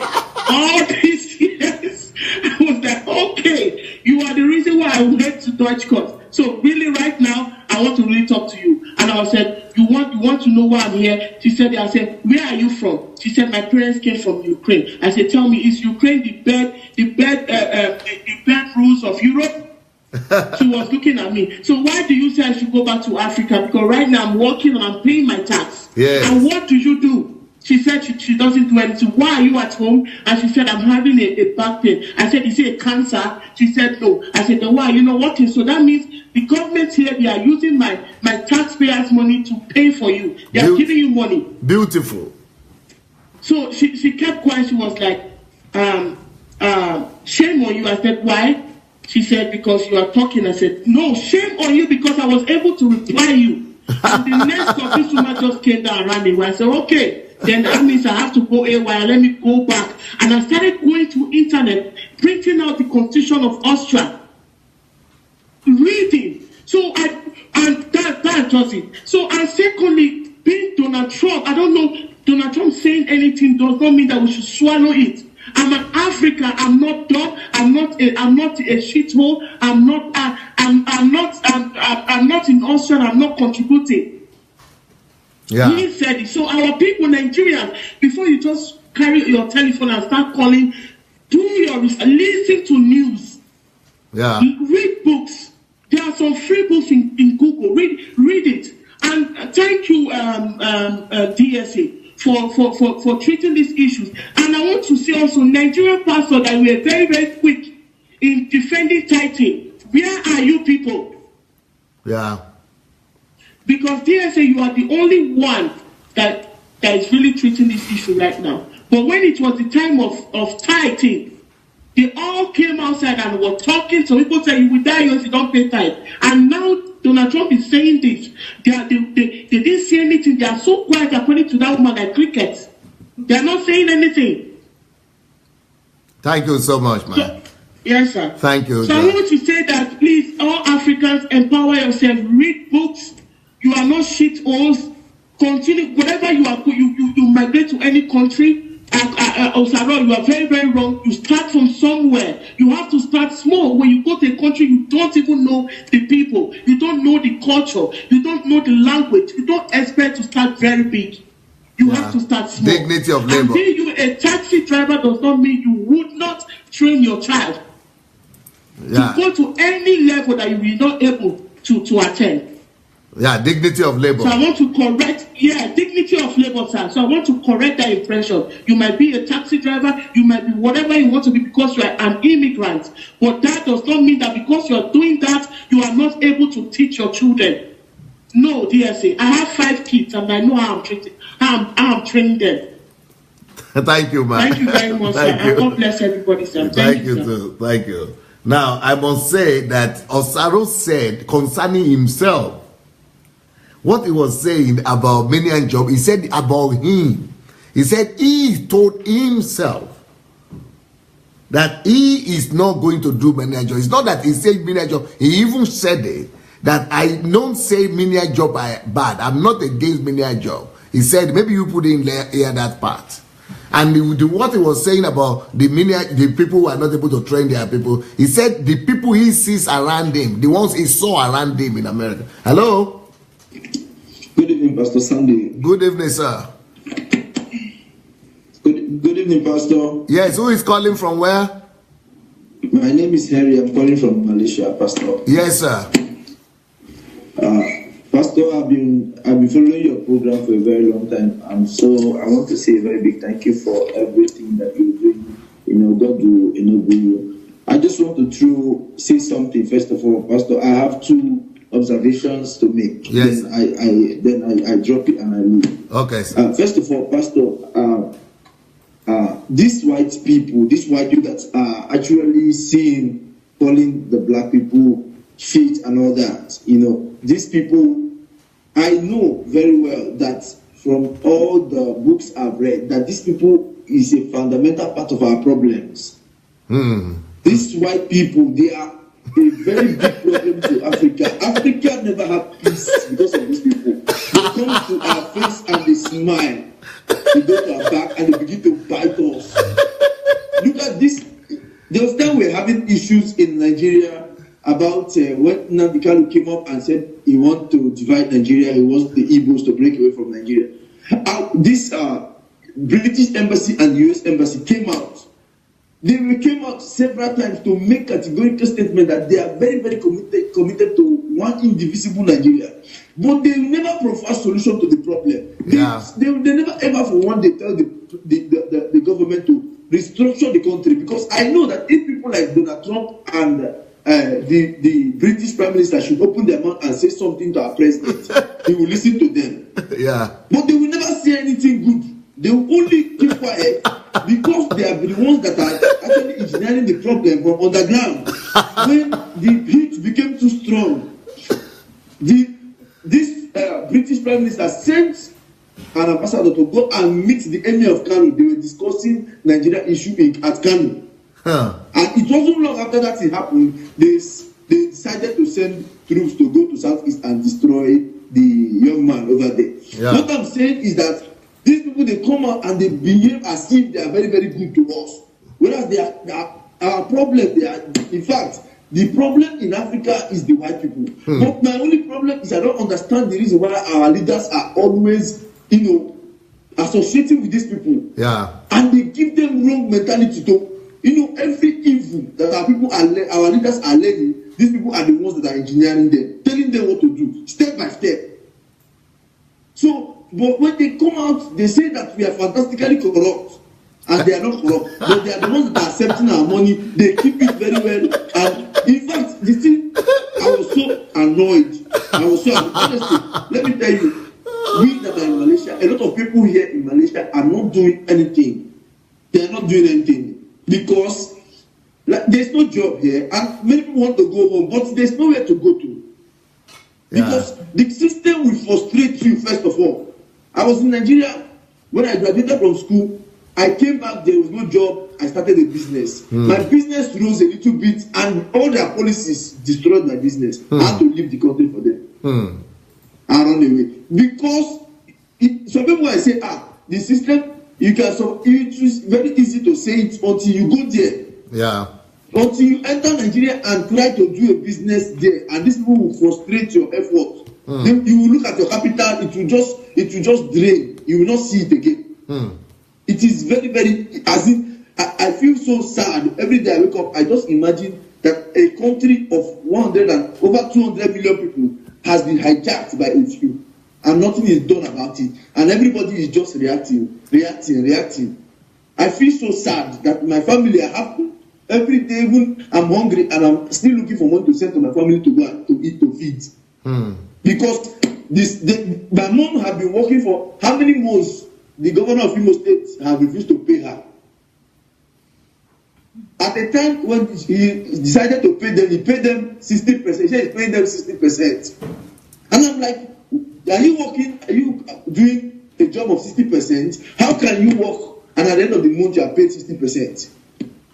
all these years, I was like, okay, you are the reason why I went to Deutsch course. So really right now, I want to really talk to you. And I said, you want to know why I'm here? She said, I said, where are you from? She said, my parents came from Ukraine. I said, tell me, is Ukraine the bed rules of Europe? She was looking at me. So why do you say I should go back to Africa? Because right now I'm working and I'm paying my tax. Yes. And what do you do? She said she doesn't do anything. Why are you at home? And she said, I'm having a back pain. I said, is it a cancer? She said, no. I said, then why? You know what? So that means the government here, they are using my taxpayers' money to pay for you. They are giving you money. Beautiful. So she kept quiet. She was like, shame on you. I said, why? She said, because you are talking. I said, no, shame on you, because I was able to reply you. And the next of this woman just came down and ran away. I said, okay. Then that means I have to go AY. Let me go back. And I started going to internet, printing out the Constitution of Austria, reading. So that does it. So, and secondly, being Donald Trump, I don't know, Donald Trump saying anything does not mean that we should swallow it. I'm an African. I'm not dumb. I'm not a shithole. I'm not in Austria. I'm not contributing. Yeah. He said it. So our people, Nigerians, before you just carry your telephone and start calling, do your research, listen to news. Yeah. Read books. There are some free books in Google. Read it. And thank you, DSA, for treating these issues. And I want to say also, Nigerian pastors that were very quick in defending tithing. Where are you people? Yeah. Because DSA, you are the only one that is really treating this issue right now. But when it was the time of tithing, they all came outside and were talking. So people say, you will die if you don't pay tithe. And now Donald Trump is saying this. They didn't say anything. They are so quiet according to that woman like crickets. They are not saying anything. Thank you so much, man. So, yes, sir. Thank you. So I want to say that, please, all Africans, empower yourself. Read books. You are not shitholes. Continue. Whatever you are, you migrate to any country. Osaro, you are very wrong. You start from somewhere. You have to start small. When you go to a country, you don't even know the people. You don't know the culture. You don't know the language. You don't expect to start very big. You have to start small. Dignity of labor. And being you a taxi driver does not mean you would not train your child to go to any level that you will not able to attend. Yeah, dignity of labor. So I want to correct, dignity of labor, sir. So I want to correct that impression. You might be a taxi driver, you might be whatever you want to be because you are an immigrant. But that does not mean that because you are doing that, you are not able to teach your children. No, DSA. I have 5 kids and I know how I'm training them. Thank you, man. Thank you very much, Thank sir. you. God bless everybody, sir. Thank you, sir. too. Thank you. Now, I must say that Osaro said concerning himself, what he was saying about Minian Job, he said about him. He said he told himself that he is not going to do Minian Job. It's not that he said Minian Job. He even said it, that I don't say Minian Job bad. I'm not against Minian Job. He said, maybe you put in here that part. And what he was saying about the people who are not able to train their people, he said the people he sees around him, the ones he saw around him in America. Hello? Good evening, Pastor Sunday. Good evening, sir. Good evening, Pastor. Yes, who is calling from where? My name is Harry. I'm calling from Malaysia, Pastor. Yes, sir. Pastor, I've been following your program for a very long time, and so I want to say a very big thank you for everything that you're doing. God will enable you. I just want to say something first of all, Pastor. I have 2 observations to make. Yes. Then I drop it and I leave. Okay, sir. First of all, Pastor, these white people that are actually calling the black people shit and all that, these people, I know very well that from all the books I've read, that these people is a fundamental part of our problems. These white people, they are a very big problem to Africa. Africa never had peace because of these people. They come to our face and they smile. They go to our back and they begin to bite us. Look at this. There was time we were having issues in Nigeria about when Nnamdi Kanu came up and said he wants to divide Nigeria, he wants the Igbos to break away from Nigeria. This British embassy and US embassy came out. They came out several times to make categorical statement that they are very, very committed to one indivisible Nigeria. But they never provide solution to the problem. They never ever for one day tell the government to restructure the country, because I know that if people like Donald Trump and the British Prime Minister should open their mouth and say something to our president, he will listen to them. But they will never say anything good. They will only keep quiet because they are the ones that are actually engineering the problem from underground. When the heat became too strong, this British Prime Minister sent an ambassador to go and meet the Emir of Kano. They were discussing Nigeria issue at Kano. And it wasn't long after that it happened, they decided to send troops to go to Southeast and destroy the young man over there. What I'm saying is that these people, they come out and they behave as if they are very, very good to us. Whereas they are our problem. In fact, the problem in Africa is the white people. But my only problem is I don't understand the reason why our leaders are always, associating with these people. And they give them wrong mentality to, every evil that our leaders are learning, these people are the ones that are engineering them, telling them what to do, step by step. So, but when they come out, they say that we are fantastically corrupt. And they are not corrupt. But they are the ones that are accepting our money. They keep it very well. And in fact, the thing, I was so annoyed. Honestly, let me tell you, we that are in Malaysia, a lot of people here in Malaysia are not doing anything. They are not doing anything. Because there's no job here. And many people want to go home, but there's nowhere to go to. Because the system will frustrate you, first of all. I was in Nigeria when I graduated from school. I came back, there was no job. I started a business. My business rose a little bit, and all their policies destroyed my business. I had to leave the country for them. I run away. Because some people might say, the system, it's very easy to say it until you go there. Until you enter Nigeria and try to do a business there, and these people will frustrate your effort. Then you will look at your capital, it will just drain. You will not see it again. It is very, very, as in, I feel so sad. Every day I wake up, I just imagine that a country of 100 and over 200 million people has been hijacked by a few, and nothing is done about it. And everybody is just reacting. I feel so sad that my family, I have every day, even I'm hungry and I'm still looking for money to send to my family to go to eat, to feed. Because my mom had been working for how many months? The governor of Imo State have refused to pay her. At the time when he decided to pay them, he paid them 60%. He said he's paying them 60%. And I'm like, are you working? Are you doing a job of 60%? How can you work and at the end of the month you are paid 60%?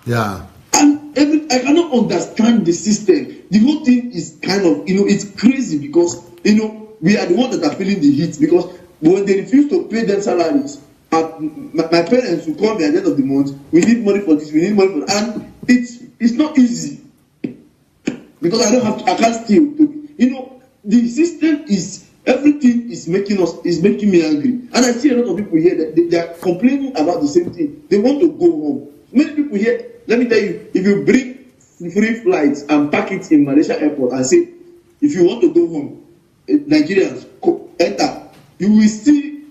Yeah. And I cannot understand the system. The whole thing is kind of, it's crazy because, we are the ones that are feeling the heat because when they refuse to pay them salaries, my parents will call me at the end of the month, we need money for this, we need money for that. And it's not easy because I can't steal. The system is, everything is making me angry. And I see a lot of people here that they are complaining about the same thing. They want to go home. Many people here, let me tell you, if you bring free flights and pack it in Malaysia airport and say, if you want to go home, Nigerians enter, you will see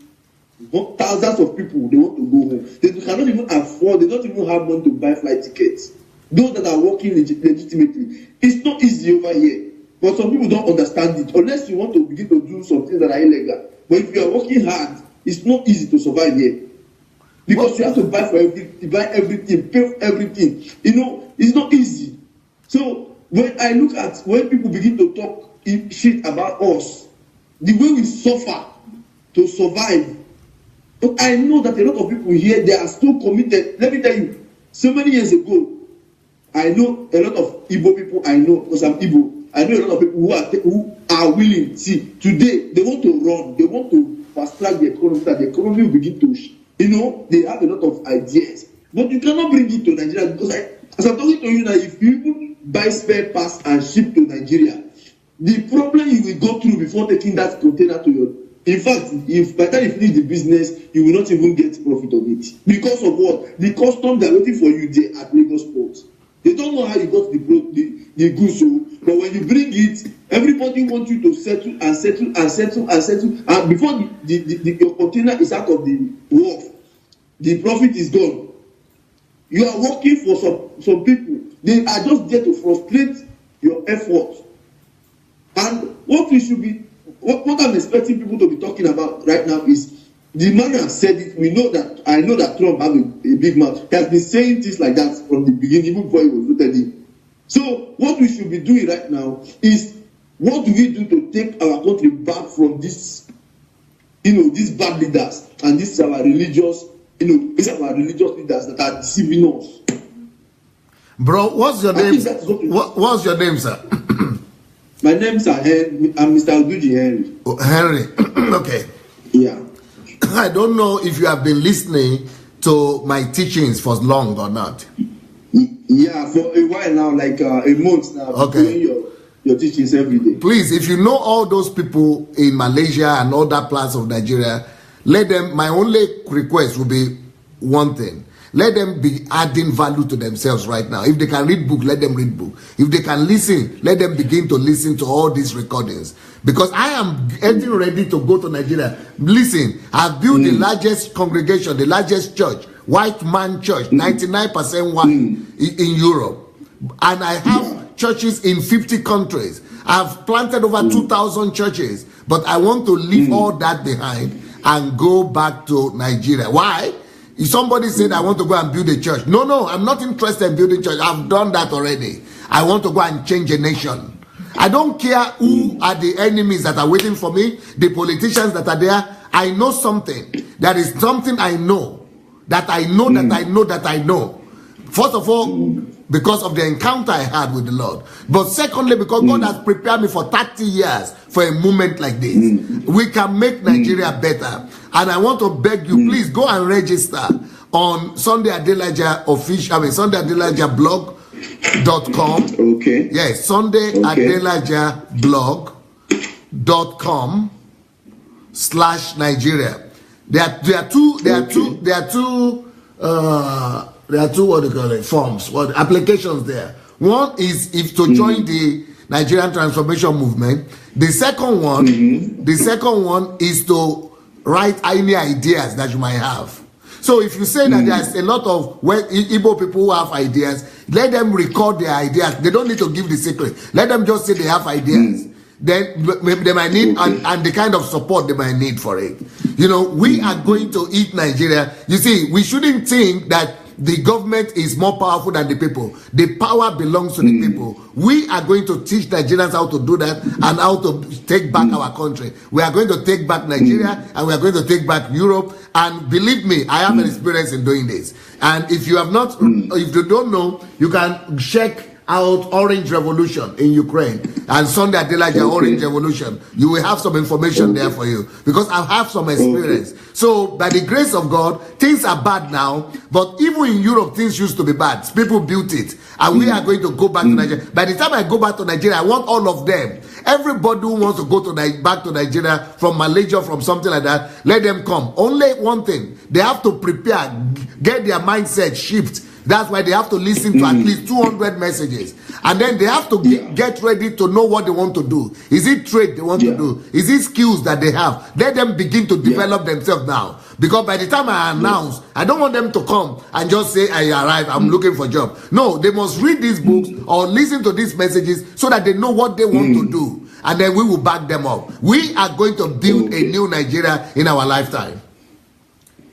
thousands of people, they want to go home. They cannot even afford, they don't even have money to buy flight tickets. Those that are working legitimately. It's not easy over here. But some people don't understand it. Unless you want to begin to do some things that are illegal. But if you are working hard, it's not easy to survive here. Because you have to buy everything, pay for everything. It's not easy. So when people begin to talk shit about us, the way we suffer to survive, but I know that a lot of people here, they are still committed. Let me tell you, so many years ago, I know a lot of Igbo people, because I'm Igbo, I know a lot of people who are willing. See, today, they want to run, they want to fast track the economy, that the economy will begin to, they have a lot of ideas. But you cannot bring it to Nigeria because as I'm talking to you now, if you even buy spare parts and ship to Nigeria, the problem you will go through before taking that container to your... In fact, if by the time you finish the business, you will not even get profit of it. Because of what? The customs are waiting for you there at Lagos port. They don't know how you got the goods, but when you bring it, everybody wants you to settle, and before your container is out of the wharf, the profit is gone. You are working for some people. They are just there to frustrate your effort. And what we should be, what I'm expecting people to be talking about right now is, the man has said it. I know that Trump has a big mouth. He has been saying things like that from the beginning, even before he was voted in. So what we should be doing right now is, what do we do to take our country back from this, these bad leaders and these are our religious, these are our religious leaders that are deceiving us. Bro, what's your name? What's your name, sir? My name is Henry. I'm Mr. Oduji Henry. Oh, Henry. Okay. Yeah. I don't know if you have been listening to my teachings for long or not. Yeah, for a while now, like a month now. Okay. Doing your teachings every day. Please, if you know all those people in Malaysia and other parts of Nigeria, let them, my only request will be one thing. Let them be adding value to themselves right now. If they can read book, let them read book. If they can listen, let them begin to listen to all these recordings. Because I am getting ready to go to Nigeria. Listen, I've built the largest congregation, the largest church, white man church, 99% white in Europe. And I have churches in 50 countries. I've planted over 2,000 churches. But I want to leave all that behind and go back to Nigeria. Why? If somebody said, I want to go and build a church. No, I'm not interested in building church. I've done that already. I want to go and change a nation. I don't care who are the enemies that are waiting for me, the politicians that are there. I know something. There is something I know. That I know, that I know, that I know. First of all, because of the encounter I had with the Lord. But secondly, because God has prepared me for 30 years for a moment like this. We can make Nigeria better. And I want to beg you, please go and register on Sunday Adelaja official, Sunday Adelaja blog.com. Okay. Yes, Sunday Adelaja blog.com/Nigeria. There are two what they call it, forms, applications there. One is if to join the Nigerian Transformation Movement. The second one, is to write any ideas that you might have. So if you say that there's a lot of Igbo people who have ideas, let them record their ideas. They don't need to give the secret. Let them just say they have ideas. then they might need, and the kind of support they might need for it. You know, we are going to eat Nigeria. You see, we shouldn't think that the government is more powerful than the people. The power belongs to the people. We are going to teach Nigerians how to do that and how to take back our country. We are going to take back Nigeria and we are going to take back Europe. And believe me, I have an experience in doing this. And if you have not, if you don't know, you can check out Orange Revolution in Ukraine and Sunday Adelaja Orange Revolution. You will have some information there for you because I have some experience. So by the grace of God, things are bad now, but even in Europe, things used to be bad. People built it, and we are going to go back to Nigeria. By the time I go back to Nigeria, I want all of them. Everybody who wants to go to back to Nigeria from Malaysia, from something like that, let them come. Only one thing, they have to prepare, get their mindset shift. That's why they have to listen to at least 200 messages. And then they have to get ready to know what they want to do. Is it trade they want to do? Is it skills that they have? Let them begin to develop themselves now. Because by the time I announce, I don't want them to come and just say, I arrived, I'm looking for a job. No, they must read these books or listen to these messages so that they know what they want to do. And then we will back them up. We are going to build a new Nigeria in our lifetime.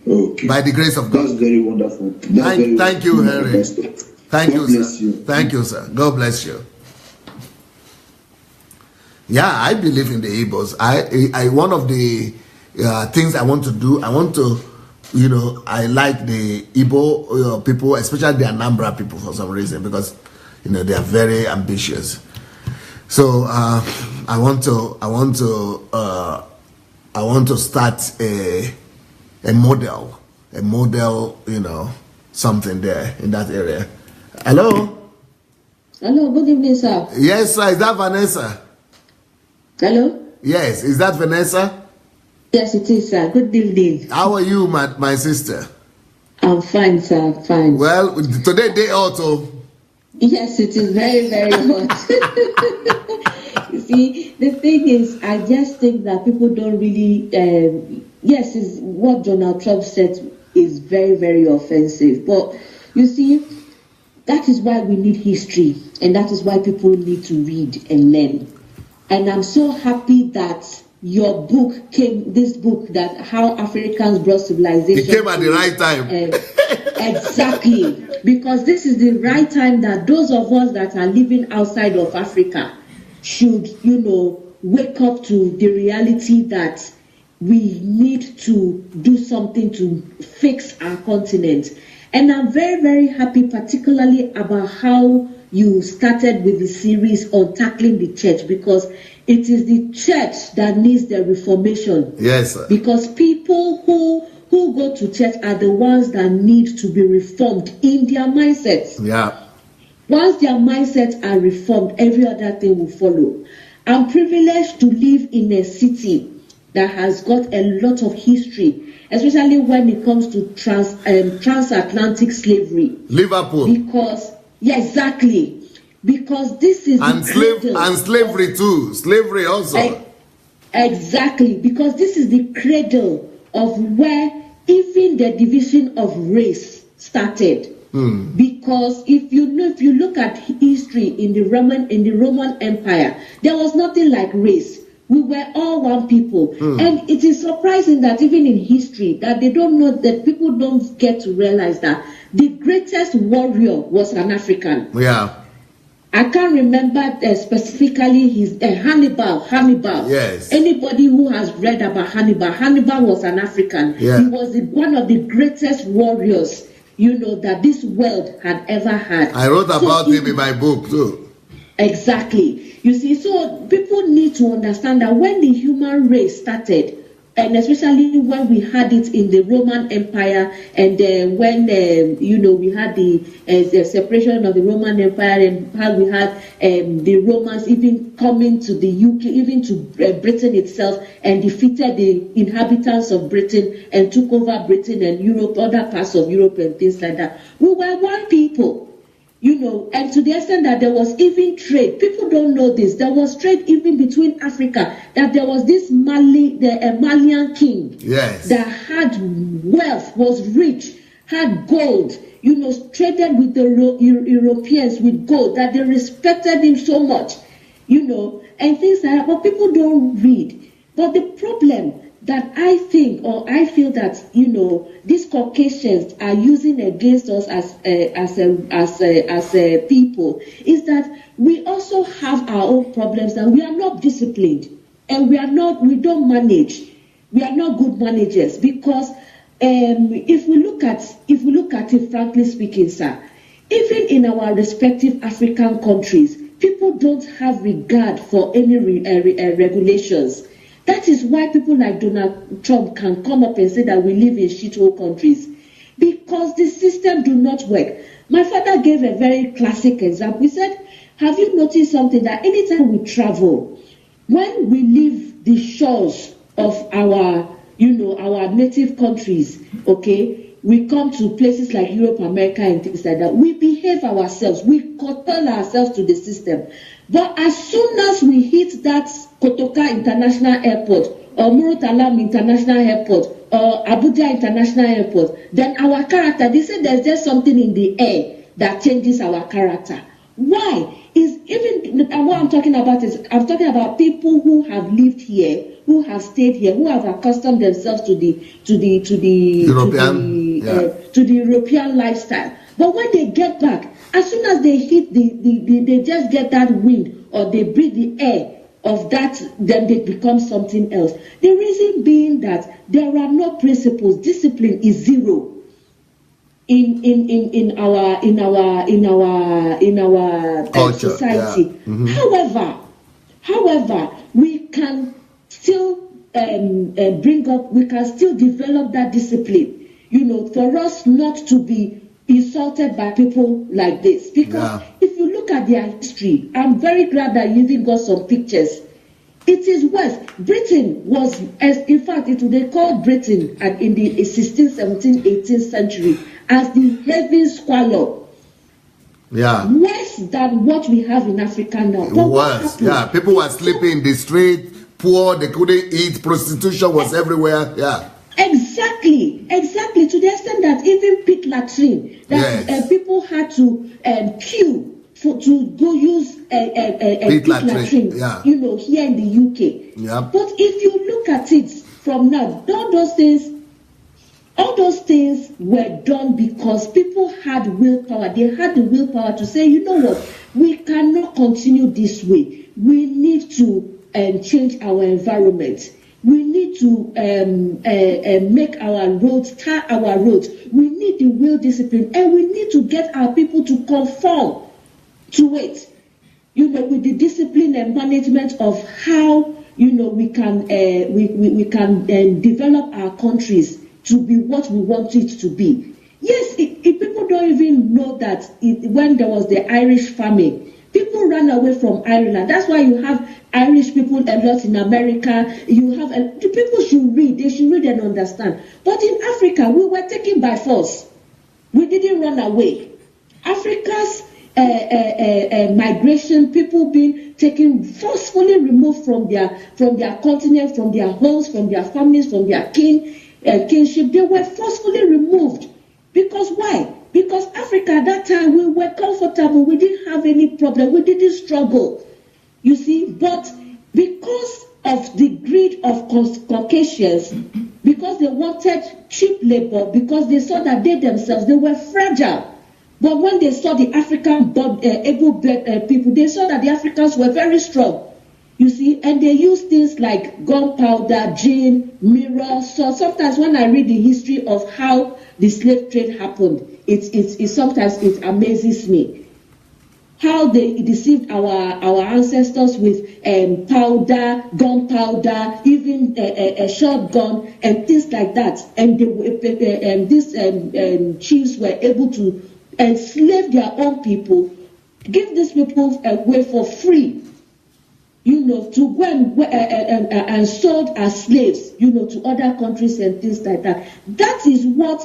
Okay. By the grace of God. That's very wonderful. Thank you, Henry. Thank you, sir. Thank you, sir. God bless you. Yeah, I believe in the Igbos. I one of the things I want to do, I want to, you know, I like the Igbo people, especially the Anambra people for some reason, because, you know, they are very ambitious. So I want to start a model, you know, something there in that area. Hello? Hello, good evening, sir. Yes, sir. Is that Vanessa? Hello? Yes, is that Vanessa? Yes, it is, sir. Good evening. How are you, my sister? I'm fine, sir. Fine. Well, today day auto. Yes, it is very, very hot. You see, the thing is, I just think that people don't really, yes, is what Donald Trump said is very, very offensive. But you see, that is why we need history, and that is why people need to read and learn. And I'm so happy that your book came, this book, that How Africans Brought Civilization. It came at the right time. Exactly. Because this is the right time that those of us that are living outside of Africa should, you know, wake up to the reality that we need to do something to fix our continent. And I'm very, very happy, particularly about how you started with the series on tackling the church, because it is the church that needs the reformation. Yes, sir. Because people who go to church are the ones that need to be reformed in their mindsets. Yeah. Once their mindsets are reformed, every other thing will follow. I'm privileged to live in a city that has got a lot of history, especially when it comes to transatlantic slavery. Liverpool. Because, yeah, exactly. Because this is and slavery too. Slavery also. Exactly. Because this is the cradle of where even the division of race started. Because if you look at history in the Roman Empire, there was nothing like race. We were all one people. And it is surprising that even in history, that they don't know, that people don't get to realize that the greatest warrior was an African. Yeah. I can't remember specifically his Hannibal. Yes. Anybody who has read about Hannibal was an African. Yeah. He was one of the greatest warriors, you know, that this world had ever had. I wrote about him in my book too. Exactly. You see, so people need to understand that when the human race started, and especially when we had it in the Roman Empire, and when you know, we had the separation of the Roman Empire, and how we had the Romans even coming to the UK, even to Britain itself, and defeated the inhabitants of Britain and took over Britain and Europe, other parts of Europe and things like that. We were one people. You know, and to the extent that there was even trade. People don't know this. There was trade even between Africa. That there was this Malian king. Yes. That had wealth, was rich, had gold. You know, traded with the Europeans with gold. That they respected him so much. and things like that. But people don't read. But the problem that I think, or I feel that, these Caucasians are using against us as people is that we also have our own problems, and we are not disciplined, and we don't manage. We are not good managers, because if we look at it, frankly speaking, sir, even in our respective African countries, people don't have regard for any regulations. That is why people like Donald Trump can come up and say that we live in shithole countries, because the system do not work. My father gave a very classic example. He said, have you noticed something, that anytime we travel, when we leave the shores of our native countries, okay, we come to places like Europe, America, and things like that, we behave ourselves, we compel ourselves to the system. But as soon as we hit that Kotoka International Airport, or Murutalam International Airport, or Abuja International Airport, then our character, they say there's just something in the air that changes our character. Why? What I'm talking about is, I'm talking about people who have lived here, who have stayed here, who have accustomed themselves to the European lifestyle. But when they get back, as soon as they hit they just get that wind, or they breathe the air of that, then they become something else. The reason being that there are no principles. Discipline is zero in our culture, society. Yeah. Mm-hmm. However, we can still we can still develop that discipline, for us not to be insulted by people like this. Because if you look at their history, I'm very glad that you even got some pictures. It is worse. Britain was, in fact, they called Britain in the 16th, 17th, 18th century as the heavy squalor. Yeah. Worse than what we have in Africa now. Worse. Yeah. People were sleeping in the street, poor, they couldn't eat, prostitution was everywhere. Yeah. Exactly. To the extent that even pit latrine, that people had to queue to go use a pit latrine, here in the UK. Yeah. But if you look at it from now, all those things were done because people had willpower. They had the willpower to say, you know what, we cannot continue this way. We need to change our environment. We need to make our roads, tar our roads. We need the will discipline, and we need to get our people to conform to it. With the discipline and management of how we can develop our countries to be what we want it to be. Yes, if people don't even know that when there was the Irish famine, people ran away from Ireland. That's why you have Irish people a lot in America. The people should read. They should read and understand. But in Africa, we were taken by force. We didn't run away. Africa's migration, people being taken, forcefully removed from their continent, from their homes, from their families, from their kinship. They were forcefully removed. Because why? Because Africa at that time, we were comfortable. We didn't have any problem. We didn't struggle. You see, but because of the greed of Caucasians, because they wanted cheap labor, because they saw that they themselves, they were fragile. But when they saw the African able-bodied people, they saw that the Africans were very strong. You see, and they use things like gunpowder, gin, mirror. So sometimes when I read the history of how the slave trade happened, sometimes it amazes me. How they deceived our ancestors with powder, gunpowder, even a shotgun and things like that. And these chiefs were able to enslave their own people, give these people away for free. To go and sold as slaves, to other countries and things like that. That is what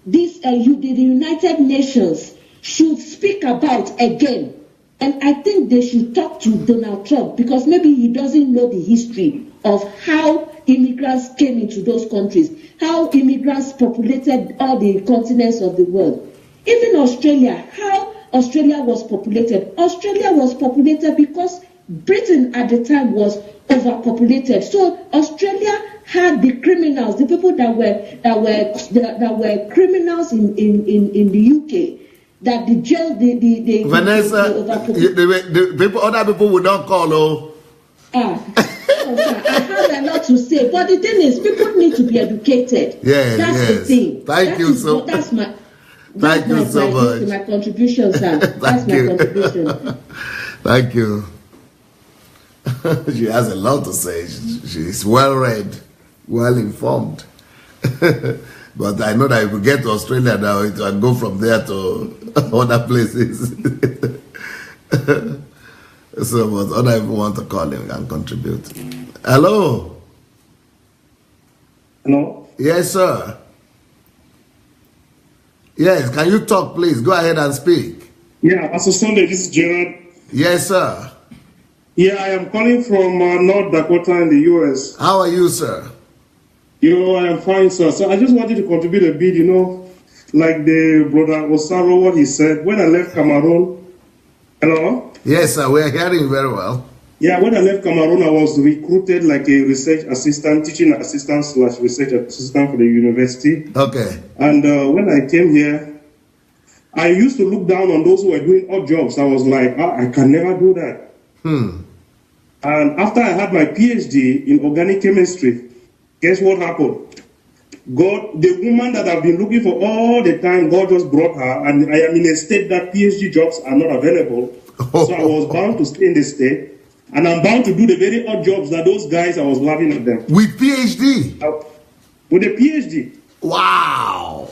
the United Nations should speak about again. And I think they should talk to Donald Trump, because maybe he doesn't know the history of how immigrants came into those countries, how immigrants populated all the continents of the world. Even Australia, how Australia was populated. Australia was populated because Britain at the time was overpopulated. So Australia had the criminals, the people that were criminals in the UK. That the jail, the Vanessa, the people, other people would not call. Oh. I have a lot to say, but the thing is, people need to be educated. Yes, that's the thing. Thank you so much. Thank you so much. My contribution, sir. That's my contribution. Thank you. She has a lot to say. She's well read, well informed. But I know that if we get to Australia now, it will go from there to other places. So, but other people want to call him and contribute. Hello. Hello. Yes, sir. Yes, can you talk, please? Go ahead and speak. Yeah, Pastor Sunday, this is Gerard. Yes, sir. Yeah, I am calling from North Dakota in the U.S. How are you, sir? I am fine, sir. So I just wanted to contribute a bit, like the brother Osaro, what he said. When I left Cameroon, hello? Yes, sir, we are hearing you very well. Yeah, when I left Cameroon, I was recruited like a research assistant, teaching assistant / research assistant for the university. Okay. And when I came here, I used to look down on those who were doing odd jobs. I was like, I can never do that. And after I had my PhD in organic chemistry, guess what happened? God, the woman that I've been looking for all the time, God just brought her, and I am in a state that PhD jobs are not available. So I was bound to stay in the state, and I'm bound to do the very odd jobs that those guys, I was laughing at them. With PhD? With a PhD. Wow.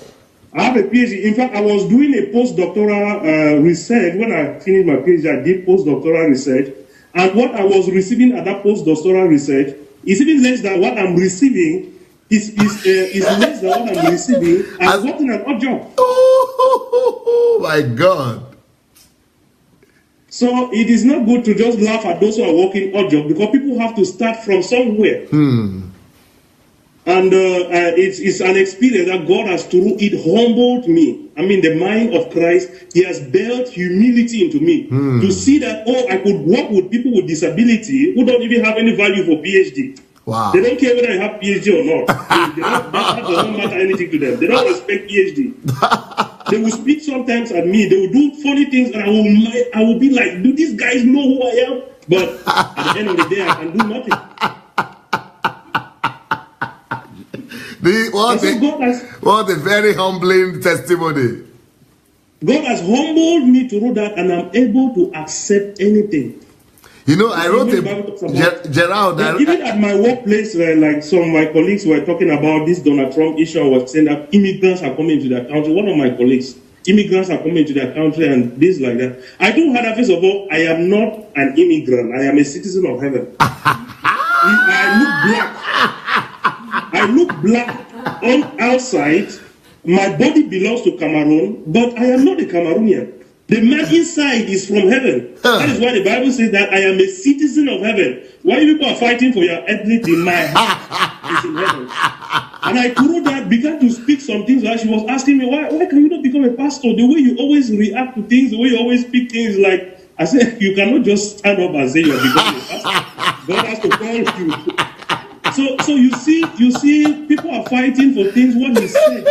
I have a PhD. In fact, I was doing a postdoctoral research. When I finished my PhD, I did postdoctoral research. And what I was receiving at that postdoctoral research is even less than what I'm receiving. Is less than what I'm receiving. I'm working an odd job. Oh my God. So it is not good to just laugh at those who are working odd job, because people have to start from somewhere. And it's an experience that God has through it humbled me. I mean, the mind of Christ, He has built humility into me to see that, I could work with people with disability who don't even have any value for PhD. Wow. They don't care whether I have PhD or not. That doesn't matter anything to them. They don't respect PhD. They will speak sometimes at me. They will do funny things, and I will be like, do these guys know who I am? But at the end of the day, I can do nothing. What a very humbling testimony. God has humbled me to know that, and I'm able to accept anything. I wrote Gerald. Even at my workplace, like some of my colleagues were talking about this Donald Trump issue, I was saying that immigrants are coming into their country. One of my colleagues, immigrants are coming into their country and this like that. I told her that, first of all, I am not an immigrant. I am a citizen of heaven. I look black on outside. My body belongs to Cameroon, but I am not a Cameroonian. The man inside is from heaven. That is why the Bible says that I am a citizen of heaven. Why people are fighting for your earthly thing, my heart is in heaven. And I through that began to speak some things. Like she was asking me, why can you not become a pastor? The way you always react to things, the way you always speak things, like I said, you cannot just stand up and say you're becoming a pastor. God has to call you. So you see, people are fighting for things. What he said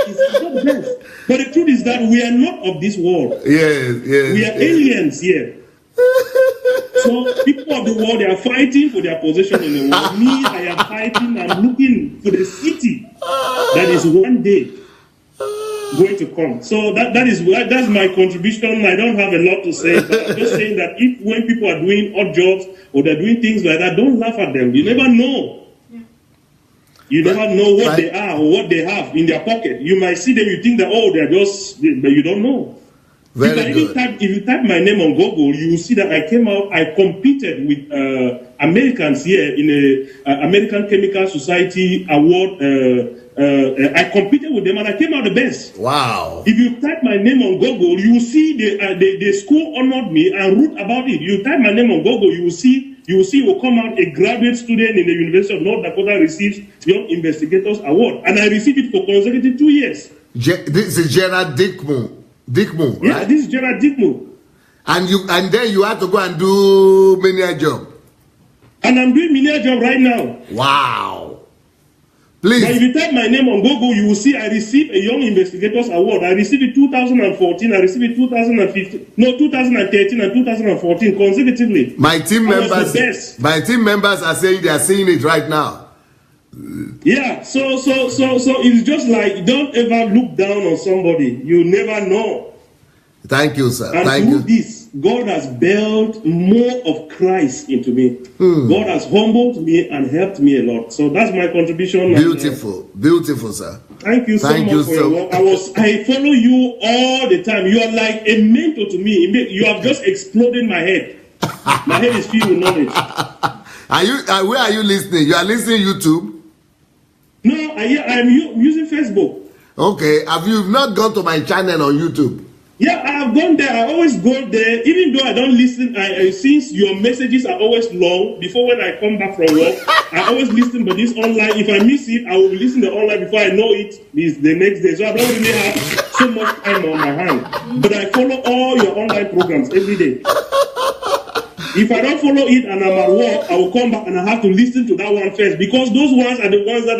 is not the best. But the truth is that we are not of this world. Yes. We are aliens here. So people of the world, they are fighting for their position in the world. Me, I am fighting. I'm looking for the city that is one day going to come. So that's my contribution. I don't have a lot to say, but I'm just saying that when people are doing odd jobs or they're doing things like that, don't laugh at them. You never know. You never know what they are or what they have in their pocket. You might see them, you think that, they're just, but you don't know. If you type my name on Google, you will see that I competed with Americans here in a American Chemical Society award. I competed with them and I came out the best. Wow. If you type my name on Google, you will see the school honored me and wrote about it. You type my name on Google, you will see will come out a graduate student in the University of North Dakota receives Young Investigators Award. And I received it for consecutive 2 years. This is Gerard Dickmo. Yeah, right? This is Gerard Dickmo. And then you have to go and do menial job. And I'm doing menial job right now. Wow. Please. Now, if you type my name on Google, you will see I received a Young Investigators Award. I received it 2014, I received it 2013 and 2014 consecutively. My team members are saying they are seeing it right now. Yeah, so it's just like, don't ever look down on somebody. You never know. Thank you, sir. And Thank through you. this, God has built more of Christ into me. God has humbled me and helped me a lot. So that's my contribution. Beautiful, beautiful, sir. Thank you so much for your work. I follow you all the time. You are like a mentor to me. You have just exploded my head. My head is filled with knowledge. Where are you listening? You are listening YouTube? No, I am using Facebook. Okay. Have you not gone to my channel on YouTube? Yeah, I have gone there. I always go there, even though I don't listen. Since your messages are always long, before when I come back from work, I always listen. But this online, if I miss it, I will listen to online before I know it is the next day. So I don't really have so much time on my hand. But I follow all your online programs every day. If I don't follow it and I'm at work, I will come back and I have to listen to that one first, because those ones are the ones that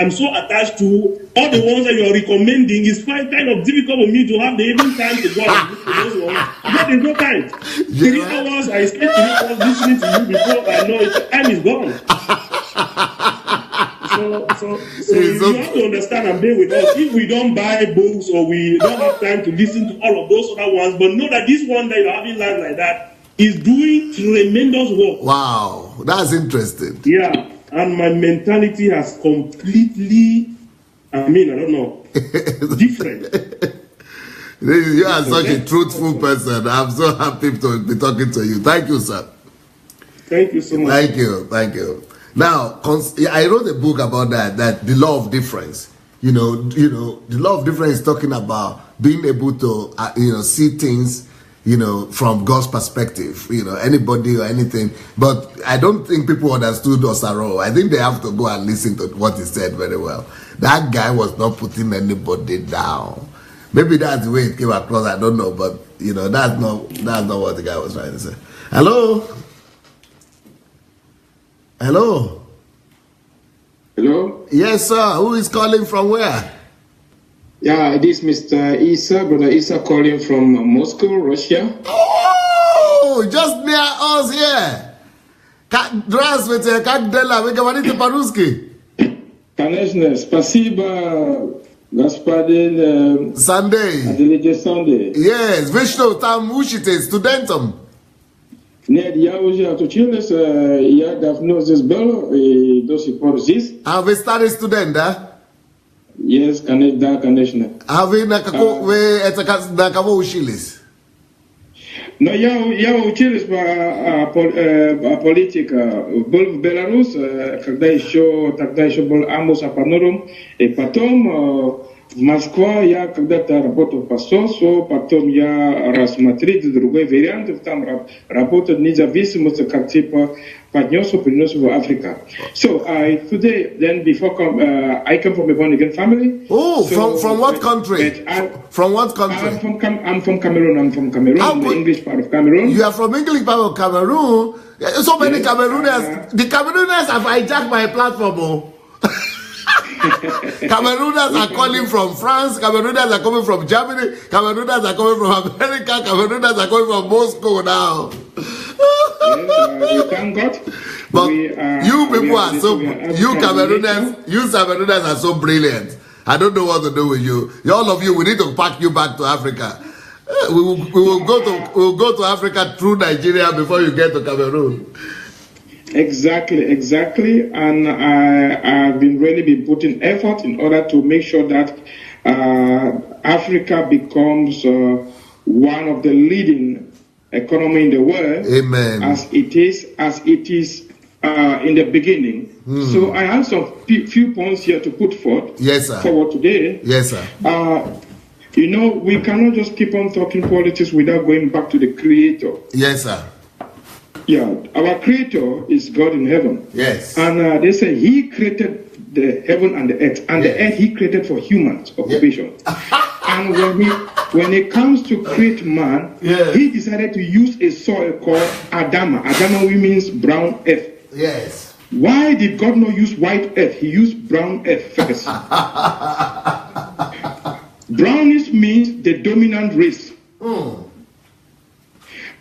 I'm so attached to. All the ones that you're recommending is kind of difficult for me to have the even time to go and listen to those ones. But there's no time. 3 hours, I spent 3 hours listening to you before I know it. Time is gone. So you have to understand and bear with us. If we don't buy books or we don't have time to listen to all of those other ones, but know that this one that you're having live like that is doing tremendous work. Wow, that's interesting. Yeah, and my mentality has completely, I don't know, different. You are such a truthful person. I'm so happy to be talking to you. Thank you, sir. Thank you so much. Thank you. Now, I wrote a book about that the law of difference. The law of difference is talking about being able to, see things, from God's perspective, anybody or anything. But I don't think people understood Osaro. I think they have to go and listen to what he said very well. That guy was not putting anybody down. Maybe that's the way it came across. I don't know, but that's not what the guy was trying to say. Hello. Yes, sir. Who is calling from where? Yeah, this is Mr. Isa, Brother Isa calling from Moscow, Russia. Oh, just near us here. Здравствуйте, как дела? Вы говорите по-русски? Конечно, спасибо, господин Sunday. Sunday. Yes, вы что, там учите студентом? Нет, я уже отучился, я давно здесь был и до сих пор здесь. А вы старый студент, да? Yes, конечно. А вы на кого учились? Но я учился по политике. Был в Беларуси, тогда еще был Амус Апанурум. И потом в Москве я когда-то работал в посольстве, потом я рассмотрел другой вариант, там работать независимость, как типа принес в Африку. So today, then before I come from a born again family. Oh, so, from what country? From what country? I'm from Cameroon. I'm from Cameroon, the English part of Cameroon. You are from English part of Cameroon. So many Camerooners. The Camerooners have hijacked my platform. Camerooners are calling from France, Camerooners are coming from Germany, Camerooners are coming from America, Camerooners are coming from Moscow now. We thank God. But you people are so, you Camerooners are so brilliant. I don't know what to do with you. All of you, we need to pack you back to Africa. We will go to Africa through Nigeria before you get to Cameroon. Exactly. And I've really been putting effort in order to make sure that Africa becomes one of the leading economy in the world. Amen. As it is in the beginning. So I have some few points here to put forward. Yes, sir. Forward today. Yes, sir. We cannot just keep on talking politics without going back to the Creator. Yes, sir. Yeah, our Creator is God in heaven. Yes. And they say He created the heaven and the earth. And the earth He created for humans occupation. And when it comes to create man, he decided to use a soil called Adama. Adama means brown earth. Yes. Why did God not use white earth? He used brown earth first. Brownish means the dominant race.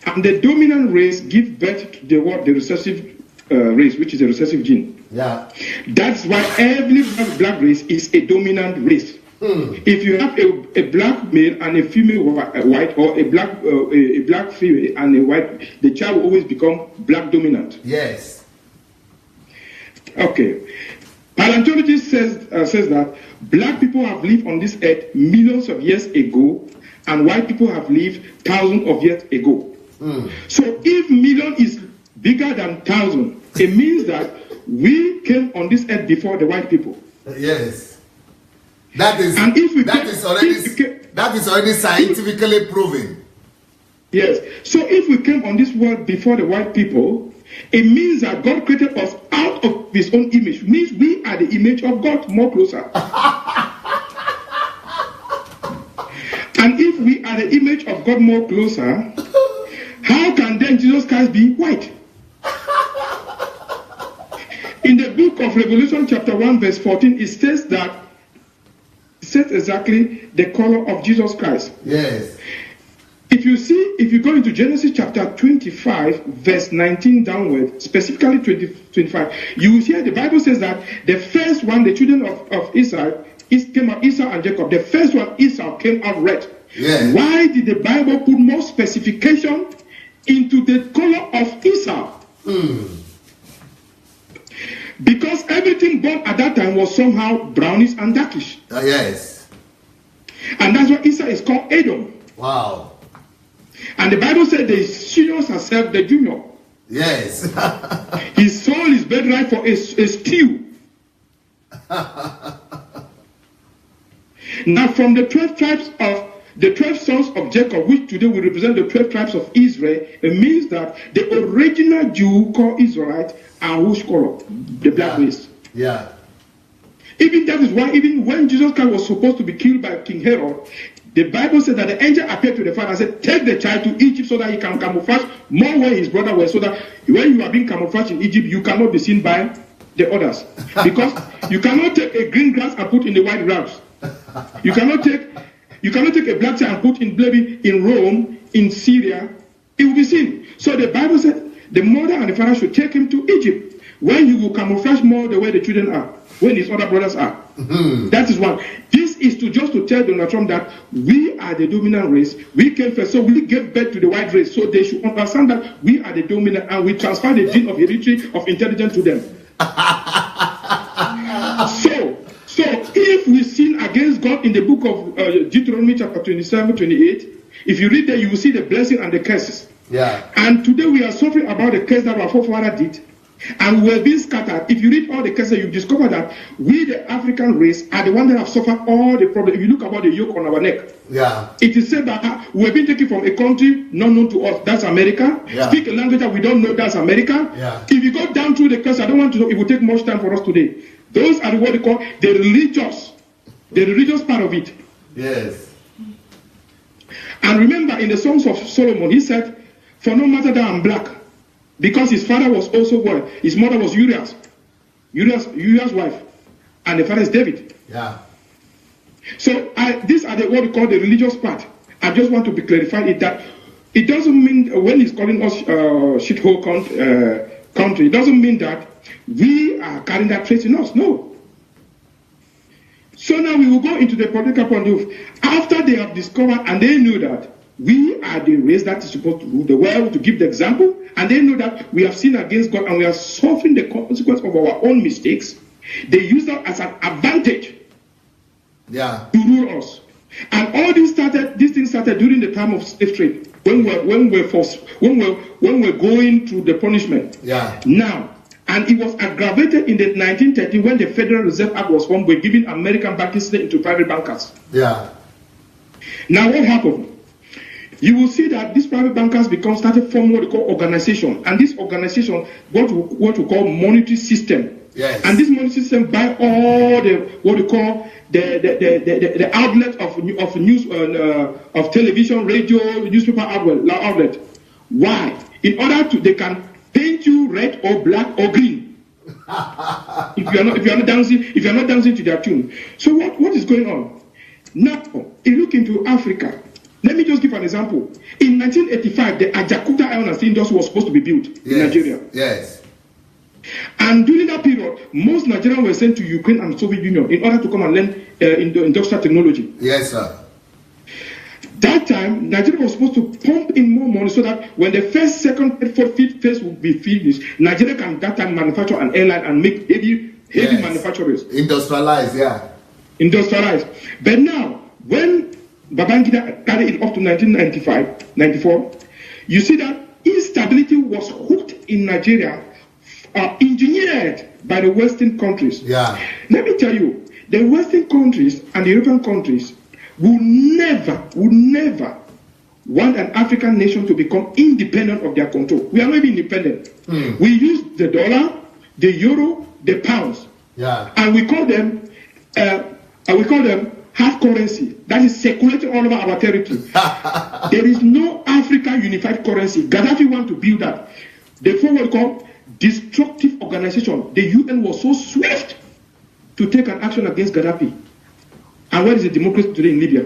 And the dominant race gives birth to the recessive race, which is a recessive gene. Yeah. That's why every black race is a dominant race. If you have a black male and a female white, or a black female and a white, the child will always become black dominant. Yes. Okay. Paleontology says that black people have lived on this earth millions of years ago, and white people have lived thousands of years ago. So if million is bigger than thousand, it means that we came on this earth before the white people. Yes. That is already scientifically proven. Yes. So if we came on this world before the white people, it means that God created us out of his own image. It means we are the image of God, more closer. And if we are the image of God more closer, how can then Jesus Christ be white? In the book of Revelation chapter 1 verse 14, it says exactly the color of Jesus Christ. Yes. If you go into Genesis chapter 25 verse 19 downward, specifically 25, you will hear the Bible says that the first one, the children of Israel, came out, Esau and Jacob. The first one, Esau, came out red. Yes. Why did the Bible put more specification into the color of Esau? Because everything born at that time was somehow brownish and darkish. Yes. And that's why Esau is called Edom. Wow. And the Bible said the senior has served the junior. Yes. He sold his birthright for a stew. Now from the 12 tribes of the 12 sons of Jacob, which today will represent the 12 tribes of Israel, it means that the original Jew called Israelite are whose color? The black race. Yeah. Even that is why, even when Jesus Christ was supposed to be killed by King Herod, the Bible said that the angel appeared to the father and said, take the child to Egypt so that he can camouflage more where his brother was, so that when you are being camouflaged in Egypt, you cannot be seen by the others. Because you cannot take a green grass and put in the white grass. You cannot take a black child and put in maybe in Rome, in Syria. It will be seen. So the Bible said the mother and the father should take him to Egypt, where he will camouflage more the way the children are, when his other brothers are. That is one. This is just to tell Donald Trump that we are the dominant race. We came first, so we gave birth to the white race. So they should understand that we are the dominant, and we transfer the gene of heredity of intelligence to them. So if we sin against God in the book of Deuteronomy chapter 27, 28, if you read there, you will see the blessing and the curses. Yeah. And today we are suffering about the curse that our forefather did. And we are being scattered. If you read all the cases, you discover that we, the African race, are the ones that have suffered all the problems. If you look about the yoke on our neck, it is said that we have been taken from a country not known to us. That's America. Speak a language that we don't know. That's America. If you go down through the case, I don't want to know. It will take much time for us today. Those are what they call the religious part of it. Yes. And remember, in the Songs of Solomon, he said, "For no matter that I'm black." Because his father was also what? His mother was Uriah's wife. And the father is David. Yeah. So these are what we call the religious part. I just want to be clarified that it doesn't mean when he's calling us shithole country, it doesn't mean that we are carrying that trait in us. No. So now we will go into the political point of view. After they have discovered and they knew that we are the race that is supposed to rule the world, to give the example, and they know that we have sinned against God and we are suffering the consequence of our own mistakes. They use that as an advantage to rule us. And all these things started during the time of slave trade, when we're going through the punishment. Now, and it was aggravated in the 1930 when the Federal Reserve Act was formed, we're giving American banking system into private bankers. Now what happened? You will see that these private bankers started forming what they call organization. And this organization, what we call monetary system, Yes. And this money system buy all the what we call the outlet of news of television, radio, newspaper outlet. Why? In order to they can paint you red or black or green. if you're not dancing to their tune. So what is going on? Now, if you look into Africa, let me just give an example. In 1985, the Ajakuta Iron and Steel Industry was supposed to be built in Nigeria. Yes. And during that period, most Nigerians were sent to Ukraine and Soviet Union in order to come and learn industrial technology. Yes, sir. That time, Nigeria was supposed to pump in more money so that when the first, second, third, fourth, fifth phase would be finished, Nigeria can that time manufacture an airline and make heavy manufacturers. Industrialize, yeah. Industrialize. But now, when Babangida carried it up to 1994, you see that instability was hooked in Nigeria, engineered by the Western countries. Yeah. Let me tell you, the Western countries and the European countries would never want an African nation to become independent of their control. We are not even independent. We use the dollar, the euro, the pounds, and we call them hard currency. That is circulating all over our territory. There is no African unified currency. Gaddafi want to build that. Therefore, what we call destructive organization. The UN was so swift to take an action against Gaddafi. And where is the democracy today in Libya?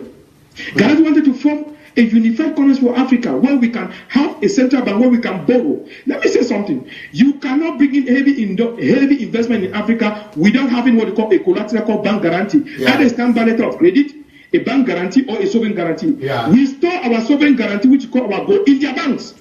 Gaddafi wanted to form a unified currency for Africa where we can have a central bank where we can borrow. Let me say something. You cannot bring in heavy investment in Africa without having what we call a collateral called bank guarantee. Either a standby letter of credit, a bank guarantee, or a sovereign guarantee. We store our sovereign guarantee, which we call our gold, in their banks.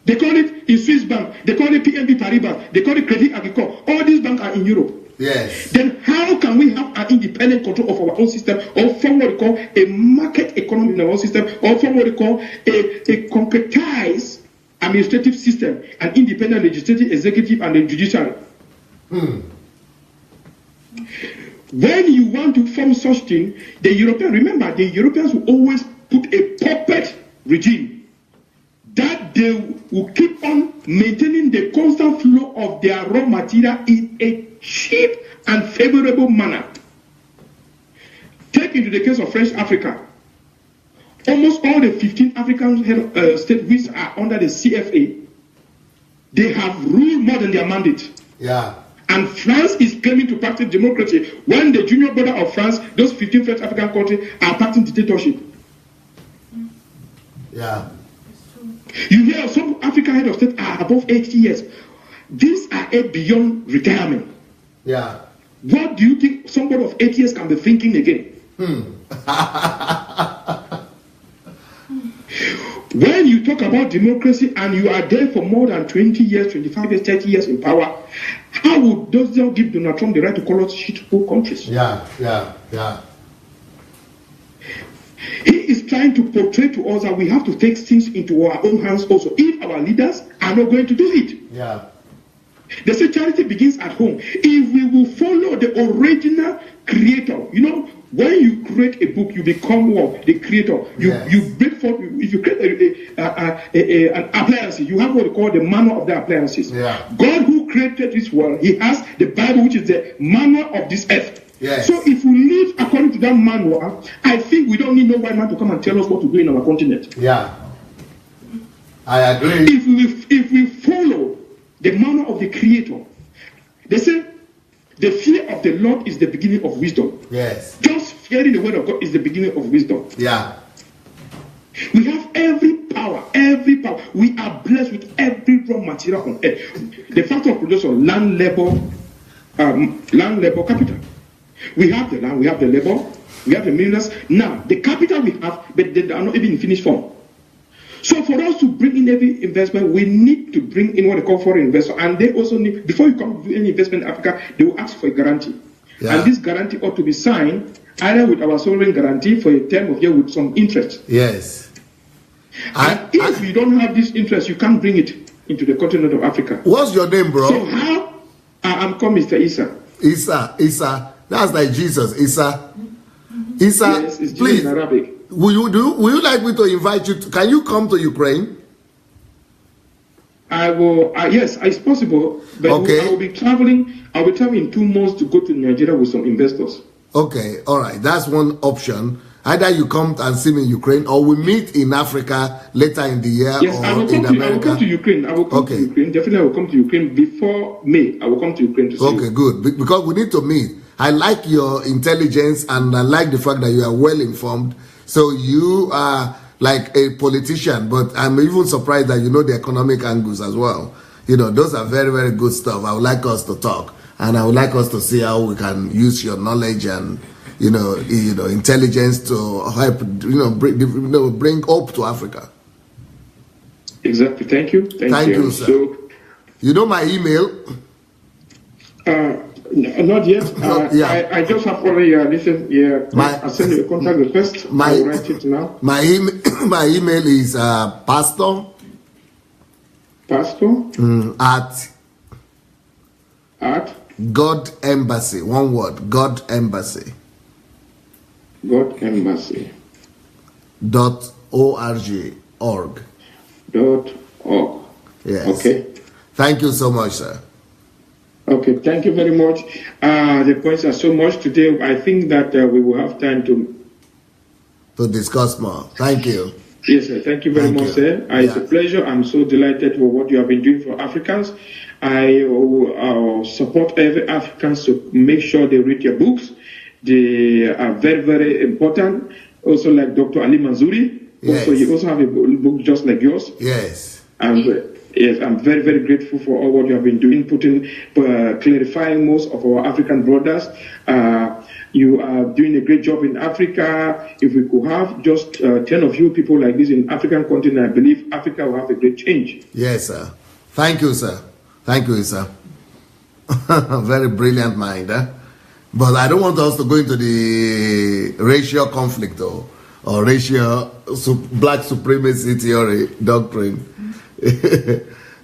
They call it in Swiss bank. They call it PNB Paribas. They call it Credit Agricole. All these banks are in Europe. Yes. Then how can we have an independent control of our own system, or form what we call a market economy in our own system, or form what we call a concretized administrative system, an independent legislative, executive, and a judiciary? When you want to form such thing, the Europeans will always put a puppet regime that they will keep on maintaining the constant flow of their raw material in a cheap and favorable manner. Take into the case of French Africa. Almost all the 15 African states which are under the CFA, they have ruled more than their mandate. And France is claiming to practice democracy when the junior brother of France, those 15 French African countries, are practicing dictatorship. You hear some African head of state are above 80 years. These are beyond retirement. What do you think somebody of 80 years can be thinking again? When you talk about democracy and you are there for more than 20 years, 25 years, 30 years in power, how would those not give Donald Trump the right to call us shithole countries? He is trying to portray to us that we have to take things into our own hands also, if our leaders are not going to do it. They say charity begins at home. If we will follow the original creator, you know, when you create a book, you become what? The creator. You break forth. If you create an appliance, you have what we call the manual of the appliances. God who created this world, he has the Bible, which is the manual of this earth. So if we live according to that manual, I think we don't need no white man to come and tell us what to do in our continent. I agree. If we follow the manual of the creator, they say the fear of the Lord is the beginning of wisdom. Just fearing the word of God is the beginning of wisdom. We have every power. We are blessed with every raw material on earth. The factor of production, land, labor, capital. We have the land, we have the labor, we have the minerals. Now, the capital we have, but they are not even in finished form. So for us to bring in every investment, we need to bring in what they call foreign investors. And they also need, before you come to do any investment in Africa, they will ask for a guarantee. And this guarantee ought to be signed either with our sovereign guarantee for a term of year with some interest. And if you don't have this interest, you can't bring it into the continent of Africa. What's your name, bro? So how? I'm called Mr. Isa. Isa. That's like Jesus. Isa. Yes, it's please. In Arabic. Will you like me to invite you? Can you come to Ukraine? I will. Yes, it's possible. But Okay. I will be traveling. I'll be traveling 2 months to go to Nigeria with some investors. Okay, all right. That's one option. Either you come and see me in Ukraine, or we meet in Africa later in the year, Yes, or I will in come America. I will come to Ukraine. I will come to Ukraine. Definitely, I will come to Ukraine before May. I will come to Ukraine to see you. Okay, good. Because we need to meet. I like your intelligence, and I like the fact that you are well informed. So you are like a politician, but I'm even surprised that you know the economic angles as well. You know, those are very, very good stuff. I would like us to talk, and I would like us to see how we can use your knowledge and intelligence to help bring hope to Africa. Exactly. Thank you. Thank you, sir. So, you know my email? Not yet. Yeah. I just have already listened. Yeah. I'll send you a contact request. I will write it now. My email is pastor at God Embassy. One word. God Embassy. God Embassy. .org. Yes. Okay. Thank you so much, sir. Okay, thank you very much. The points are so much today. I think that we will have time to discuss more. Thank you. Yes, sir. Thank you very much, sir. It's a pleasure. I'm so delighted for what you have been doing for Africans. I will support every Africans to make sure they read your books. They are very, very important. Also, like Dr. Ali Manzouri. Yes. Also, you also have a book just like yours. Yes. Yes, I'm very, very grateful for all what you have been doing, clarifying most of our African brothers. You are doing a great job in Africa. If we could have just 10 of you people like this in African continent, I believe Africa will have a great change. Yes, sir. Thank you, sir. Thank you, sir. Very brilliant mind, eh? But I don't want us to go into the racial conflict or racial black supremacy theory doctrine.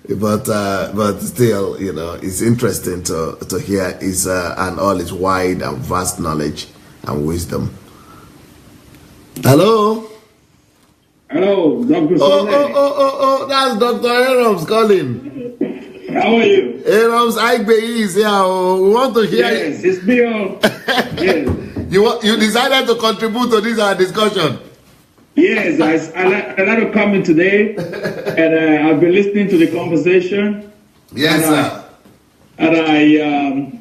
but still, it's interesting to hear his and all his wide and vast knowledge and wisdom. Hello, Dr. Oh, that's Dr. Aarons calling. How are you? Aarons Aigbe is here. We want to hear. Yes, it's me. Yes. You decided to contribute to this discussion. Yes, I like to come in today, and I've been listening to the conversation. Yes, sir. And I'm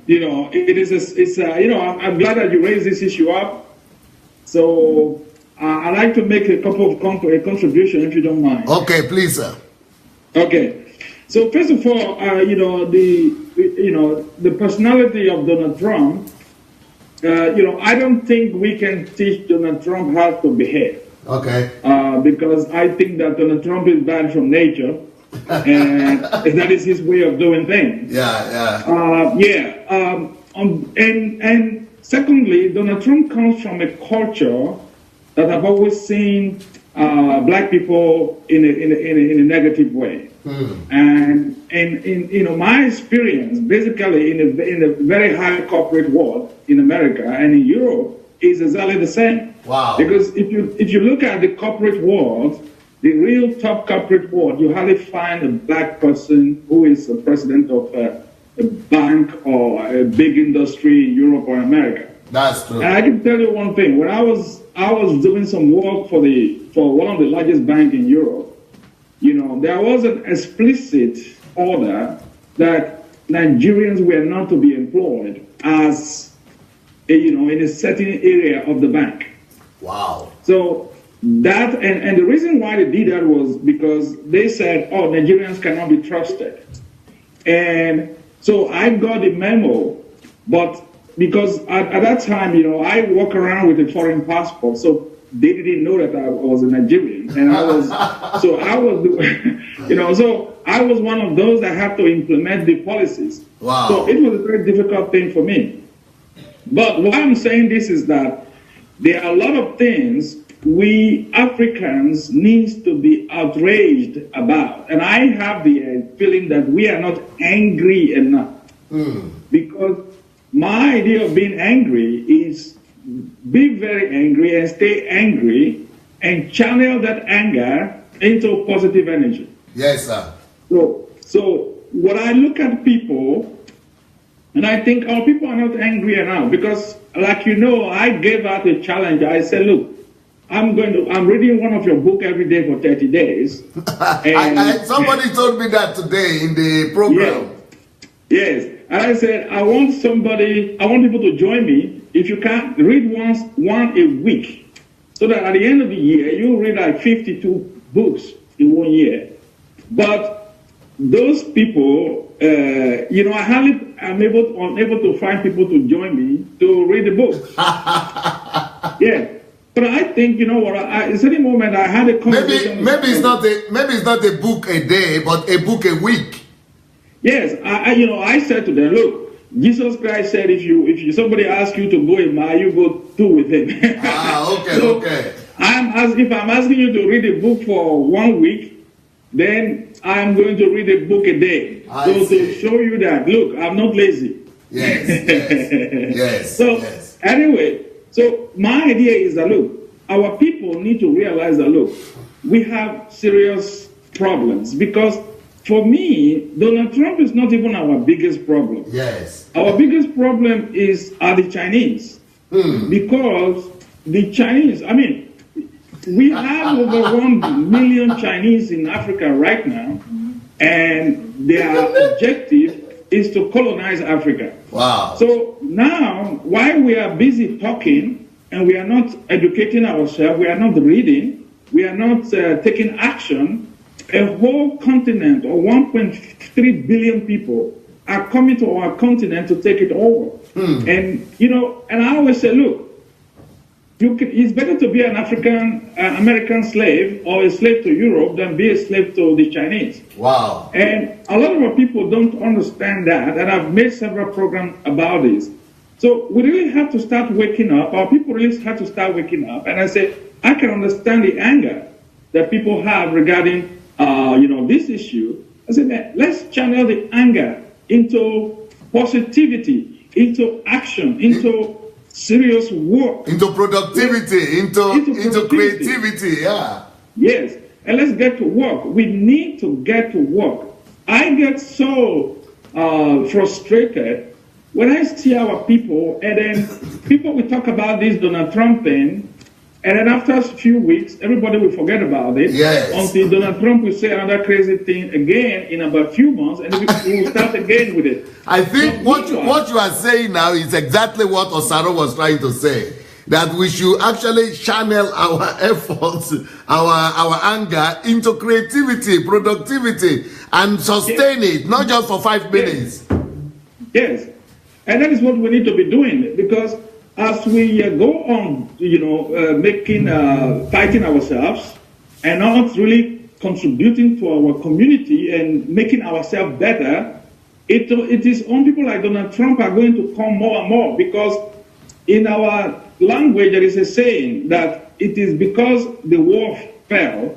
glad that you raised this issue up. So I'd like to make a couple of contributions, if you don't mind. Okay, please, sir. Okay. So first of all, the personality of Donald Trump. I don't think we can teach Donald Trump how to behave. Okay. Because I think that Donald Trump is bad from nature, and that is his way of doing things. And secondly, Donald Trump comes from a culture that I've always seen black people in a negative way. And in my experience, basically in a very high corporate world in America and in Europe, is exactly the same. Wow. Because if you look at the corporate world, the real top corporate world, you hardly find a black person who is the president of a bank or a big industry in Europe or America. That's true. And I can tell you one thing. When I was doing some work for one of the largest banks in Europe, there was an explicit order that Nigerians were not to be employed as in a certain area of the bank. Wow. So that, and the reason why they did that was because they said, Nigerians cannot be trusted. And so I got the memo, but because at that time, I walk around with a foreign passport, so they didn't know that I was a Nigerian. And I was one of those that had to implement the policies. Wow. So it was a very difficult thing for me. But why I'm saying this is that there are a lot of things we Africans need to be outraged about. And I have the feeling that we are not angry enough. Because my idea of being angry is be very angry and stay angry and channel that anger into positive energy. Yes, sir. So when I look at people, and I think, oh, people are not angry now because, like you know, I gave out a challenge. I said, look, I'm reading one of your book every day for 30 days. And somebody told me that today in the program. Yes. And I said, I want people to join me. If you can, read one a week. So that at the end of the year, you read like 52 books in 1 year. But those people, you know, I'm unable to find people to join me to read the book. Yeah. But I think, you know what, at a certain moment I had a conversation. Maybe it's not a book a day, but a book a week. Yes, I said to them, look, Jesus Christ said if somebody asks you to go a mile, you go 2 with him. Okay, so okay. If I'm asking you to read a book for 1 week, then I'm going to read a book a day. To show you that, look, I'm not lazy. Yes, yes, yes. So anyway, so my idea is that, look, our people need to realize that, look, we have serious problems because for me, Donald Trump is not even our biggest problem. Yes. Our biggest problem are the Chinese. Because the Chinese, I mean, we have over 1 million Chinese in Africa right now, and their objective is to colonize Africa. Wow. So now, while we are busy talking and we are not educating ourselves, we are not reading, we are not taking action, a whole continent of 1.3 billion people are coming to our continent to take it over. And, you know, and I always say, look, it's better to be an American slave or a slave to Europe than be a slave to the Chinese. Wow. And a lot of our people don't understand that, and I've made several programs about this. So we really have to start waking up. Our people really have to start waking up. And I say, I can understand the anger that people have regarding, this issue. I said, man, let's channel the anger into positivity, into action, into serious work, into productivity, into creativity. Yeah. Yes, and let's get to work. We need to get to work. I get so frustrated when I see our people, and then people will talk about this Donald Trump thing, and then after a few weeks, everybody will forget about it. Yes. Until Donald Trump will say another crazy thing again in about a few months, and we will start again with it. I think what you are saying now is exactly what Osaro was trying to say. That we should actually channel our efforts, our anger into creativity, productivity, and sustain it, not just for 5 minutes. Yes. And that is what we need to be doing, because as we go on, fighting ourselves and not really contributing to our community and making ourselves better, it is on people like Donald Trump are going to come more and more, because in our language there is a saying that it is because the wolf fell,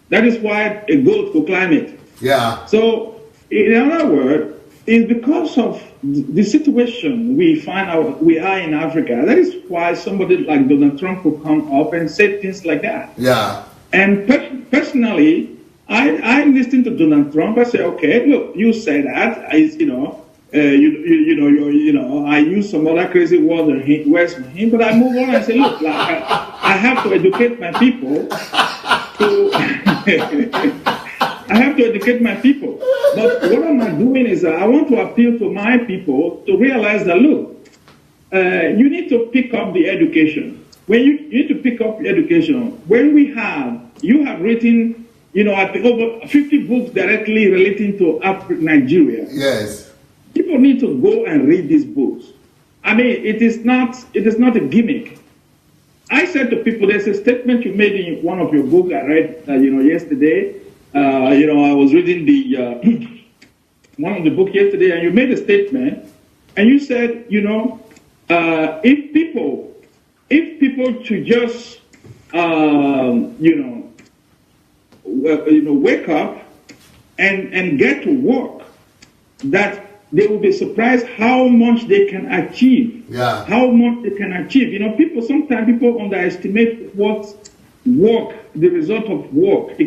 that is why a goat could climb it. Yeah. So in other words, it's because of the situation we are in Africa. That is why somebody like Donald Trump will come up and say things like that. Yeah. And personally, I listen to Donald Trump. I say, okay, look, you say that. I use some other crazy words from him, but I move on and say, look, I have to educate my people I have to educate my people. But what am I doing is I want to appeal to my people to realize that, look, you need to pick up the education. When you need to pick up the education, when you have written, over 50 books directly relating to Nigeria. Yes. People need to go and read these books. I mean, it is not a gimmick. I said to people, there's a statement you made in one of your books I read, yesterday. I was reading the one of the book yesterday, and you made a statement, and you said, if people should just, wake up and get to work, that they will be surprised how much they can achieve. Yeah. How much they can achieve. Sometimes people underestimate the result of work.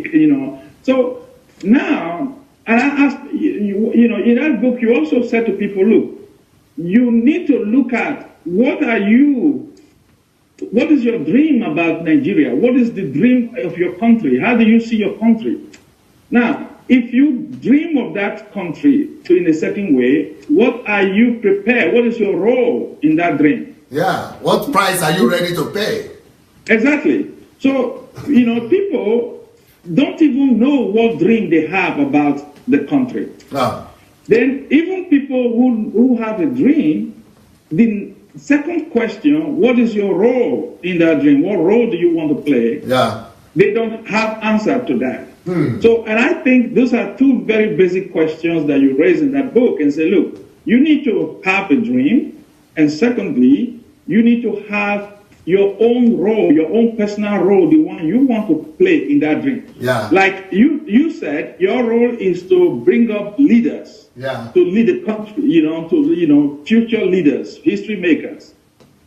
So now And I asked, you know, in that book, you also said to people, look, you need to look at what is your dream about Nigeria? What is the dream of your country? How do you see your country? Now, if you dream of that country in a certain way, what are you prepared? What is your role in that dream? Yeah, what price are you ready to pay? Exactly. So, you know, people don't even know what dream they have about the country. No. Then even people who have a dream, the second question, what is your role in that dream? What role do you want to play? Yeah. They don't have answer to that. Hmm. So, and I think those are two very basic questions that you raise in that book and say, look, you need to have a dream. And secondly, you need to have your own role, your own personal role, the one you want to play in that dream. Yeah. Like you said, your role is to bring up leaders, yeah, to lead the country, to future leaders, history makers.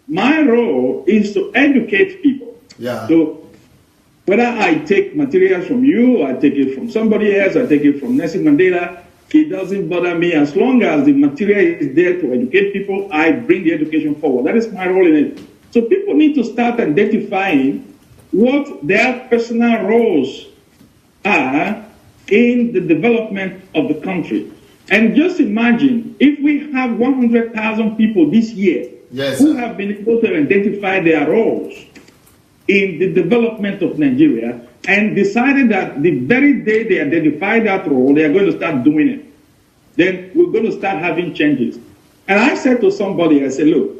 My role is to educate people. Yeah. So whether I take materials from you, I take it from somebody else, I take it from Nelson Mandela, it doesn't bother me. As long as the material is there to educate people, I bring the education forward. That is my role in it. So people need to start identifying what their personal roles are in the development of the country. And just imagine if we have 100,000 people this year who have been able to identify their roles in the development of Nigeria and decided that the very day they identify that role, they are going to start doing it. Then we're going to start having changes. And I said to somebody, I said, look,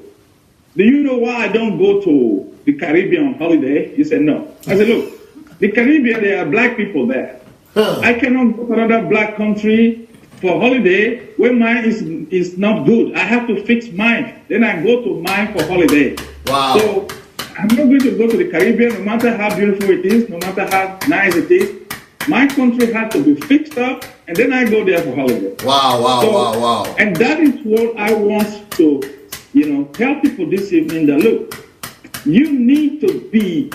do you know why I don't go to the Caribbean on holiday? He said, no. I said, look, the Caribbean, there are black people there. I cannot go to another black country for holiday when mine is not good. I have to fix mine. Then I go to mine for holiday. Wow. So I'm not going to go to the Caribbean, no matter how beautiful it is, no matter how nice it is. My country has to be fixed up, and then I go there for holiday. Wow, wow, wow. And that is what I want to, tell people this evening that, look, you need to be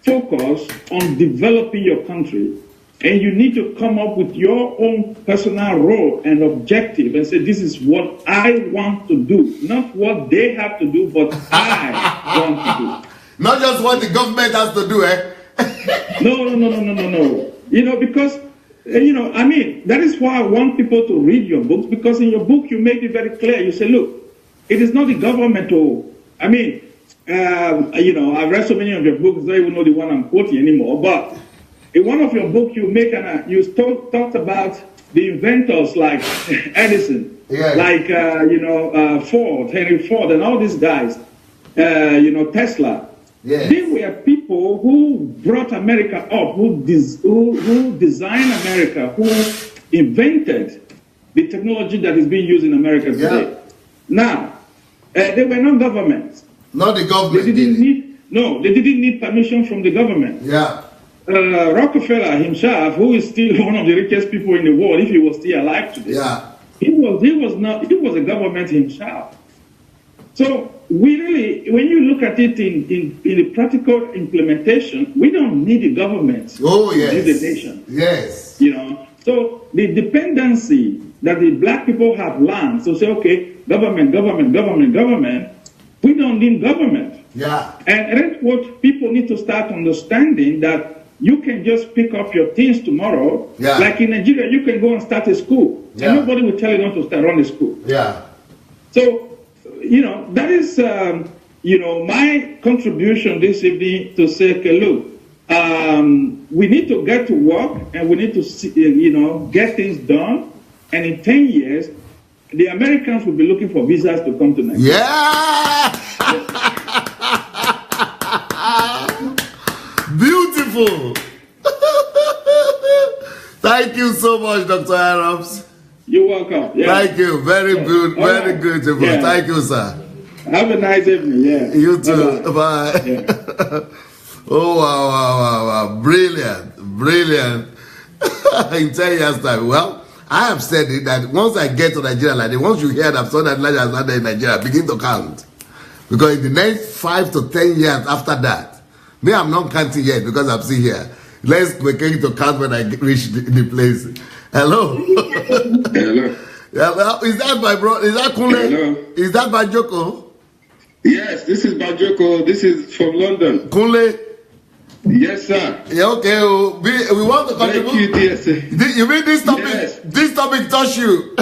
focused on developing your country, and you need to come up with your own personal role and objective and say, this is what I want to do. Not what they have to do, but I want to do. Not just what the government has to do, eh? No. Because, that is why I want people to read your books, because in your book you make it very clear. You say, look, it is not the government I've read so many of your books, I don't even know the one I'm quoting anymore, but in one of your books you make you talked about the inventors like Edison, like, Ford, Henry Ford, and all these guys, Tesla. Yes. They were people who brought America up, who designed America, who invented the technology that is being used in America today. Yeah. Now, they were not government. Not the government. They didn't need permission from the government. Yeah. Rockefeller himself, who is still one of the richest people in the world, if he was still alive today, he was a government himself. So we really, when you look at it in the practical implementation, we don't need the government to lead the nation. Yes. So the dependency that the black people have learned, so say, okay, government, we don't need government. Yeah. And that's what people need to start understanding, that you can just pick up your things tomorrow. Yeah. Like in Nigeria, you can go and start a school. Yeah. And nobody will tell you not to run a school. Yeah. So, that is, my contribution this evening to say, okay, look, we need to get to work and we need to, get things done. And in 10 years, the Americans will be looking for visas to come to Nigeria. Yeah! Beautiful! Thank you so much, Dr. Arabs. You're welcome. Yeah. Thank you. Very good. Very beautiful. Yeah. Thank you, sir. Have a nice evening. Yeah. You too. Bye. Yeah. Oh, wow. Brilliant. In 10 years' time. Well, I have said it that once I get to Nigeria, like once you hear that son that Elijah has landed in Nigeria, begin to count. Because in the next 5 to 10 years after that, me, I'm not counting yet because I'm still here. Let's begin to count when I reach the place. Hello. Hello. Yeah, is that my bro? Is that Kunle? Hello. Is that Bajoko? Yes, this is Bajoko. This is from London. Kunle? Yes, sir. Yeah, okay. We want to contribute. Thank you, dear sir. You mean this topic? Yes. This topic touched you?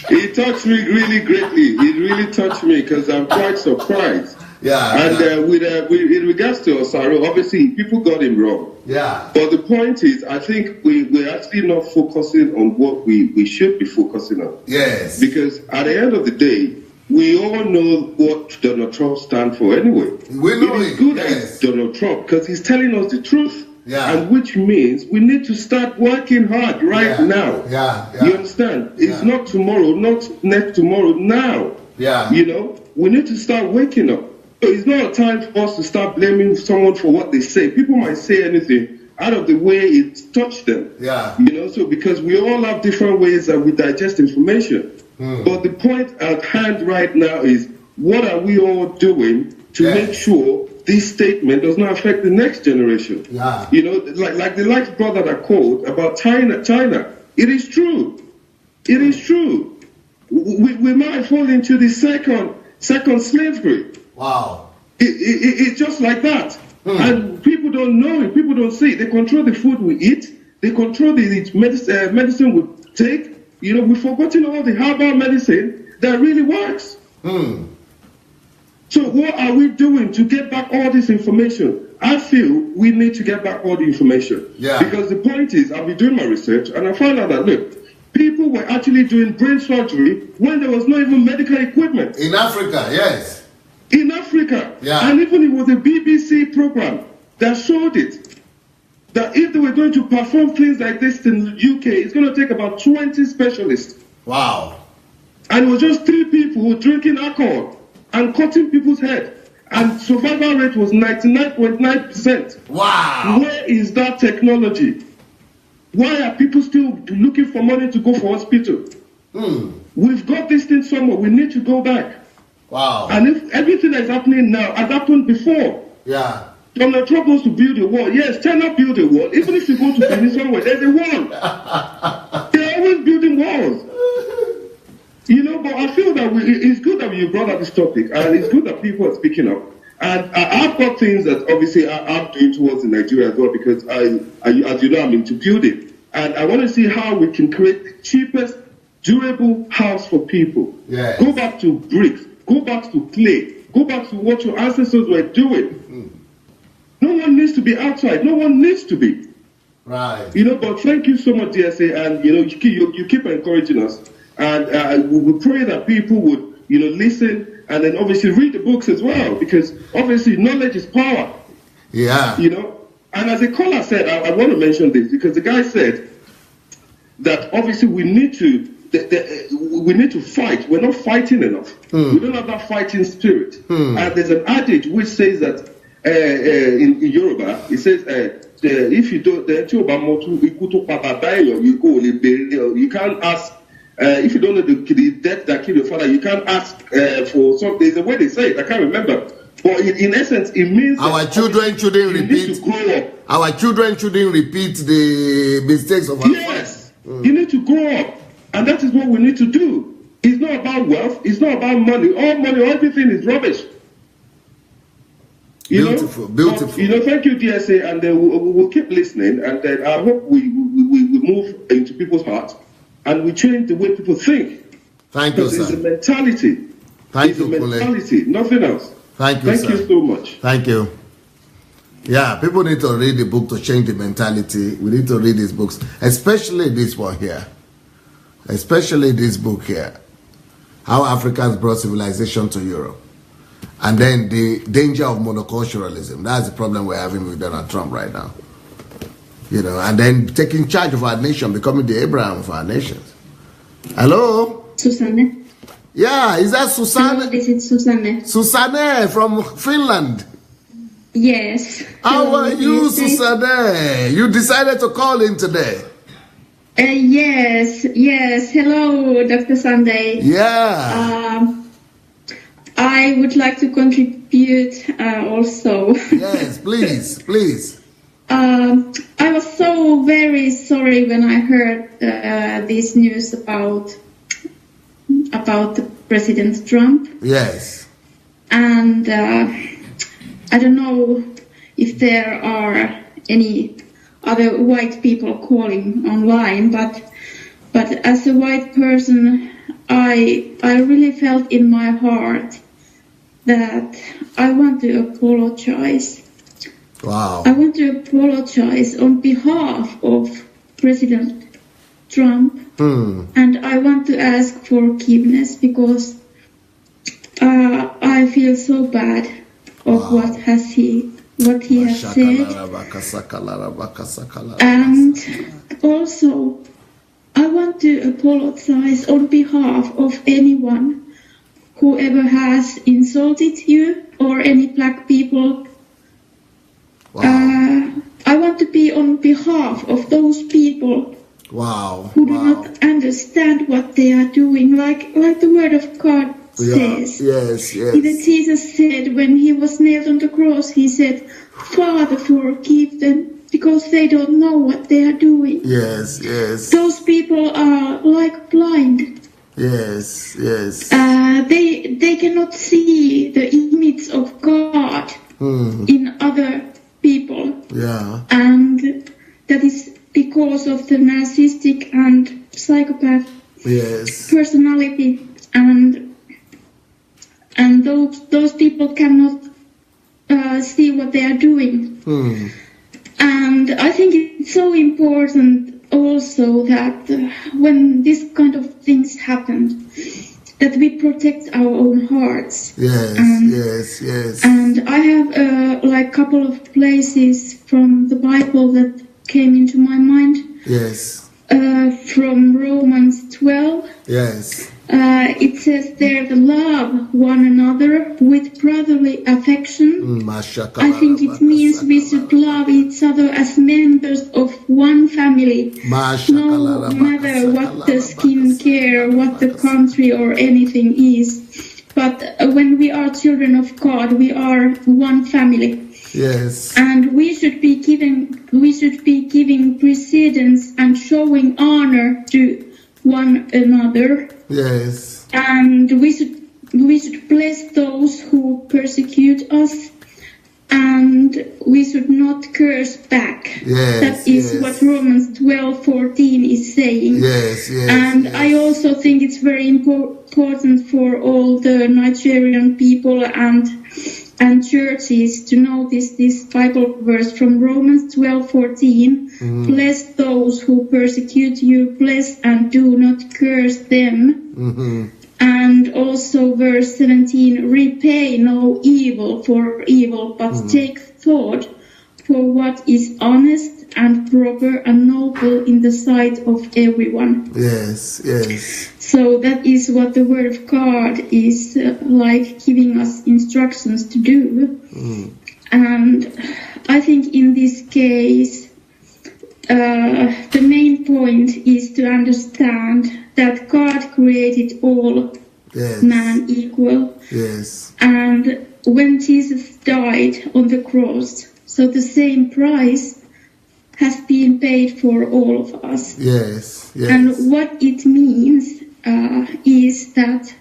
It touched me really greatly. It really touched me because I'm quite surprised. Yeah. And with in regards to Osaro, obviously people got him wrong. Yeah. But the point is, I think we're actually not focusing on what we should be focusing on. Yes. Because at the end of the day, we all know what Donald Trump stands for anyway. We know it is good that it's Donald Trump because he's telling us the truth. Yeah. And which means we need to start working hard right now. Yeah. You understand? It's not tomorrow, not next tomorrow, now. Yeah. You know, we need to start waking up. So it's not a time for us to start blaming someone for what they say. People might say anything out of the way it touched them. Yeah. You know, so because we all have different ways that we digest information. But the point at hand right now is, what are we all doing to make sure this statement does not affect the next generation? Yeah. You know, like the last brother that called about China. It is true. It is true. We might fall into the second slavery. Wow. It's just like that. And people don't know it. People don't see it. They control the food we eat. They control the medicine we take. You know, we've forgotten all the herbal medicine that really works. So what are we doing to get back all this information? I feel we need to get back all the information. Yeah. Because the point is, I'll be doing my research and I found out that, look, people were actually doing brain surgery when there was not even medical equipment. In Africa, yes. In Africa. Yeah. And even it was a BBC program that showed it. That if they were going to perform things like this in the UK, it's going to take about 20 specialists. Wow. And it was just 3 people drinking alcohol and cutting people's head. And survival rate was 99.9%. Wow. Where is that technology? Why are people still looking for money to go for hospital? We've got this thing somewhere. We need to go back. Wow. And if everything that's happening now has happened before. Yeah. Donald Trump wants to build a wall. Yes, China build a wall. Even if you go to Benin somewhere, there's a wall. They're always building walls. You know, but I feel that it's good that you brought up this topic, and it's good that people are speaking up. And I've got things that obviously I'm doing towards Nigeria as well, because as you know, I'm into building. And I want to see how we can create the cheapest, durable house for people. Yes. Go back to bricks. Go back to clay. Go back to what your ancestors were doing. No one needs to be outside. No one needs to be. Right. You know, but thank you so much, DSA, and you know, you keep encouraging us, and we pray that people would, you know, listen, and then obviously read the books as well, because obviously knowledge is power. Yeah. You know, and as a caller said, I want to mention this because the guy said that obviously we need to fight. We're not fighting enough. We don't have that fighting spirit. And there's an adage which says that in Yoruba, it says if you don't, you can't ask. If you don't know the death that killed your father, you can't ask for something. There's a way they say it. I can't remember. But in essence, it means our children shouldn't repeat. Our children shouldn't repeat the mistakes of our fathers. You need to grow up, and that is what we need to do. It's not about wealth. It's not about money. All everything is rubbish. Beautiful. But, you know, thank you, DSA, and we'll keep listening, and then I hope we move into people's hearts, and we change the way people think. Thank you, sir. It's a mentality. Thank you, It's a mentality, nothing else. Thank you, sir. Thank you so much. Thank you. Yeah, people need to read the book to change the mentality. We need to read these books, especially this one here. Especially this book here. How Africans brought civilization to Europe. And then the danger of monoculturalism. That's the problem we're having with Donald Trump right now. You know, and then taking charge of our nation, becoming the Abraham of our nations. Hello? Susanne. Yeah, is that Susanne? Hello, this is Susanne. Susanne from Finland. Yes. How are you, Susanne? You decided to call in today. Yes. Hello, Dr. Sunday. Yeah. I would like to contribute also. Yes, please. I was so very sorry when I heard this news about the President Trump. Yes. And I don't know if there are any other white people calling online, but as a white person, I really felt in my heart that I want to apologize. Wow. I want to apologize on behalf of President Trump, and I want to ask forgiveness because I feel so bad of what he has said. And also, I want to apologize on behalf of anyone whoever has insulted you or any black people. I want to be on behalf of those people who do not understand what they are doing, like the Word of God says. Yes. Even Jesus said when he was nailed on the cross, he said, Father, forgive them because they don't know what they are doing. Yes. Those people are like blind. Yes. They cannot see the image of God in other people. Yeah. And that is because of the narcissistic and psychopath personality, and those people cannot see what they are doing. And I think it's so important also that when this kind of things happen, that we protect our own hearts. Yes. And I have like a couple of places from the Bible that came into my mind. Yes. From Romans 12. Yes. It says there to love one another with brotherly affection. I think it means we should love each other as members of one family. No matter what the skin care, what the country or anything is. But when we are children of God, we are one family. Yes. And we should be giving precedence and showing honor to one another. Yes. And we should bless those who persecute us, and we should not curse back. Yes, that is what Romans 12:14 is saying. Yes. And I also think it's very important for all the Nigerian people and churches to know this Bible verse from Romans 12:14. Bless those who persecute you, bless and do not curse them. And also verse 17, repay no evil for evil, but take thought for what is honest and proper and noble in the sight of everyone. Yes. So that is what the Word of God is like giving us instructions to do. And I think in this case, the main point is to understand that God created all man equal. Yes. And when Jesus died on the cross, so the same price has been paid for all of us. Yes. And what it means is that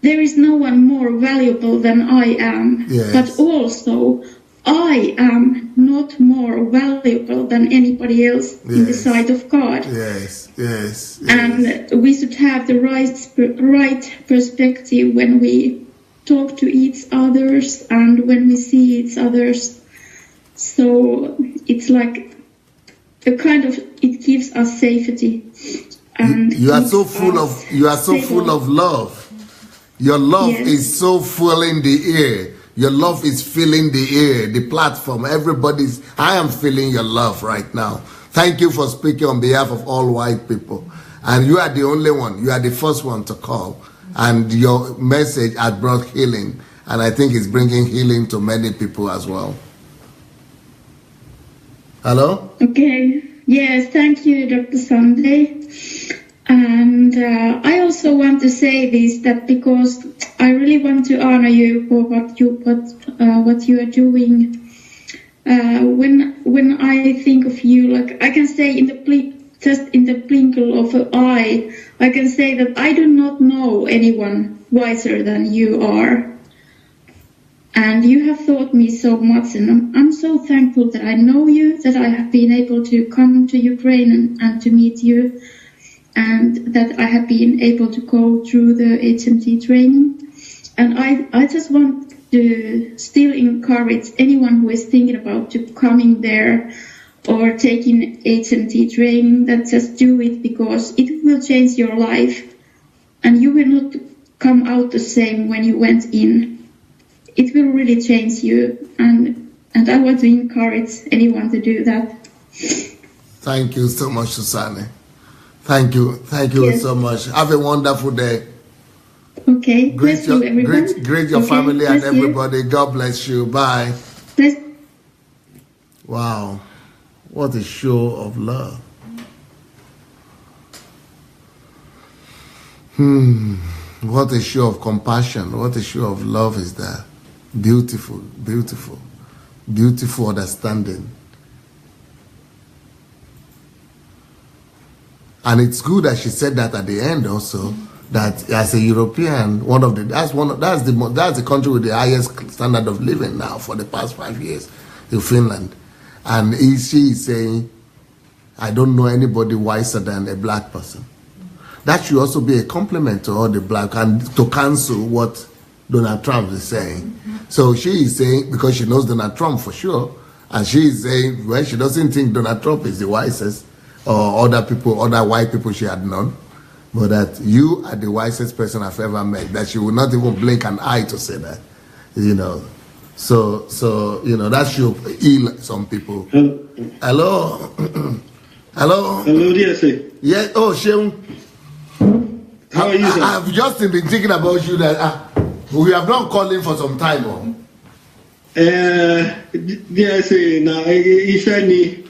there is no one more valuable than I am, but also I am not more valuable than anybody else in the sight of God. Yes. And we should have the right perspective when we talk to each others and when we see each others. So it's like a kind of, it gives us safety. And you are so full of love. Your love is so full in the air. Your love is filling the air, the platform. I am feeling your love right now. Thank you for speaking on behalf of all white people. And you are the only one. You are the first one to call. And your message has brought healing. And I think it's bringing healing to many people as well. Hello? Okay. Yes, thank you, Dr. Sunday. And I also want to say this, that because I really want to honor you for what you are doing, when I think of you, like I can say just in the twinkle of an eye, I can say that I do not know anyone wiser than you are. And you have taught me so much, and I'm so thankful that I know you, that I have been able to come to Ukraine and to meet you, and that I have been able to go through the HMT training. And I just want to still encourage anyone who is thinking about to coming there or taking HMT training, that just do it, because it will change your life and you will not come out the same when you went in. It will really change you, and I want to encourage anyone to do that. Thank you so much, Susanne. Thank you yes. so much. Have a wonderful day. Okay. Greet your family and everybody. You. God bless you. Bye. Wow. What a show of love. What a show of compassion. What a show of love is that. Beautiful, beautiful, beautiful understanding. And it's good that she said that at the end also, that as a European, that's the country with the highest standard of living now for the past 5 years, in Finland. And she is saying, I don't know anybody wiser than a black person. That should also be a compliment to all the black, and to cancel what Donald Trump is saying. So she is saying, because she knows Donald Trump for sure, and she is saying, well, she doesn't think Donald Trump is the wisest, or other white people she had known, but that you are the wisest person I've ever met, that she would not even blink an eye to say that, you know. So you know, that should heal some people. Hello? Hello? Hello, dear sir. Yeah, oh, Sheung. How are you, sir? I've just been thinking about you that we have not called in for some time. Dear sir, now, if any